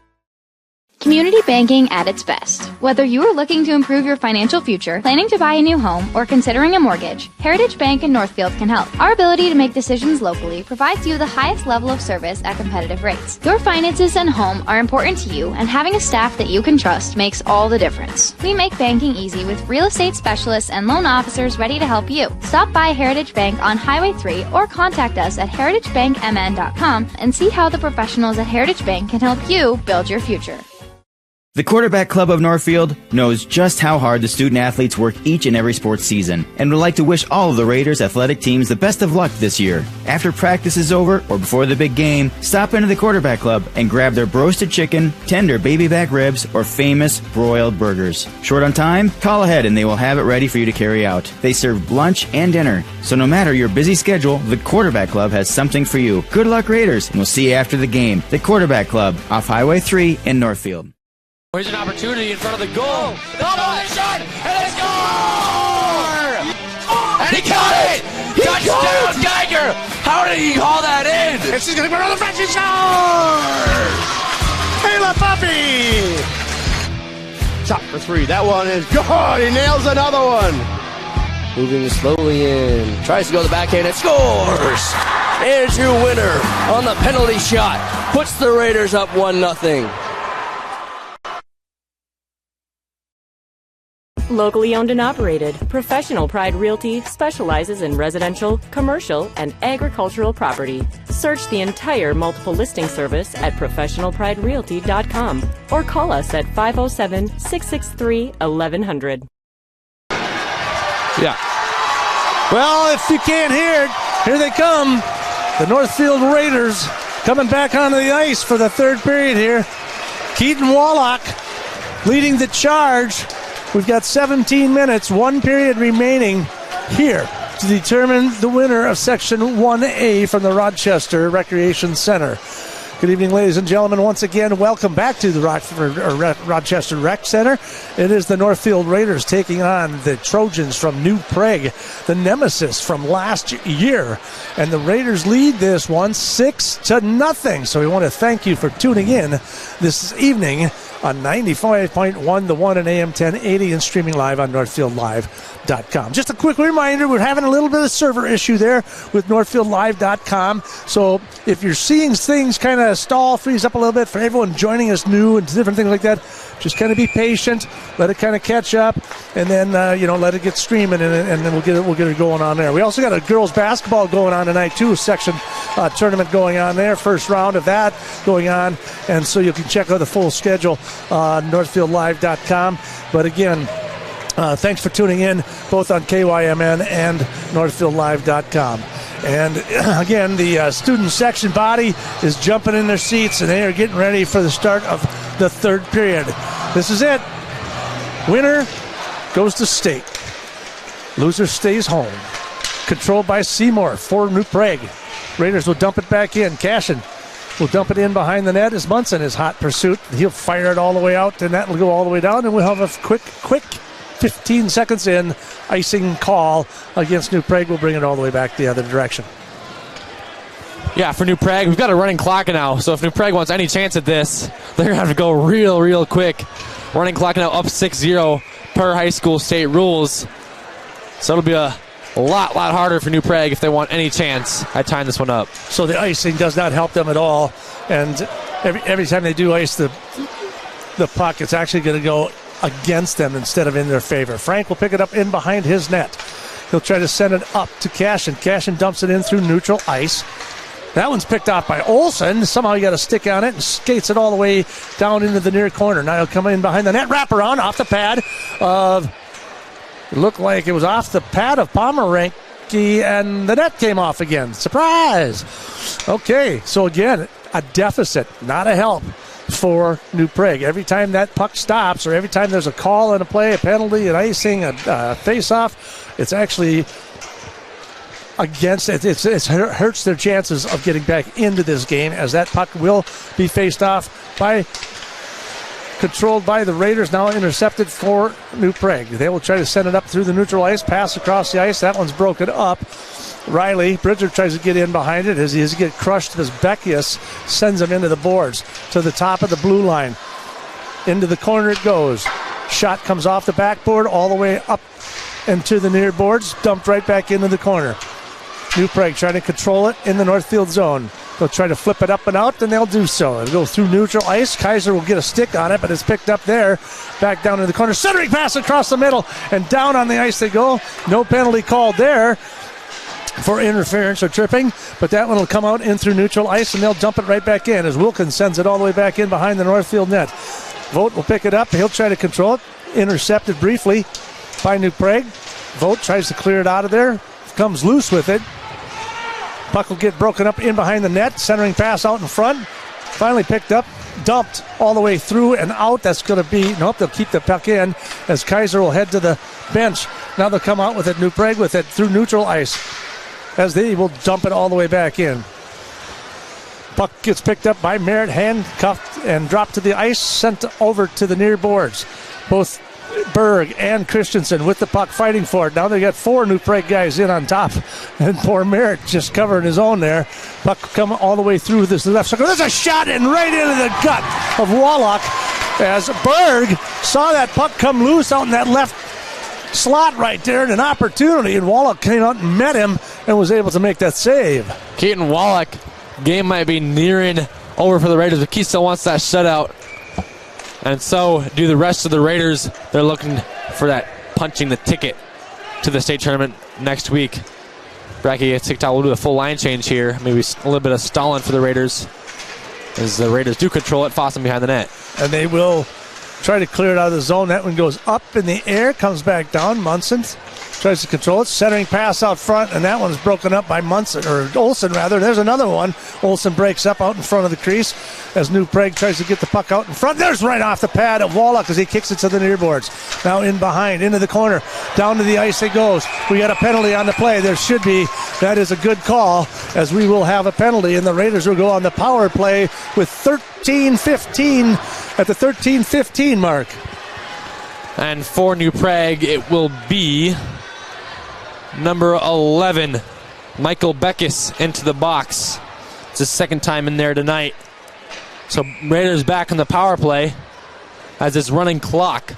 Community banking at its best. Whether you are looking to improve your financial future, planning to buy a new home, or considering a mortgage, Heritage Bank in Northfield can help. Our ability to make decisions locally provides you the highest level of service at competitive rates. Your finances and home are important to you, and having a staff that you can trust makes all the difference. We make banking easy with real estate specialists and loan officers ready to help you. Stop by Heritage Bank on Highway 3 or contact us at heritagebankmn.com and see how the professionals at Heritage Bank can help you build your future. The Quarterback Club of Northfield knows just how hard the student athletes work each and every sports season and would like to wish all of the Raiders athletic teams the best of luck this year. After practice is over or before the big game, stop into the Quarterback Club and grab their roasted chicken, tender baby back ribs, or famous broiled burgers. Short on time? Call ahead and they will have it ready for you to carry out. They serve lunch and dinner, so no matter your busy schedule, the Quarterback Club has something for you. Good luck, Raiders, and we'll see you after the game. The Quarterback Club, off Highway 3 in Northfield. Here's an opportunity in front of the goal. Double shot, and they score! And he got it! Touchdown, Geiger! How did he haul that in? And she's going to go another French shot! Kayla Puffy! Shot for 3. That one is good. He nails another one. Moving slowly in. Tries to go to the backhand and scores! Andrew Winter on the penalty shot. Puts the Raiders up 1-0. Locally owned and operated, Professional Pride Realty specializes in residential, commercial, and agricultural property. Search the entire multiple listing service at professionalpriderealty.com or call us at 507-663-1100. Yeah. Well, if you can't hear it, here they come. The Northfield Raiders coming back onto the ice for the third period here. Keaton Wallach leading the charge. We've got 17 minutes, 1 period remaining here to determine the winner of Section 1A from the Rochester Recreation Center. Good evening, ladies and gentlemen. Once again, welcome back to the Rochester Rec Center. It is the Northfield Raiders taking on the Trojans from New Prague, the nemesis from last year. And the Raiders lead this one 6-0. So we want to thank you for tuning in this evening on 95.1 The One and AM 1080 and streaming live on NorthfieldLive.com. Just a quick reminder, we're having a little bit of server issue there with NorthfieldLive.com. So if you're seeing things kind of of stall, freeze up a little bit for everyone joining us new and different things like that. Just kind of be patient, let it kind of catch up, and then let it get streaming, and then we'll get it going on there. We also got a girls basketball going on tonight too, section tournament going on there, first round of that going on, and so you can check out the full schedule on northfieldlive.com. But again, thanks for tuning in both on KYMN and northfieldlive.com. And again, the student section body is jumping in their seats, and they are getting ready for the start of the third period. This is it. Winner goes to state. Loser stays home. Controlled by Seymour for New Prague. Raiders will dump it back in. Cashin will dump it in behind the net as Munson is hot pursuit. He'll fire it all the way out, and that will go all the way down, and we'll have a quick 15 seconds in icing call against New Prague. Will bring it all the way back the other direction. Yeah, for New Prague, we've got a running clock now, so if New Prague wants any chance at this, they're going to have to go real quick. Running clock now up 6-0 per high school state rules. So it'll be a lot harder for New Prague if they want any chance at tying this one up. So the icing does not help them at all, and every time they do ice the puck, it's actually going to go against them instead of in their favor. Frank will pick it up in behind his net. He'll try to send it up to Cashin. Cashin dumps it in through neutral ice. That one's picked off by Olsen. Somehow he got a stick on it and skates it all the way down into the near corner. Now he'll come in behind the net. Wraparound off the pad of... It looked like it was off the pad of Pomeranke, and the net came off again. Surprise! Okay, so again, a deficit, not a help for New Prague. Every time that puck stops, or every time there's a call and a play, a penalty, an icing, a face-off, it's actually against it. It hurts their chances of getting back into this game, as that puck will be faced off by, controlled by the Raiders, now intercepted for New Prague. They will try to send it up through the neutral ice, pass across the ice. That one's broken up. Riley Bridger tries to get in behind it as he gets crushed as Beckius sends him into the boards to the top of the blue line. Into the corner it goes. Shot comes off the backboard all the way up into the near boards, dumped right back into the corner. New Prague trying to control it in the Northfield zone. They'll try to flip it up and out, and they'll do so. It'll go through neutral ice. Kaiser will get a stick on it, but it's picked up there. Back down in the corner. Centering pass across the middle, and down on the ice they go. No penalty called there for interference or tripping, but that one will come out in through neutral ice, and they'll dump it right back in as Wilkins sends it all the way back in behind the Northfield net. Vogt will pick it up. He'll try to control it. Intercepted briefly by New Prague. Vogt tries to clear it out of there. Comes loose with it. Puck will get broken up in behind the net. Centering pass out in front. Finally picked up. Dumped all the way through and out. That's going to be... Nope, they'll keep the puck in as Kaiser will head to the bench. Now they'll come out with it. New Prague with it through neutral ice as they will dump it all the way back in. Puck gets picked up by Merritt, handcuffed and dropped to the ice, sent over to the near boards. Both Berg and Christensen with the puck fighting for it. Now they got four New Prague guys in on top, and poor Merritt just covering his own there. Puck come all the way through this left circle. There's a shot in right into the gut of Wallach as Berg saw that puck come loose out in that left slot right there, and an opportunity, and Wallach came out and met him and was able to make that save. Keaton Wallach, game might be nearing over for the Raiders, but he still wants that shutout. And so do the rest of the Raiders. They're looking for that punching the ticket to the state tournament next week. Bracky gets kicked out. We'll do a full line change here. Maybe a little bit of stalling for the Raiders, as the Raiders do control it. Fossum behind the net. And they will try to clear it out of the zone. That one goes up in the air, comes back down. Munson tries to control it. Centering pass out front, and that one's broken up by Munson, or Olsen rather. There's another one. Olsen breaks up out in front of the crease as New Prague tries to get the puck out in front. There's right off the pad of Wallach as he kicks it to the near boards. Now in behind, into the corner, down to the ice it goes. We got a penalty on the play. There should be. That is a good call, as we will have a penalty, and the Raiders will go on the power play with 13-15 at the 13-15 mark. And for New Prague, it will be number 11, Michael Beckus, into the box. It's his second time in there tonight. So Raiders back on the power play as this running clock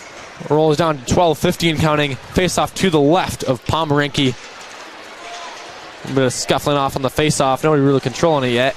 rolls down to 12-15 counting. Face-off to the left of Pomeranke. A bit of scuffling off on the face-off. Nobody really controlling it yet.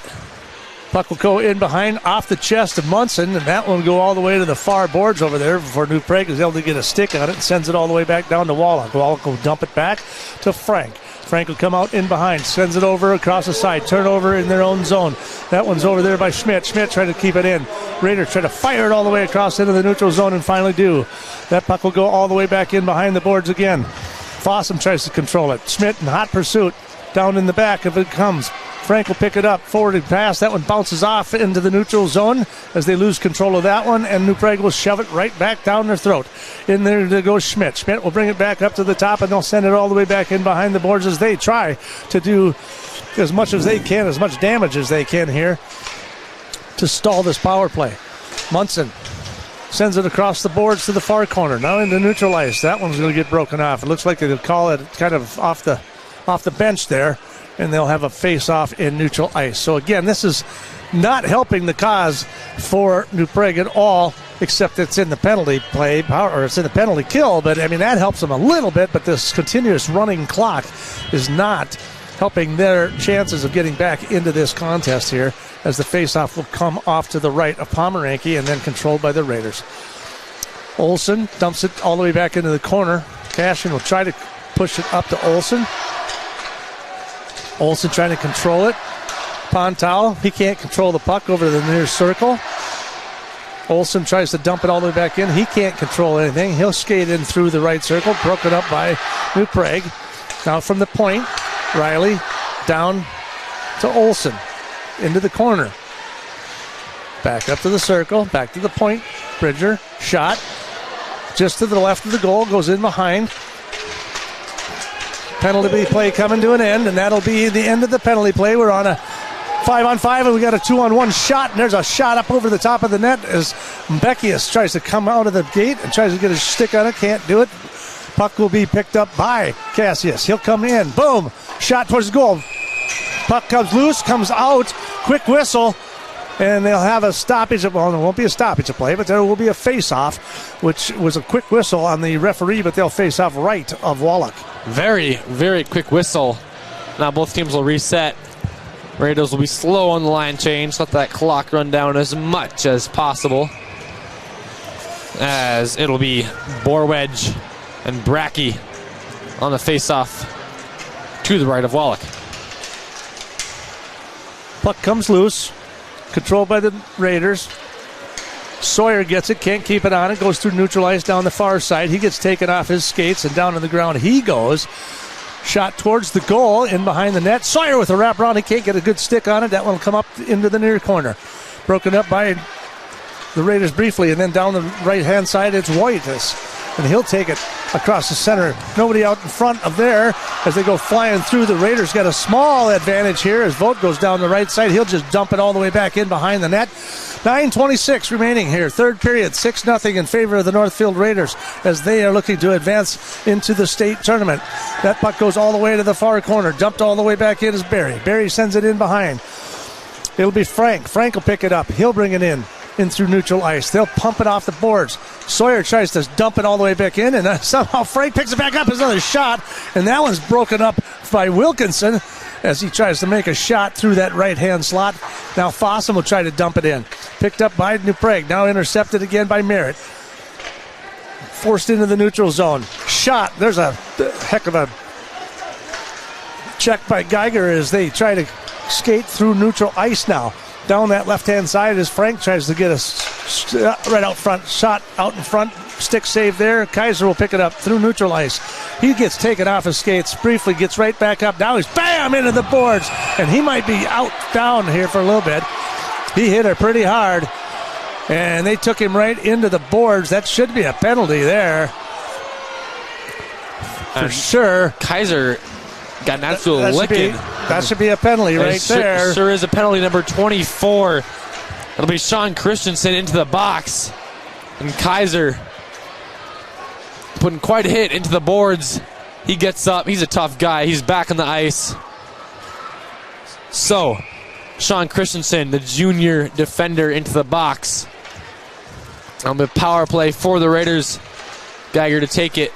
Puck will go in behind, off the chest of Munson, and that one will go all the way to the far boards over there before New Prague is able to get a stick on it and sends it all the way back down to Wallach. Wallach will dump it back to Frank. Frank will come out in behind, sends it over across the side, turnover in their own zone. That one's over there by Schmidt. Schmidt trying to keep it in. Raiders try to fire it all the way across into the neutral zone and finally do. That puck will go all the way back in behind the boards again. Fossum tries to control it. Schmidt in hot pursuit. Down in the back if it comes. Frank will pick it up, forwarded pass. That one bounces off into the neutral zone as they lose control of that one, and New Prague will shove it right back down their throat. In there goes Schmidt. Schmidt will bring it back up to the top, and they'll send it all the way back in behind the boards as they try to do as much as they can, as much damage as they can here to stall this power play. Munson sends it across the boards to the far corner. Now into neutral ice. That one's going to get broken off. It looks like they'll call it kind of off the bench there, and they'll have a face-off in neutral ice. So, again, this is not helping the cause for New Prague at all, except it's in the penalty play, or it's in the penalty kill. But, I mean, that helps them a little bit, but this continuous running clock is not helping their chances of getting back into this contest here, as the face-off will come off to the right of Pomeranke and then controlled by the Raiders. Olsen dumps it all the way back into the corner. Cashin will try to push it up to Olsen. Olsen trying to control it. Pontau, he can't control the puck over to the near circle. Olsen tries to dump it all the way back in. He can't control anything. He'll skate in through the right circle, broken up by New Prague. Now from the point, Riley down to Olsen, into the corner. Back up to the circle, back to the point. Bridger, shot just to the left of the goal, goes in behind. Penalty play coming to an end, and that'll be the end of the penalty play. We're on a 5-on-5, and we got a 2-on-1 shot, and there's a shot up over the top of the net as Beckius tries to come out of the gate and tries to get a stick on it. Can't do it. Puck will be picked up by Cassius. He'll come in. Boom. Shot towards the goal. Puck comes loose, comes out. Quick whistle. And they'll have a stoppage. Well, there won't be a stoppage of play, but there will be a face-off, which was a quick whistle on the referee, but they'll face off right of Wallach. Very, very quick whistle. Now both teams will reset. Raiders will be slow on the line change. Let that clock run down as much as possible, as it'll be Borwedge and Brackey on the face-off to the right of Wallach. Puck comes loose. Controlled by the Raiders. Sawyer gets it, can't keep it on it, goes through neutral ice down the far side. He gets taken off his skates, and down on the ground he goes. Shot towards the goal, in behind the net. Sawyer with a wraparound, he can't get a good stick on it. That one will come up into the near corner. Broken up by the Raiders briefly, and then down the right-hand side it's Whitus. And he'll take it across the center. Nobody out in front of there as they go flying through. The Raiders got a small advantage here as Vogt goes down the right side. He'll just dump it all the way back in behind the net. 9:26 remaining here. Third period, 6-0 in favor of the Northfield Raiders as they are looking to advance into the state tournament. That puck goes all the way to the far corner. Dumped all the way back in is Barry. Barry sends it in behind. It'll be Frank. Frank will pick it up. He'll bring it in through neutral ice. They'll pump it off the boards. Sawyer tries to dump it all the way back in, and somehow Frank picks it back up. There's another shot, and that one's broken up by Wilkinson as he tries to make a shot through that right-hand slot. Now Fossum will try to dump it in. Picked up by New Prague. Now intercepted again by Merritt. Forced into the neutral zone. Shot. There's a heck of a check by Geiger as they try to skate through neutral ice now. Down that left-hand side as Frank tries to get a right out front. Shot out in front. Stick save there. Kaiser will pick it up through neutral ice. He gets taken off his skates. Briefly gets right back up. Now he's bam into the boards. And he might be out down here for a little bit. He hit her pretty hard. And they took him right into the boards. That should be a penalty there. For sure. Kaiser got an absolute licking. That should be a penalty right there. Sure is a penalty, number 24. It'll be Sean Christensen into the box. And Kaiser putting quite a hit into the boards. He gets up. He's a tough guy. He's back on the ice. So, Sean Christensen, the junior defender, into the box. On the power play for the Raiders. Geiger to take it.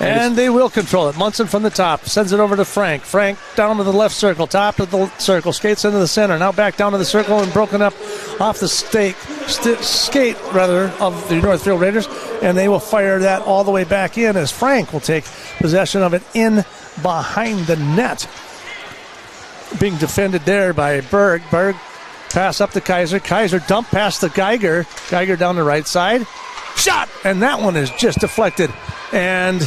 And they will control it. Munson from the top sends it over to Frank. Frank down to the left circle, top of the circle, skates into the center. Now back down to the circle and broken up off the skate of the Northfield Raiders. And they will fire that all the way back in as Frank will take possession of it in behind the net. Being defended there by Berg. Berg pass up to Kaiser. Kaiser dump past the Geiger. Geiger down the right side. Shot! And that one is just deflected. And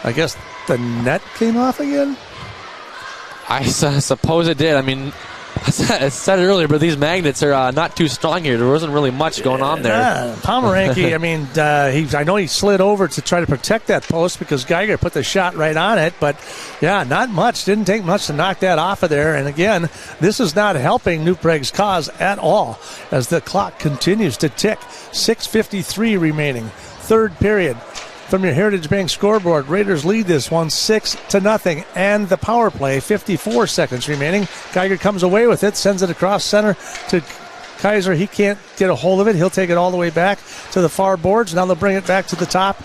I guess the net came off again? I suppose it did. I mean, I said it earlier, but these magnets are not too strong here. There wasn't really much going on there. Yeah, Pomeranke, I mean, I know he slid over to try to protect that post because Geiger put the shot right on it, but yeah, not much. Didn't take much to knock that off of there. And again, this is not helping New Prague's cause at all as the clock continues to tick. 6:53 remaining. Third period. From your Heritage Bank scoreboard, Raiders lead this one 6-0. And the power play, 54 seconds remaining. Geiger comes away with it, sends it across center to Kaiser. He can't get a hold of it. He'll take it all the way back to the far boards. Now they'll bring it back to the top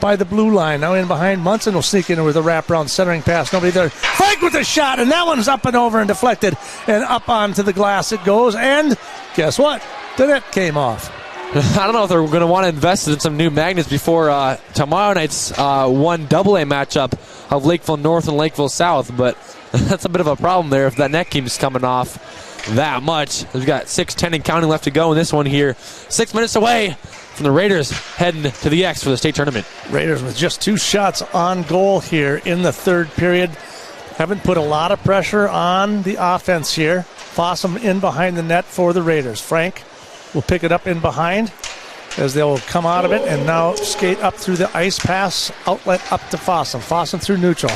by the blue line. Now in behind, Munson will sneak in with a wraparound centering pass. Nobody there. Frank with the shot, and that one's up and over and deflected. And up onto the glass it goes. And guess what? The net came off. I don't know if they're going to want to invest in some new magnets before tomorrow night's 1AA matchup of Lakeville North and Lakeville South, but that's a bit of a problem there if that net keeps coming off that much. We've got 6:10 and counting left to go in this one here. 6 minutes away from the Raiders heading to the X for the state tournament. Raiders with just 2 shots on goal here in the third period. Haven't put a lot of pressure on the offense here. Fossum in behind the net for the Raiders. Frank will pick it up in behind as they'll come out of it and now skate up through the ice pass outlet up to Fossum. Fossum through neutral.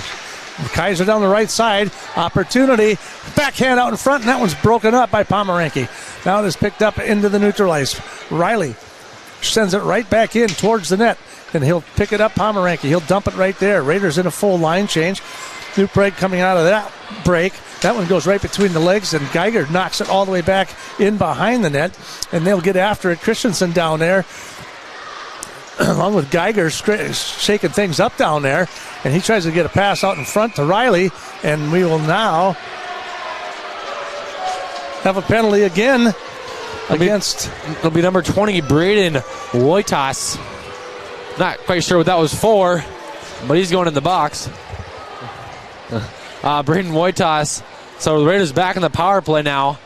Kaiser down the right side. Opportunity. Backhand out in front, and that one's broken up by Pomeranke. Now it is picked up into the neutral ice. Riley sends it right back in towards the net, and he'll pick it up, Pomeranke. He'll dump it right there. Raiders in a full line change. New Prague coming out of that break. That one goes right between the legs, and Geiger knocks it all the way back in behind the net, and they'll get after it. Christensen down there, along with Geiger shaking things up down there, and he tries to get a pass out in front to Riley, and we will now have a penalty again against... It'll be number 20, Braden Wojtas. Not quite sure what that was for, but he's going in the box. Braden Wojtas. So the Raiders back in the power play now.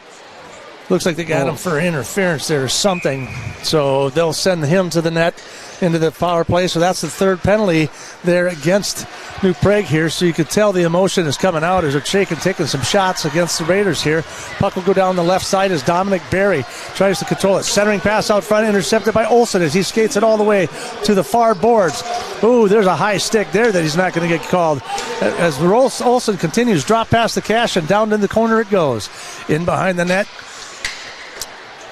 Looks like they got him for interference there or something. So they'll send him to the net into the power play. So that's the third penalty there against New Prague here. So you can tell the emotion is coming out as they're taking some shots against the Raiders here. Puck will go down the left side as Dominic Berry tries to control it. Centering pass out front, intercepted by Olsen as he skates it all the way to the far boards. Ooh, there's a high stick there that he's not going to get called. As Olsen continues, drop past the cash and down in the corner it goes. In behind the net.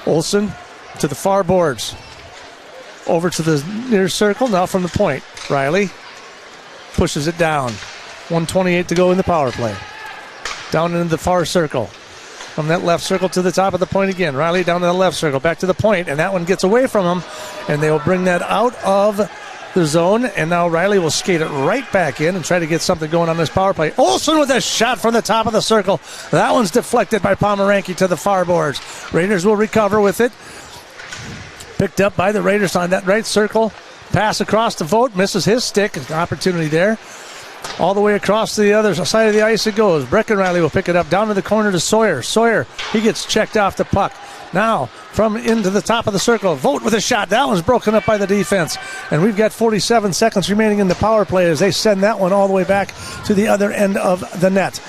Olsen to the far boards. Over to the near circle, now from the point. Riley pushes it down. 1:28 to go in the power play. Down into the far circle. From that left circle to the top of the point again. Riley down to the left circle, back to the point, and that one gets away from him. And they will bring that out of the zone, and now Riley will skate it right back in and try to get something going on this power play. Olsen with a shot from the top of the circle. That one's deflected by Pomeranke to the far boards. Raiders will recover with it. Picked up by the Raiders on that right circle. Pass across the Vogt. Misses his stick. An opportunity there. All the way across the other side of the ice it goes. Breckenridley will pick it up down to the corner to Sawyer. Sawyer, he gets checked off the puck. Now, from into the top of the circle. Vogt with a shot. That one's broken up by the defense. And we've got 47 seconds remaining in the power play as they send that one all the way back to the other end of the net.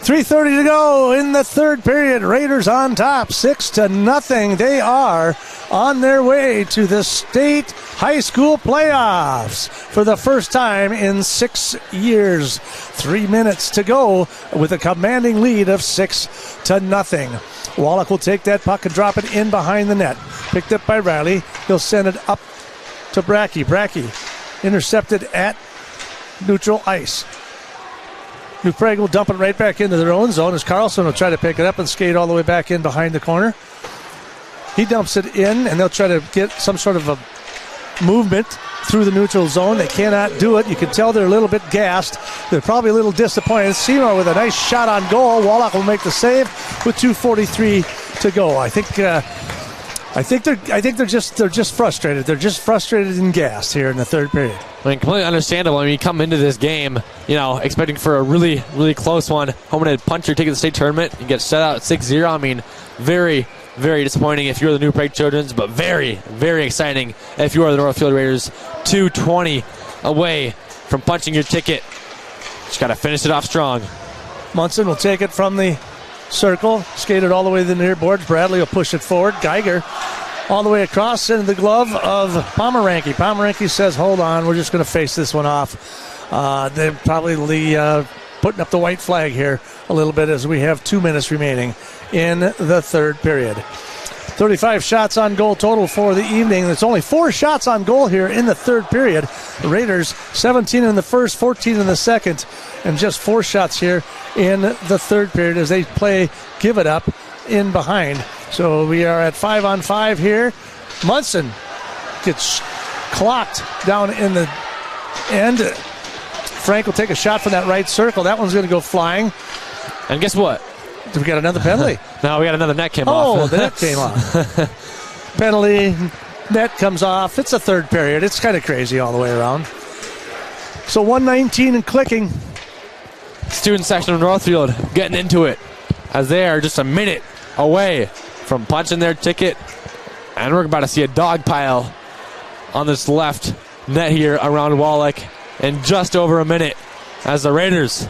3:30 to go in the third period. Raiders on top, 6-0. They are on their way to the state high school playoffs for the first time in 6 years. 3 minutes to go with a commanding lead of 6-0. Wallach will take that puck and drop it in behind the net. Picked up by Riley. He'll send it up to Brackey. Brackey intercepted at neutral ice. New Prague will dump it right back into their own zone as Carlson will try to pick it up and skate all the way back in behind the corner. He dumps it in, and they'll try to get some sort of a movement through the neutral zone. They cannot do it. You can tell they're a little bit gassed. They're probably a little disappointed. Seymour with a nice shot on goal. Wallach will make the save with 2:43 to go. I think they're just frustrated. They're just frustrated and gassed here in the third period. I mean, completely understandable. I mean, you come into this game, expecting for a really, really close one. Home and punch your ticket to the state tournament. You get shut out 6-0. I mean, very, very disappointing if you're the New Prague Children's, but very, very exciting if you are the Northfield Raiders. 2:20 away from punching your ticket. Just got to finish it off strong. Munson will take it from the circle, skated all the way to the near boards. Bradley will push it forward. Geiger all the way across into the glove of Pomeranke. Pomeranke says, hold on, we're just going to face this one off. They're probably putting up the white flag here a little bit as we have 2 minutes remaining in the third period. 35 shots on goal total for the evening. There's only 4 shots on goal here in the third period. The Raiders 17 in the first, 14 in the second, and just 4 shots here in the third period as they play give it up in behind. So we are at 5-on-5 here. Munson gets clocked down in the end. Frank will take a shot from that right circle. That one's going to go flying. And guess what? We got another penalty. No, we got another net came off. Oh, the net came off. Penalty, net comes off. It's a third period. It's kind of crazy all the way around. So 1:19 and clicking. Student section of Northfield getting into it as they are just a minute away from punching their ticket. And we're about to see a dog pile on this left net here around Wallach in just over a minute as the Raiders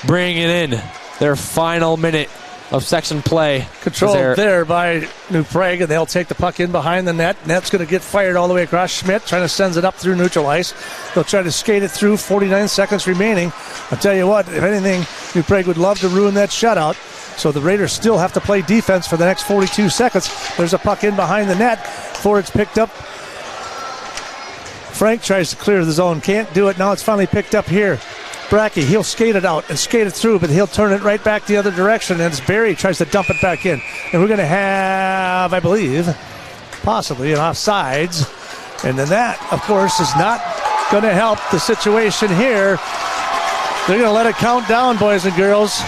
bring it in. Their final minute of section play. Controlled there by New Prague, and they'll take the puck in behind the net. Net's going to get fired all the way across. Schmidt trying to send it up through neutral ice. They'll try to skate it through. 49 seconds remaining. I'll tell you what, if anything, New Prague would love to ruin that shutout. So the Raiders still have to play defense for the next 42 seconds. There's a puck in behind the net. Before it's picked up, Frank tries to clear the zone. Can't do it. Now it's finally picked up here. Brackey, he'll skate it out and skate it through, but he'll turn it right back the other direction, and it's Barry tries to dump it back in. And we're going to have, I believe, possibly an offsides. And then that, of course, is not going to help the situation here. They're going to let it count down, boys and girls.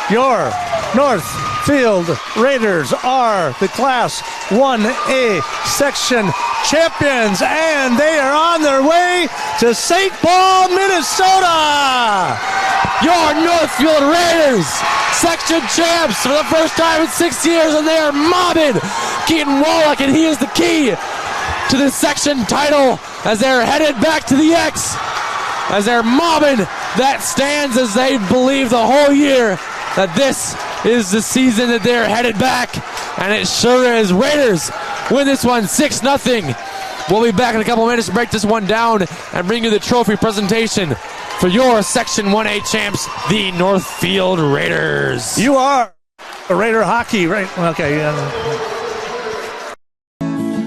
Your Northfield Raiders are the Class 1A section champions, and they are on their way to St. Paul, Minnesota. Your Northfield Raiders, section champs for the first time in 6 years, and they are mobbing Keaton Wallach, and he is the key to this section title as they're headed back to the X, as they're mobbing that stands as they believe the whole year that this is the season that they're headed back, and it sure is. Raiders win this one 6-0. We'll be back in a couple minutes to break this one down and bring you the trophy presentation for your Section 1A champs, the Northfield Raiders. You are a Raider hockey, right? Okay, yeah.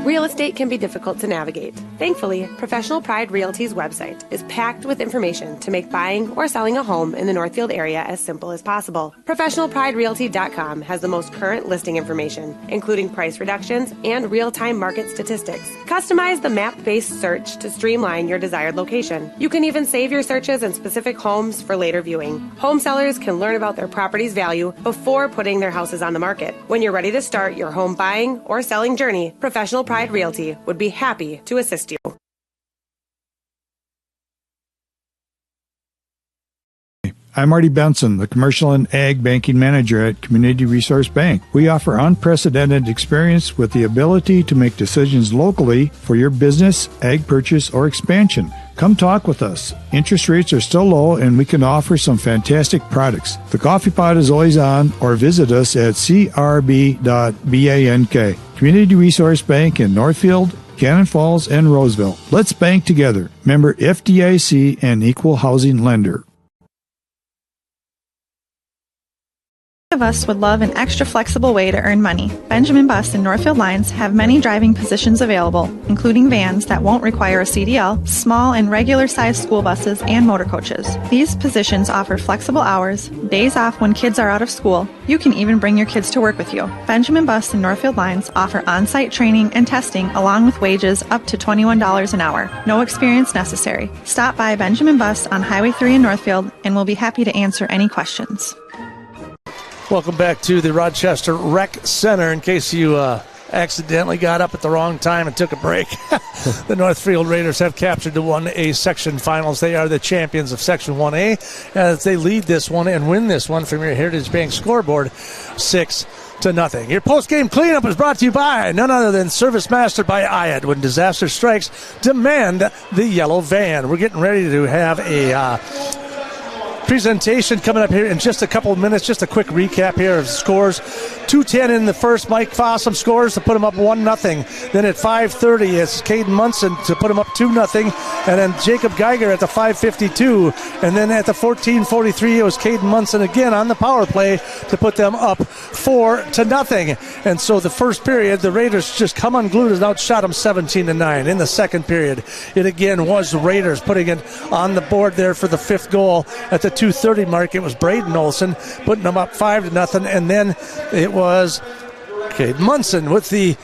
Real estate can be difficult to navigate. Thankfully, Professional Pride Realty's website is packed with information to make buying or selling a home in the Northfield area as simple as possible. ProfessionalPrideRealty.com has the most current listing information, including price reductions and real-time market statistics. Customize the map-based search to streamline your desired location. You can even save your searches in specific homes for later viewing. Home sellers can learn about their property's value before putting their houses on the market. When you're ready to start your home buying or selling journey, Professional Pride Realty would be happy to assist you. I'm Marty Benson, the Commercial and Ag Banking Manager at Community Resource Bank. We offer unprecedented experience with the ability to make decisions locally for your business, ag purchase, or expansion. Come talk with us. Interest rates are still low, and we can offer some fantastic products. The coffee pot is always on, or visit us at crb.bank. Community Resource Bank in Northfield, Cannon Falls, and Roseville. Let's bank together. Member FDIC and equal housing lender. of us would love an extra flexible way to earn money. Benjamin Bus and Northfield Lines have many driving positions available, including vans that won't require a CDL, small and regular-sized school buses, and motor coaches. These positions offer flexible hours, days off when kids are out of school. You can even bring your kids to work with you. Benjamin Bus and Northfield Lines offer on-site training and testing along with wages up to $21 an hour. No experience necessary. Stop by Benjamin Bus on Highway 3 in Northfield and we'll be happy to answer any questions. Welcome back to the Rochester Rec Center. In case you accidentally got up at the wrong time and took a break, the Northfield Raiders have captured the 1A section finals. They are the champions of Section 1A as they lead this one and win this one from your Heritage Bank scoreboard 6-0. Your post-game cleanup is brought to you by none other than Service Master by IAT. When disaster strikes, demand the yellow van. We're getting ready to have a presentation coming up here in just a couple of minutes. Just a quick recap here of scores. 2:10 in the first. Mike Fossum scores to put him up 1-0. Then at 5:30, it's Caden Munson to put him up 2-0. And then Jacob Geiger at the 5:52. And then at the 14:43, it was Caden Munson again on the power play to put them up 4-0. And so the first period, the Raiders just come unglued and outshot them 17-9. In the second period, it again was the Raiders putting it on the board there for the fifth goal at the 2:30 mark. It was Braden Olson putting them up 5-0. And then it was Caden Munson with the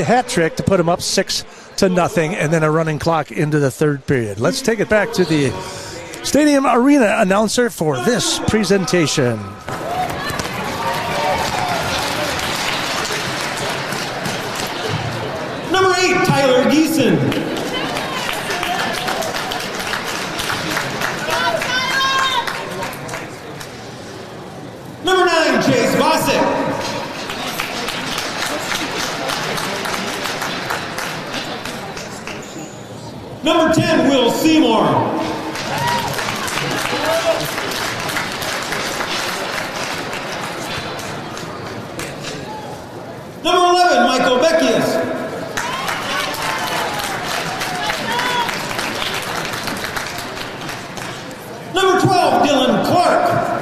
hat trick to put him up 6-0, and then a running clock into the third period. Let's take it back to the Stadium Arena announcer for this presentation. Number 8, Tyler Geeson. Number 9, Chase Vossick. Number 10, Will Seymour. Number 11, Michael Beckius. Number 12, Dylan Clark.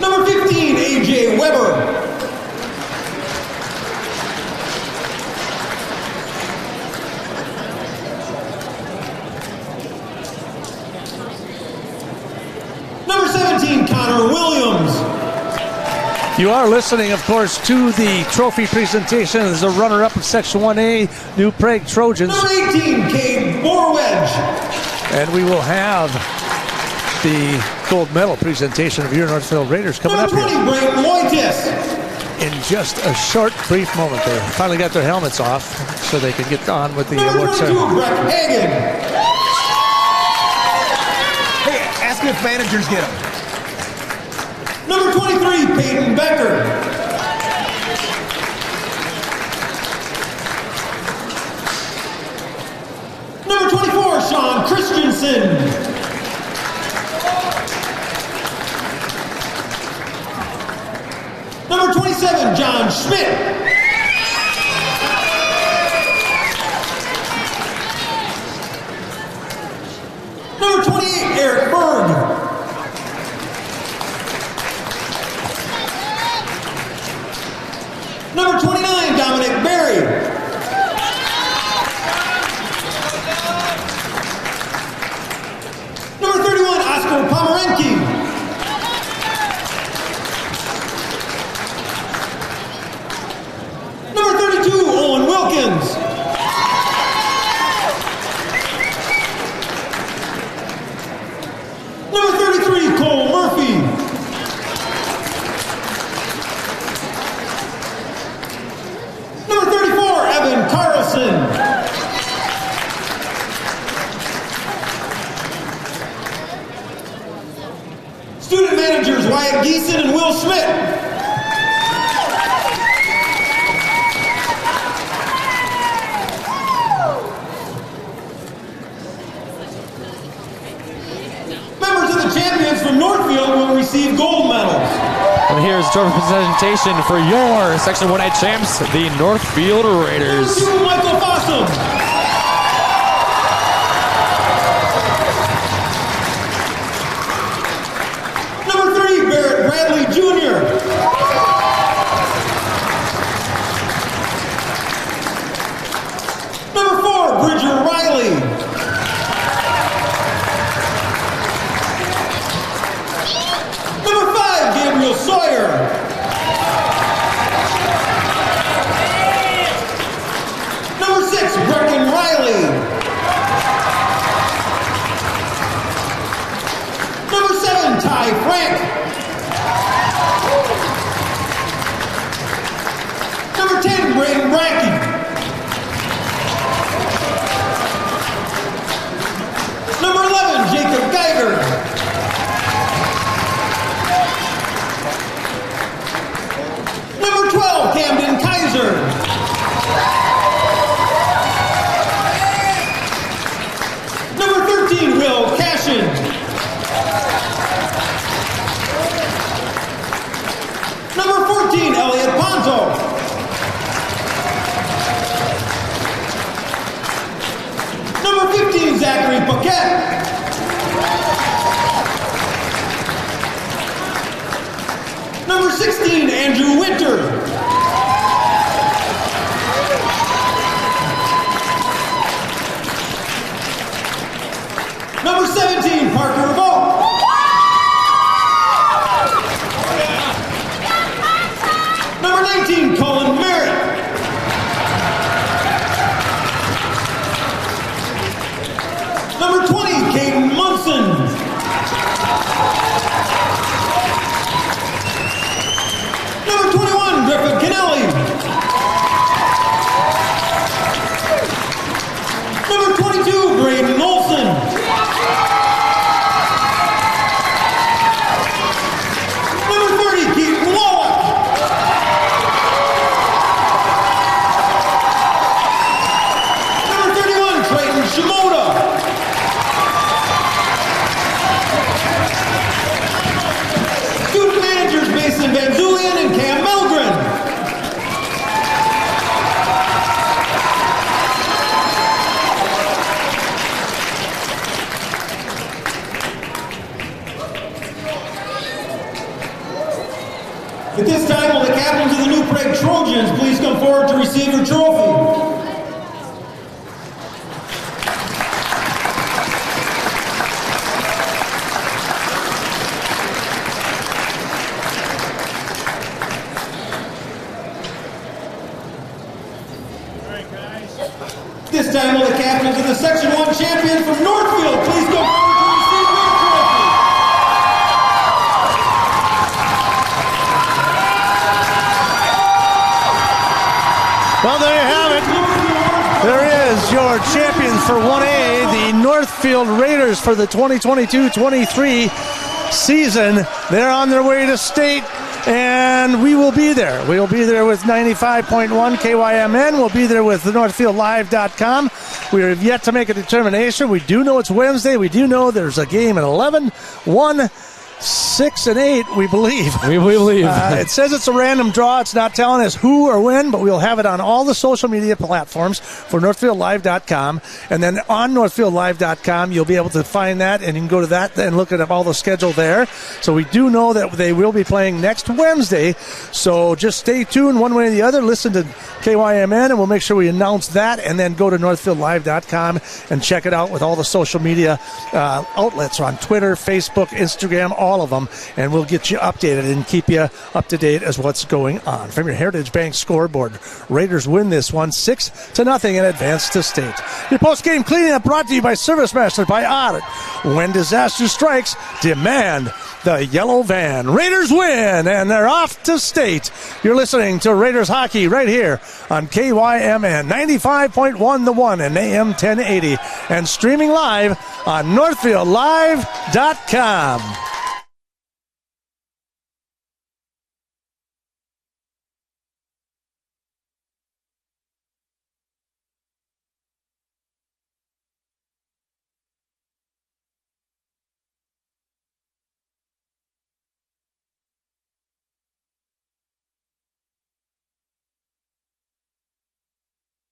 Number 15, A.J. Weber. Number 17, Connor Williams. You are listening, of course, to the trophy presentation as a runner-up of Section 1A, New Prague Trojans. Number 18, Cade Borwedge. And we will have the gold medal presentation of your Northfield Raiders coming Number up 20, here Brayton Moitis. in just a short, brief moment. They finally got their helmets off so they can get on with the award ceremony. Breck Hagan. Hey, ask if managers get them. Number 23, Peyton Becker. Number 24, Sean Christensen. Number 27, John Schmidt. Number 28, Eric Berg. Number 29, Dominic Berry. Number 31, Oscar Pomerenke. Number 32, Owen Wilkins. Number 33, Cole Murphy. Number 34, Evan Carlson. Student managers Wyatt Geeson and Will Schmidt. Members of the champions from Northfield will receive gold medals. And here's the trophy presentation for your Section 1A champs, the Northfield Raiders. Number 2, Michael Fossum. Bradley Jr. Number 4, Bridger Riley. Number 5, Gabriel Sawyer. Number 6, Brecken Riley. Number 7, Ty Frank. Number 10, Braden Brackey. Number 11, Jacob Geiger. Number 12, Camden Kaiser. Number 13, Will Cashin. Number 14, Elliot Ponto. Number 15, Zachary Paquette. Number 16, Andrew Winter. Number 17, Parker Vogt. Number 19, Colin Merritt. Number 20, Caden Munson. Number 21, Griffin Kennelly. Number 22, Braden Olson. Number 30, Keaton Wallach. Number 31, Clayton Shimoda. Student managers Mason Van Zulian and Cam Melgren. At this time, will the captains of the New Prague Trojans please come forward to receive your trophy? This time, will the captains of the Section 1 champions from Northfield please come forward to receive your trophy? Well, there you have it. There is your champion for 1A, the Northfield Raiders for the 2022-23 season. They're on their way to state, and we will be there. We will be there with 95.1 KYMN. We'll be there with the NorthfieldLive.com. We have yet to make a determination. We do know it's Wednesday. We do know there's a game at 11, 1, 6, and 8, we believe. We believe. It says it's a random draw. It's not telling us who or when, but we'll have it on all the social media platforms for NorthfieldLive.com. And then on NorthfieldLive.com, you'll be able to find that, and you can go to that and look at all the schedule there. So we do know that they will be playing next Wednesday. So just stay tuned one way or the other. Listen to KYMN, and we'll make sure we announce that, and then go to NorthfieldLive.com and check it out with all the social media outlets on Twitter, Facebook, Instagram, all of them, and we'll get you updated and keep you up to date as what's going on. From your Heritage Bank scoreboard, Raiders win this one 6-0 and advance to state. Your post-game cleanup brought to you by ServiceMaster by Audit. When disaster strikes, demand the yellow van. Raiders win, and they're off to state. You're listening to Raiders hockey right here on KYMN 95.1 The One and AM 1080, and streaming live on NorthfieldLive.com.